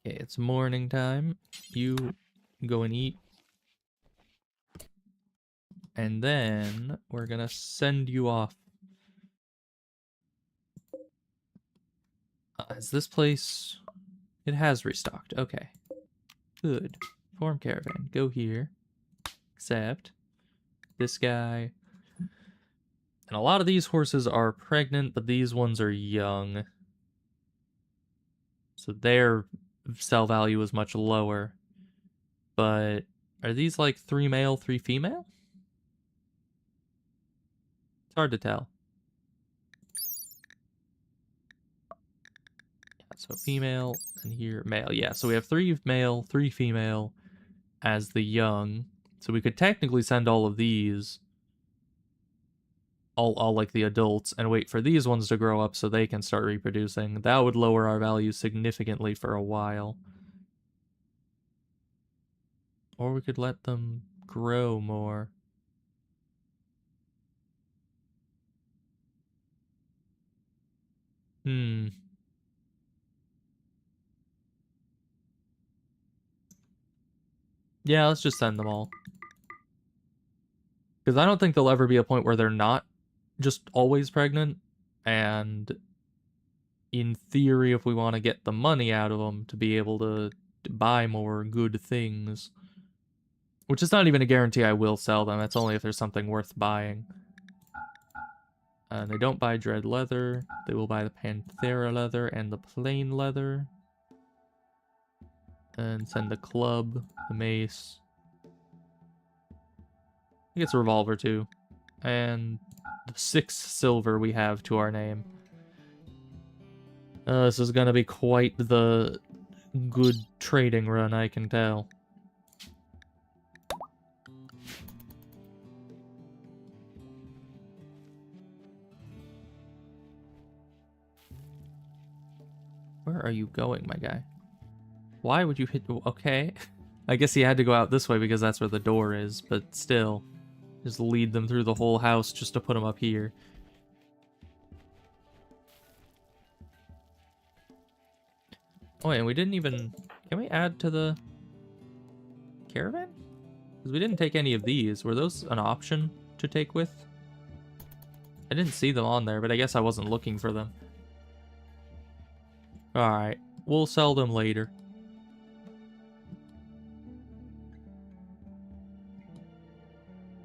Okay, it's morning time. You go and eat. And then we're gonna send you off. Is this place... It has restocked. Okay. Good. Form caravan. Go here. Accept. This guy. And a lot of these horses are pregnant, but these ones are young. So their sell value is much lower. But are these like 3 male, 3 female? It's hard to tell. Yeah, so female, and here male. Yeah, so we have 3 male, 3 female as the young. So we could technically send all of these, all like the adults, and wait for these ones to grow up so they can start reproducing. That would lower our value significantly for a while. Or we could let them grow more. Yeah, let's just send them all. Because I don't think there'll ever be a point where they're not just always pregnant. And in theory, if we want to get the money out of them to be able to buy more good things, which is not even a guarantee I will sell them. That's only if there's something worth buying. They don't buy dread leather. They will buy the Panthera leather and the plain leather. And send the club, the mace. He gets a revolver too. And 6 silver we have to our name. This is gonna be quite the good trading run, I can tell. Where are you going, my guy? Why would you hit... Okay. I guess he had to go out this way because that's where the door is, but still. Just lead them through the whole house just to put them up here. Oh, and we didn't even... Can we add to the caravan? Because we didn't take any of these. Were those an option to take with? I didn't see them on there, but I guess I wasn't looking for them. Alright, we'll sell them later.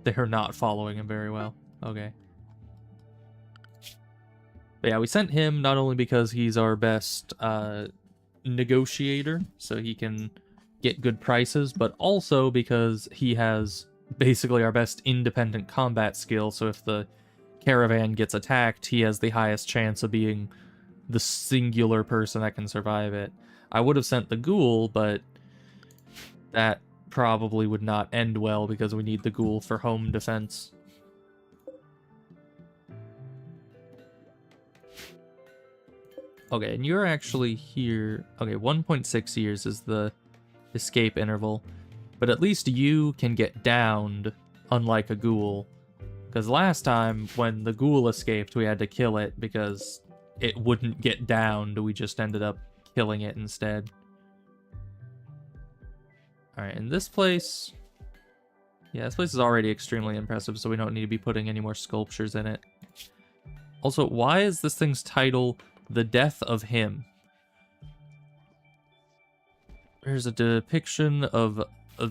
They're not following him very well. Okay. But yeah, we sent him not only because he's our best negotiator, so he can get good prices, but also because he has basically our best independent combat skill, so if the caravan gets attacked, he has the highest chance of being the singular person that can survive it. I would have sent the ghoul, but that probably would not end well because we need the ghoul for home defense. Okay, and you're actually here. Okay, 1.6 years is the escape interval. But at least you can get downed, unlike a ghoul. Because last time, when the ghoul escaped, we had to kill it because it wouldn't get downed. We just ended up killing it instead. Alright, and this place... Yeah, this place is already extremely impressive, so we don't need to be putting any more sculptures in it. Also, why is this thing's title The Death of Him? There's a depiction of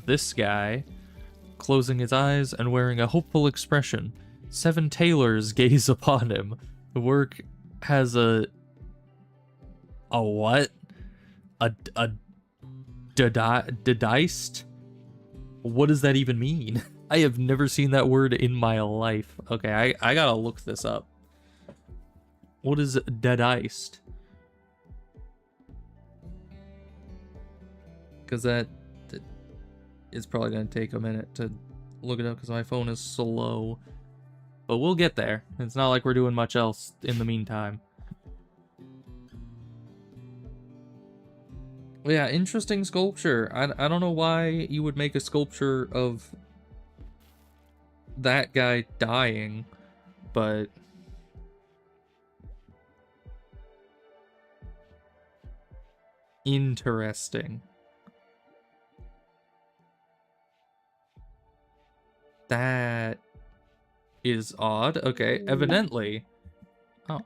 this guy closing his eyes and wearing a hopeful expression. 7 tailors gaze upon him. The work has a what? A diced? What does that even mean? I have never seen that word in my life. Okay, I gotta look this up. What is diced? Because that is probably going to take a minute to look it up because my phone is slow. But we'll get there. It's not like we're doing much else in the meantime. Well, yeah, interesting sculpture. I don't know why you would make a sculpture of that guy dying, but... Interesting. That is odd. Okay, evidently... Oh.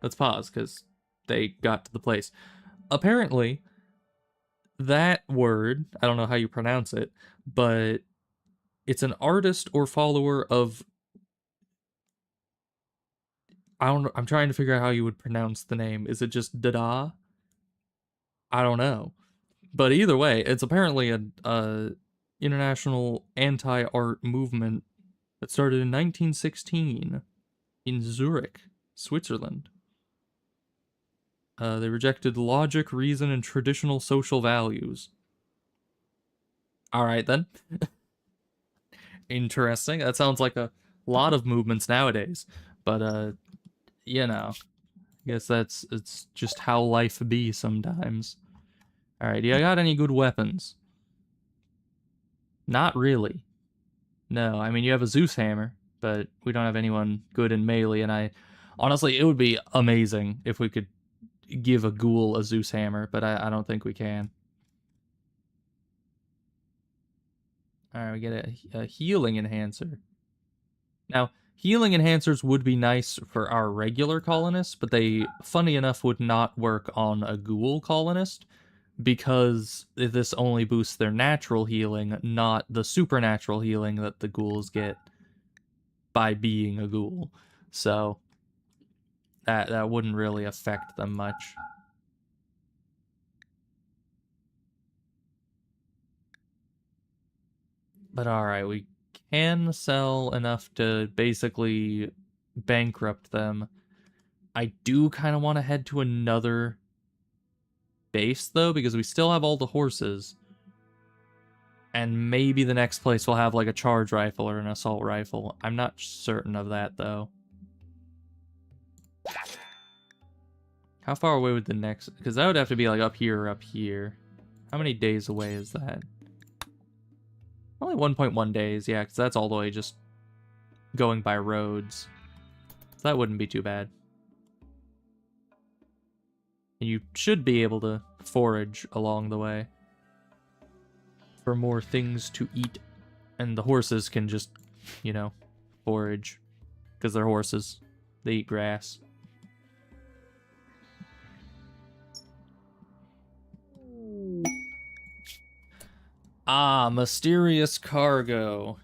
Let's pause, because they got to the place. Apparently, that word, I don't know how you pronounce it, but it's an artist or follower of... I don't know, I'm trying to figure out how you would pronounce the name. Is it just Dada? I don't know. But either way, it's apparently a international anti-art movement that started in 1916 in Zurich, Switzerland. They rejected logic, reason, and traditional social values. Alright then. Interesting. That sounds like a lot of movements nowadays. But, you know, I guess it's just how life be sometimes. Alright, do you got any good weapons? Not really. No, I mean, you have a Zeus hammer, but we don't have anyone good in melee, and honestly, it would be amazing if we could give a ghoul a Zeus hammer, but I don't think we can. Alright, we get a healing enhancer. Now, healing enhancers would be nice for our regular colonists, but they, funny enough, would not work on a ghoul colonist, because this only boosts their natural healing, not the supernatural healing that the ghouls get by being a ghoul. So that wouldn't really affect them much. But alright, we can sell enough to basically bankrupt them. I do kind of want to head to another base, though, because we still have all the horses. And maybe the next place will have, like, a charge rifle or an assault rifle. I'm not certain of that, though. How far away would the next... Because that would have to be, like, up here or up here. How many days away is that? Only 1.1 days, yeah, because that's all the way just going by roads. So that wouldn't be too bad. And you should be able to forage along the way for more things to eat. And the horses can just, you know, forage. Because they're horses. They eat grass. Ah, mysterious cargo.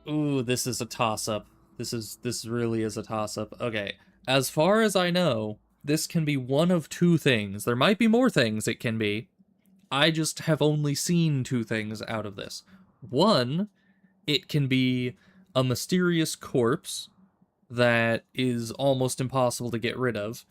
Ooh, this is a toss-up. This really is a toss-up. Okay, as far as I know, this can be one of two things. There might be more things it can be. I just have only seen two things out of this. One, it can be a mysterious corpse that is almost impossible to get rid of,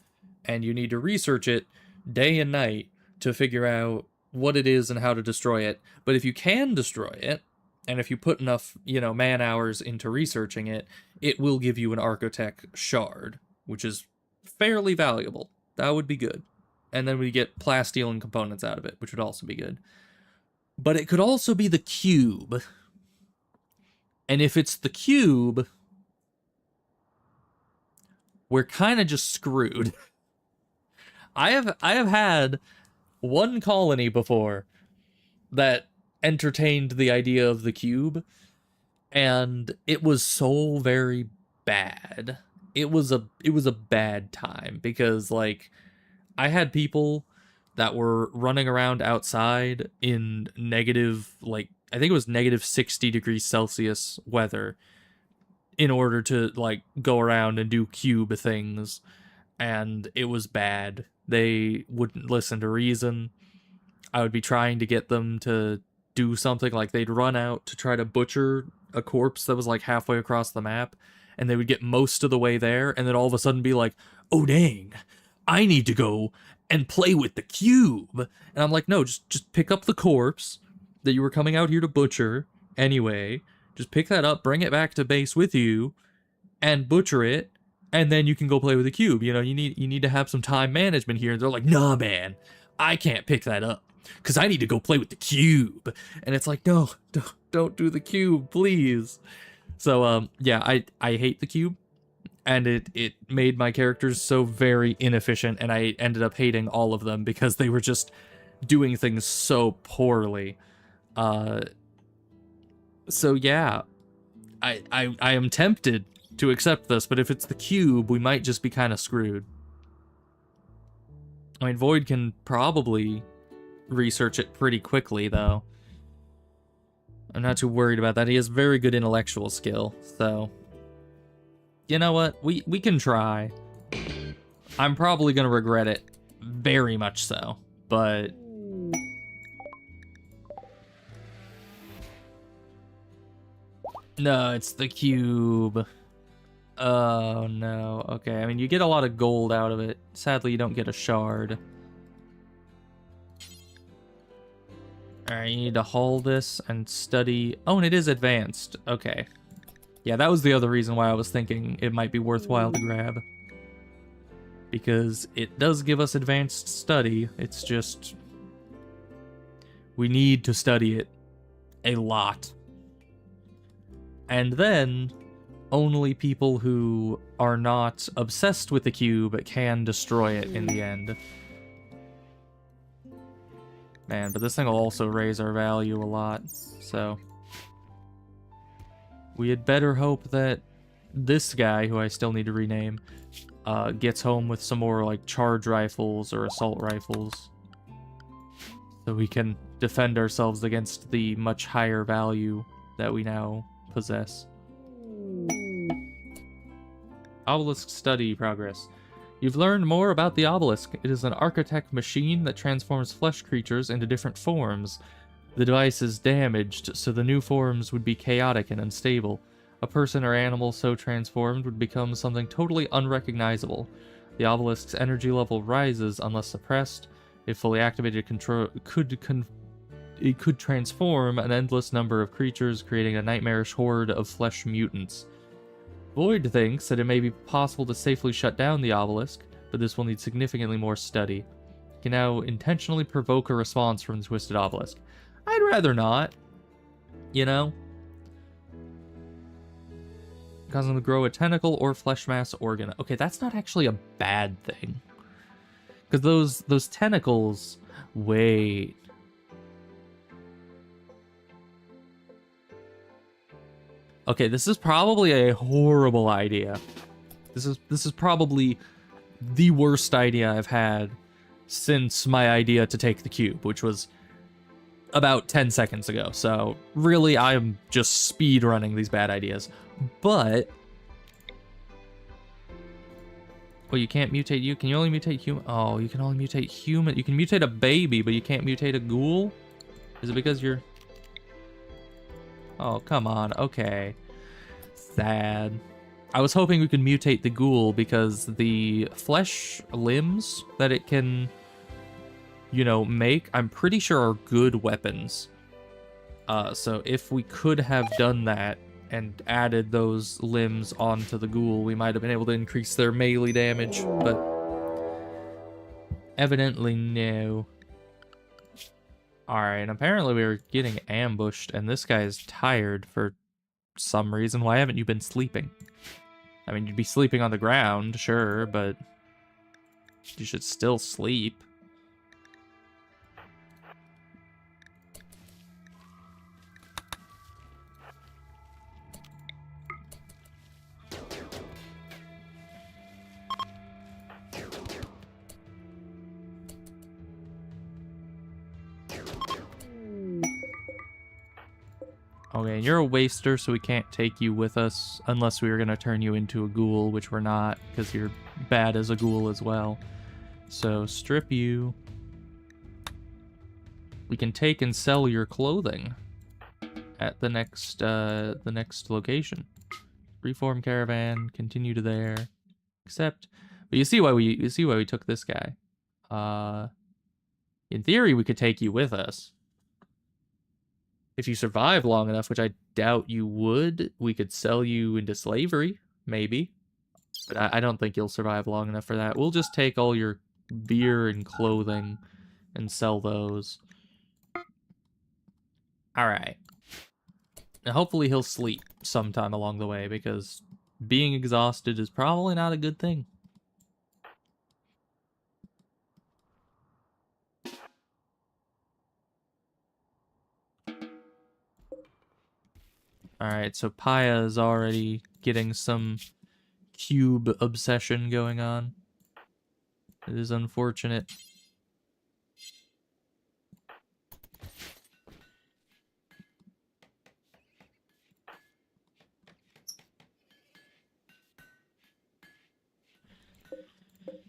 and you need to research it day and night to figure out what it is and how to destroy it. But if you can destroy it, and if you put enough, you know, man hours into researching it, it will give you an Architect shard, which is fairly valuable. That would be good. And then we get plasteel and components out of it, which would also be good. But it could also be the cube. And if it's the cube, we're kind of just screwed. I have had one colony before that entertained the idea of the cube, and it was so very bad. It was a bad time because, like, I had people that were running around outside in negative, like, I think it was negative 60 degrees Celsius weather in order to, like, go around and do cube things, and it was bad. They wouldn't listen to reason. I would be trying to get them to do something, like they'd run out to try to butcher a corpse that was like halfway across the map, and they would get most of the way there, and then all of a sudden be like, oh dang, I need to go and play with the cube. And I'm like, no, just pick up the corpse that you were coming out here to butcher anyway. Just pick that up, bring it back to base with you, and butcher it, and then you can go play with the cube. You know, you need to have some time management here. And they're like, nah, man, I can't pick that up because I need to go play with the cube. And it's like, no, don't do the cube, please. So, yeah, I hate the cube, and it made my characters so very inefficient, and I ended up hating all of them because they were just doing things so poorly. So yeah, I am tempted to accept this, but if it's the cube, we might just be kind of screwed. I mean, Void can probably research it pretty quickly, though. I'm not too worried about that. He has very good intellectual skill, so... You know what? We can try. I'm probably gonna regret it. Very much so. But... No, it's the cube. Oh, no. Okay, I mean, you get a lot of gold out of it. Sadly, you don't get a shard. Alright, you need to haul this and study... Oh, and it is advanced. Okay. Yeah, that was the other reason why I was thinking it might be worthwhile to grab. Because it does give us advanced study. It's just... we need to study it a lot. And then, only people who are not obsessed with the cube can destroy it in the end. Man, but this thing will also raise our value a lot, so... We had better hope that this guy, who I still need to rename, gets home with some more, like, charge rifles or assault rifles. So we can defend ourselves against the much higher value that we now possess. Obelisk study progress. You've learned more about the obelisk. It is an architect machine that transforms flesh creatures into different forms. The device is damaged, so the new forms would be chaotic and unstable. A person or animal so transformed would become something totally unrecognizable. The obelisk's energy level rises unless suppressed. If fully activated, it could transform an endless number of creatures, creating a nightmarish horde of flesh mutants. Void thinks that it may be possible to safely shut down the obelisk, but this will need significantly more study. You can now intentionally provoke a response from the Twisted Obelisk. I'd rather not, you know? Cause them to grow a tentacle or flesh mass organ. Okay, that's not actually a bad thing. Because those tentacles... Wait... Okay, this is probably a horrible idea. This is probably the worst idea I've had since my idea to take the cube, which was about 10 seconds ago. So really, I'm just speed running these bad ideas. But well, you can't mutate you. Can you only mutate human? Oh, you can only mutate human. You can mutate a baby, but you can't mutate a ghoul? Is it because you're... Oh, come on. Okay. Sad. I was hoping we could mutate the ghoul because the flesh limbs that it can, you know, make, I'm pretty sure are good weapons. So if we could have done that and added those limbs onto the ghoul, we might have been able to increase their melee damage, but evidently no. Alright, apparently we were getting ambushed, and this guy's tired for some reason. Why haven't you been sleeping? I mean, you'd be sleeping on the ground, sure, but you should still sleep. Okay, and you're a waster, so we can't take you with us unless we were going to turn you into a ghoul, which we're not, because you're bad as a ghoul as well. So, strip you. We can take and sell your clothing at the next location. Reform caravan, continue to there. Except, but you see why we took this guy. In theory, we could take you with us. If you survive long enough, which I doubt you would, we could sell you into slavery, maybe. But I don't think you'll survive long enough for that. We'll just take all your beer and clothing and sell those. Alright. Now hopefully he'll sleep sometime along the way, because being exhausted is probably not a good thing. Alright, so Paya is already getting some cube obsession going on. It is unfortunate.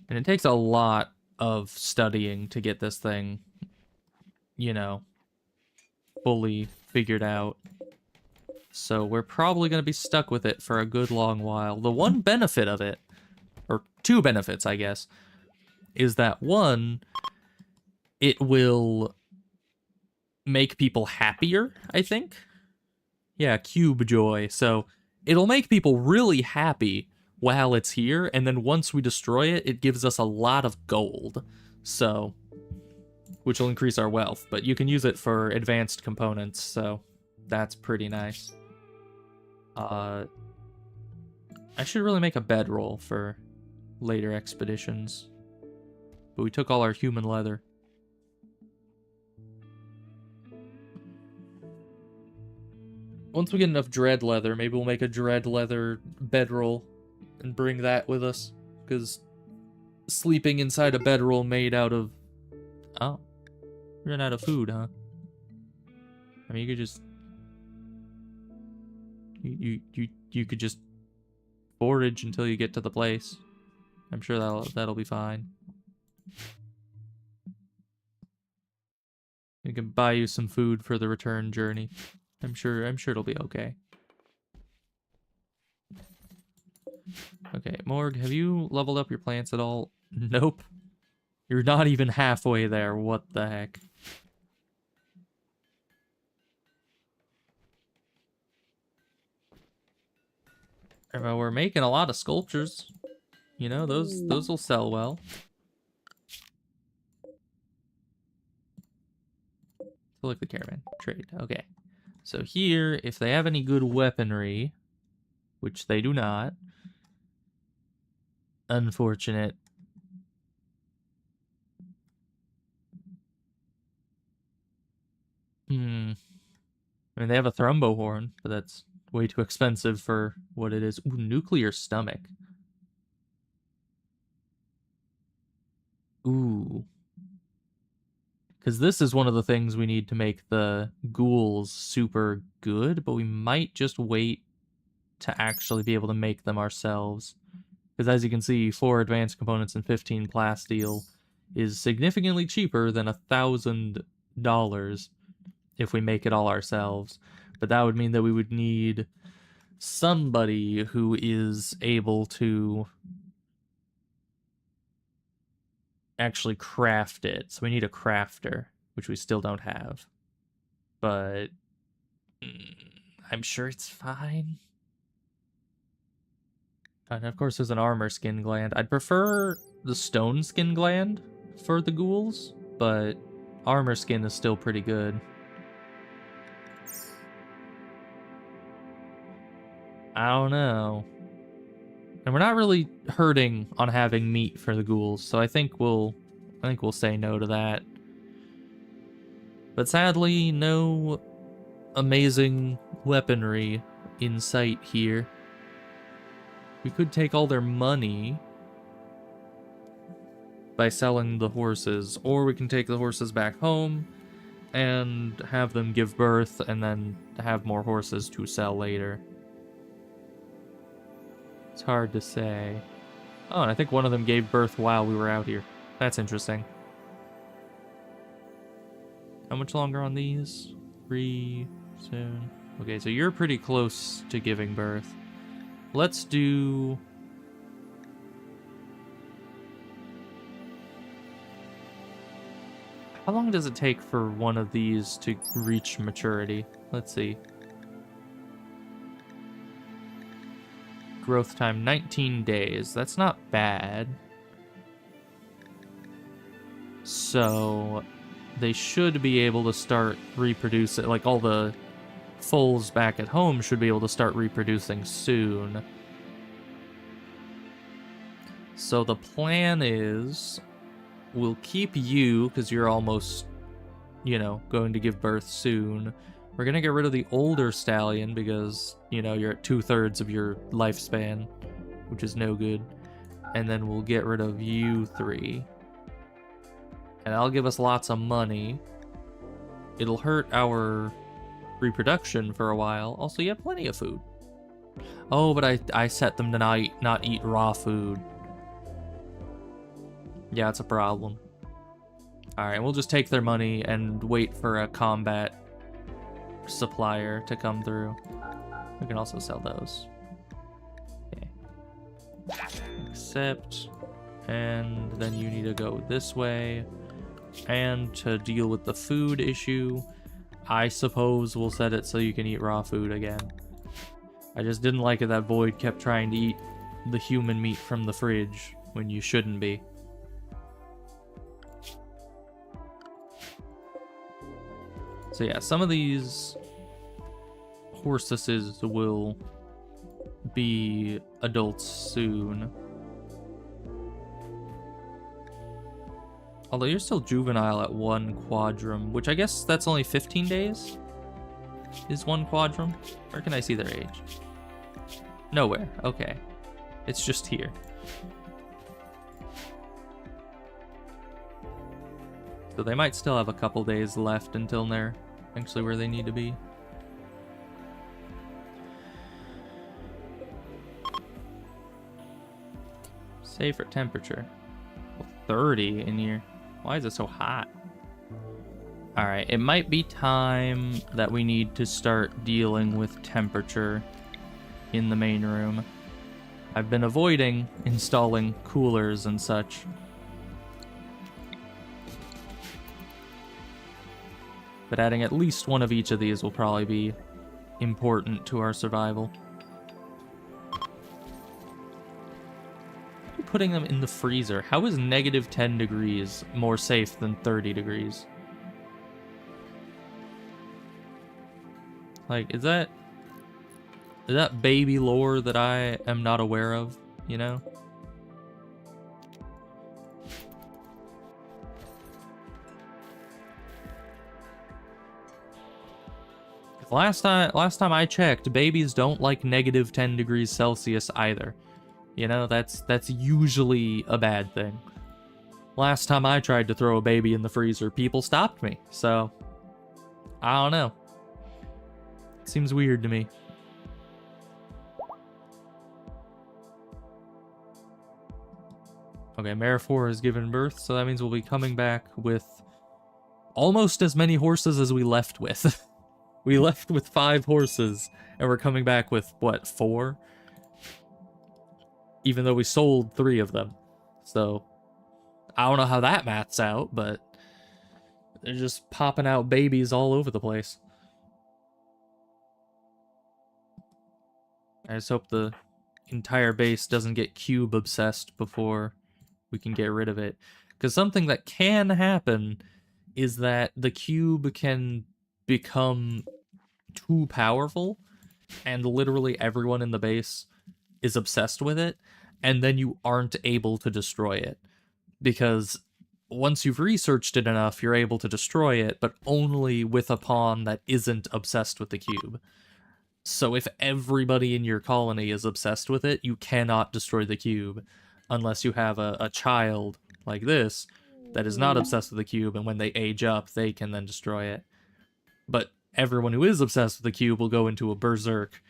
And it takes a lot of studying to get this thing, you know, fully figured out. So we're probably going to be stuck with it for a good long while. The one benefit of it, or two benefits, I guess, is that one, it will make people happier, I think. Yeah, cube joy. So it'll make people really happy while it's here, and then once we destroy it, it gives us a lot of gold. So, which will increase our wealth, but you can use it for advanced components, so that's pretty nice. I should really make a bedroll for later expeditions. But we took all our human leather. Once we get enough dread leather, maybe we'll make a dread leather bedroll and bring that with us. Because sleeping inside a bedroll made out of... Oh. You're out of food, huh? I mean, you could just... You could just forage until you get to the place. I'm sure that'll be fine. We can buy you some food for the return journey. I'm sure it'll be okay. Okay, Morg, have you leveled up your plants at all? Nope. You're not even halfway there. What the heck? Well, we're making a lot of sculptures. You know, those will sell well. Select the caravan. Trade. Okay. So here, if they have any good weaponry, which they do not, unfortunate. I mean, they have a thrumbo horn, but that's way too expensive for what it is. Ooh, nuclear stomach. Ooh. Because this is one of the things we need to make the ghouls super good, but we might just wait to actually be able to make them ourselves. Because as you can see, 4 advanced components and 15 plasteel is significantly cheaper than $1,000 if we make it all ourselves. But that would mean that we would need somebody who is able to actually craft it. So we need a crafter, which we still don't have. But I'm sure it's fine. And of course there's an armor skin gland. I'd prefer the stone skin gland for the ghouls, but armor skin is still pretty good. I don't know. And we're not really hurting on having meat for the ghouls, so I think we'll say no to that. But sadly, no amazing weaponry in sight here. We could take all their money by selling the horses, or we can take the horses back home and have them give birth and then have more horses to sell later. It's hard to say. Oh, and I think one of them gave birth while we were out here. That's interesting. How much longer on these? 3 soon. Okay, so you're pretty close to giving birth. Let's do... How long does it take for one of these to reach maturity? Let's see. Growth time, 19 days. That's not bad. So they should be able to start reproducing, like all the foals back at home should be able to start reproducing soon. So the plan is we'll keep you because you're almost, you know, going to give birth soon. We're going to get rid of the older stallion because, you know, you're at 2/3 of your lifespan, which is no good. And then we'll get rid of you 3. And that'll give us lots of money. It'll hurt our reproduction for a while. Also, you have plenty of food. Oh, but I set them to not eat raw food. Yeah, it's a problem. Alright, we'll just take their money and wait for a combat supplier to come through. We can also sell those. Okay. Accept. And then you need to go this way. And to deal with the food issue, I suppose we'll set it so you can eat raw food again. I just didn't like it that Void kept trying to eat the human meat from the fridge when you shouldn't be. So yeah, some of these horses will be adults soon. Although you're still juvenile at 1 quadrum, which I guess that's only 15 days? Is 1 quadrum? Where can I see their age? Nowhere. Okay. It's just here. So they might still have a couple days left until they're actually where they need to be. Save for temperature. 30 in here. Why is it so hot? Alright, it might be time that we need to start dealing with temperature in the main room. I've been avoiding installing coolers and such. But adding at least one of each of these will probably be important to our survival. Putting them in the freezer. How is negative 10 degrees more safe than 30 degrees? Like, is that baby lore that I am not aware of, you know? Last time I checked, babies don't like negative 10 degrees Celsius either. You know, that's usually a bad thing. Last time I tried to throw a baby in the freezer, people stopped me, so I don't know. Seems weird to me. Okay, Mare 4 has given birth, so that means we'll be coming back with almost as many horses as we left with. We left with 5 horses, and we're coming back with, what, 4? Even though we sold 3 of them. So, I don't know how that maths out, but they're just popping out babies all over the place. I just hope the entire base doesn't get cube obsessed before we can get rid of it. Because something that can happen is that the cube can become too powerful, and literally everyone in the base is obsessed with it, and then you aren't able to destroy it. Because once you've researched it enough, you're able to destroy it, but only with a pawn that isn't obsessed with the cube. So if everybody in your colony is obsessed with it, you cannot destroy the cube unless you have a child like this that is not obsessed with the cube, and when they age up, they can then destroy it. But everyone who is obsessed with the cube will go into a berserk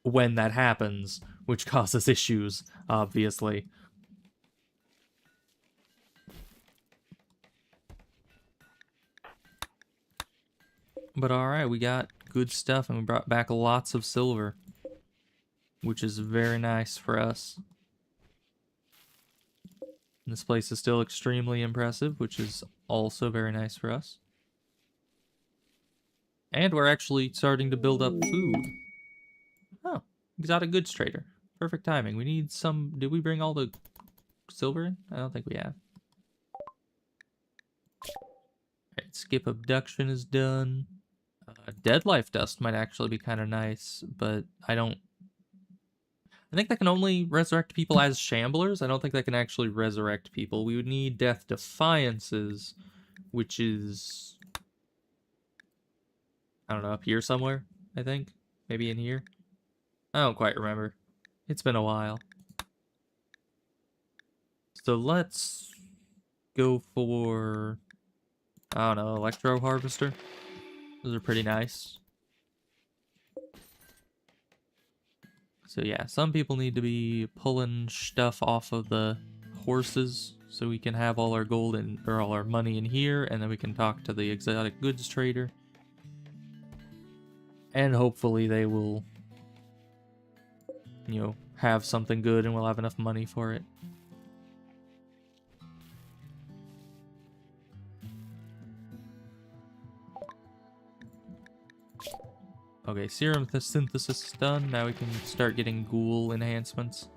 when that happens, which causes issues, obviously. But alright, we got good stuff, and we brought back lots of silver, which is very nice for us. And this place is still extremely impressive, which is also very nice for us. And we're actually starting to build up food. Oh, exotic goods trader. Perfect timing. We need some... Did we bring all the silver in? I don't think we have. Alright, skip abduction is done. Dead life dust might actually be kind of nice, but I think that can only resurrect people as shamblers. I don't think that can actually resurrect people. We would need death defiances, which is... I don't know, up here somewhere, I think? Maybe in here? I don't quite remember. It's been a while. So let's go for... I don't know, electro harvester. Those are pretty nice. So yeah, some people need to be pulling stuff off of the horses so we can have all our gold or all our money in here, and then we can talk to the exotic goods trader. And hopefully they will, you know, have something good and we'll have enough money for it. Okay, serum synthesis is done. Now we can start getting ghoul enhancements.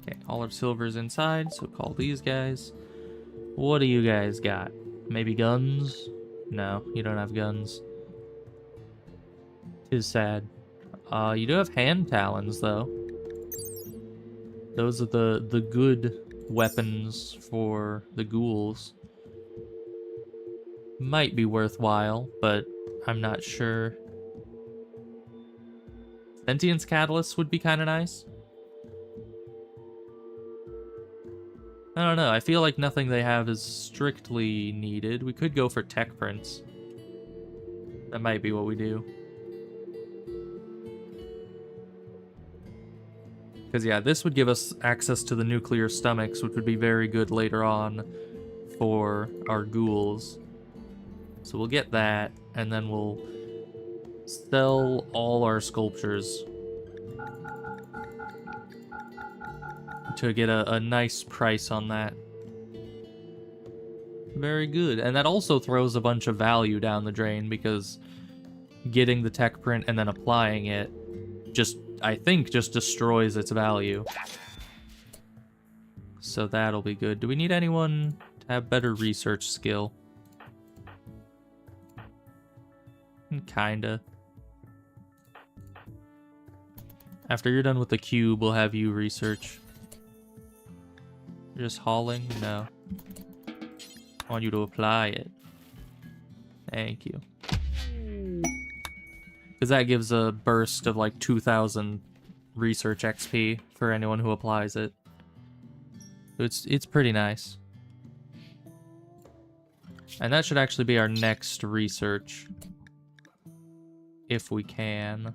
Okay, all our silver's inside, so call these guys. What do you guys got? Maybe guns? No, you don't have guns. 'Tis sad. You do have hand talons, though. Those are the good weapons for the ghouls. Might be worthwhile, but I'm not sure. Sentience Catalyst would be kind of nice. I don't know, I feel like nothing they have is strictly needed. We could go for Tech Prints. That might be what we do. Because, yeah, this would give us access to the nuclear stomachs, which would be very good later on for our ghouls. So we'll get that, and then we'll sell all our sculptures to get a nice price on that. Very good. And that also throws a bunch of value down the drain, because getting the tech print and then applying it just, I think, just destroys its value. So that'll be good. Do we need anyone to have better research skill? Kinda. After you're done with the cube, we'll have you research. You're just hauling? No. I want you to apply it. Thank you. Because that gives a burst of like 2,000 research XP for anyone who applies it. It's pretty nice. And that should actually be our next research. If we can.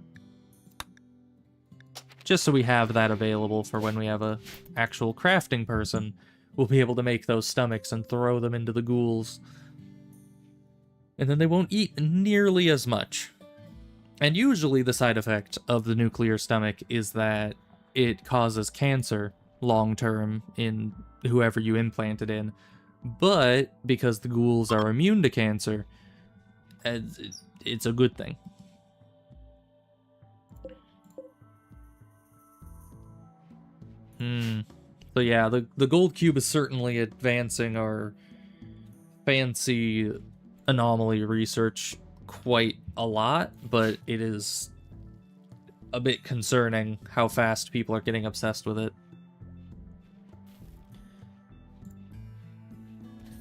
Just so we have that available for when we have a actual crafting person. We'll be able to make those stomachs and throw them into the ghouls. And then they won't eat nearly as much. And usually the side effect of the nuclear stomach is that it causes cancer long-term in whoever you implant it in. But because the ghouls are immune to cancer, it's a good thing. So yeah, the gold cube is certainly advancing our fancy anomaly research quite a lot, but it is a bit concerning how fast people are getting obsessed with it.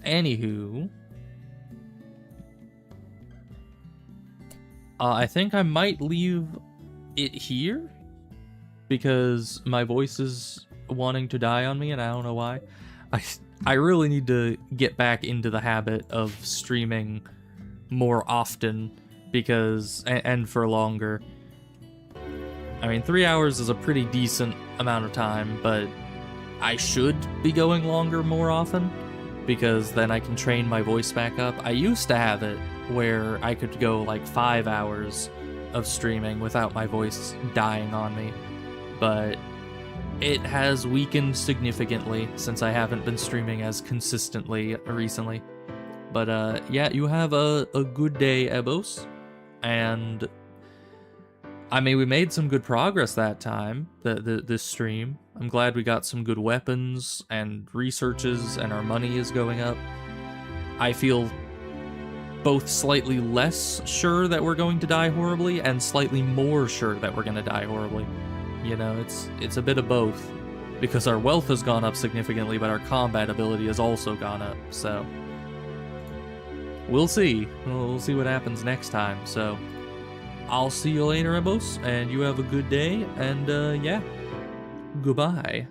Anywho, I think I might leave it here because my voice is wanting to die on me, and I don't know why. I really need to get back into the habit of streaming more often, because and for longer. I mean, 3 hours is a pretty decent amount of time, but I should be going longer more often, because then I can train my voice back up. I used to have it where I could go like 5 hours of streaming without my voice dying on me, but it has weakened significantly since I haven't been streaming as consistently recently. But yeah, you have a good day, Ebos. And I mean, we made some good progress that time, this stream. I'm glad we got some good weapons and researches, and our money is going up. I feel both slightly less sure that we're going to die horribly and slightly more sure that we're going to die horribly. You know, it's a bit of both, because our wealth has gone up significantly, but our combat ability has also gone up, so we'll see. We'll see what happens next time. So I'll see you later, Ebos, and you have a good day, and yeah, goodbye.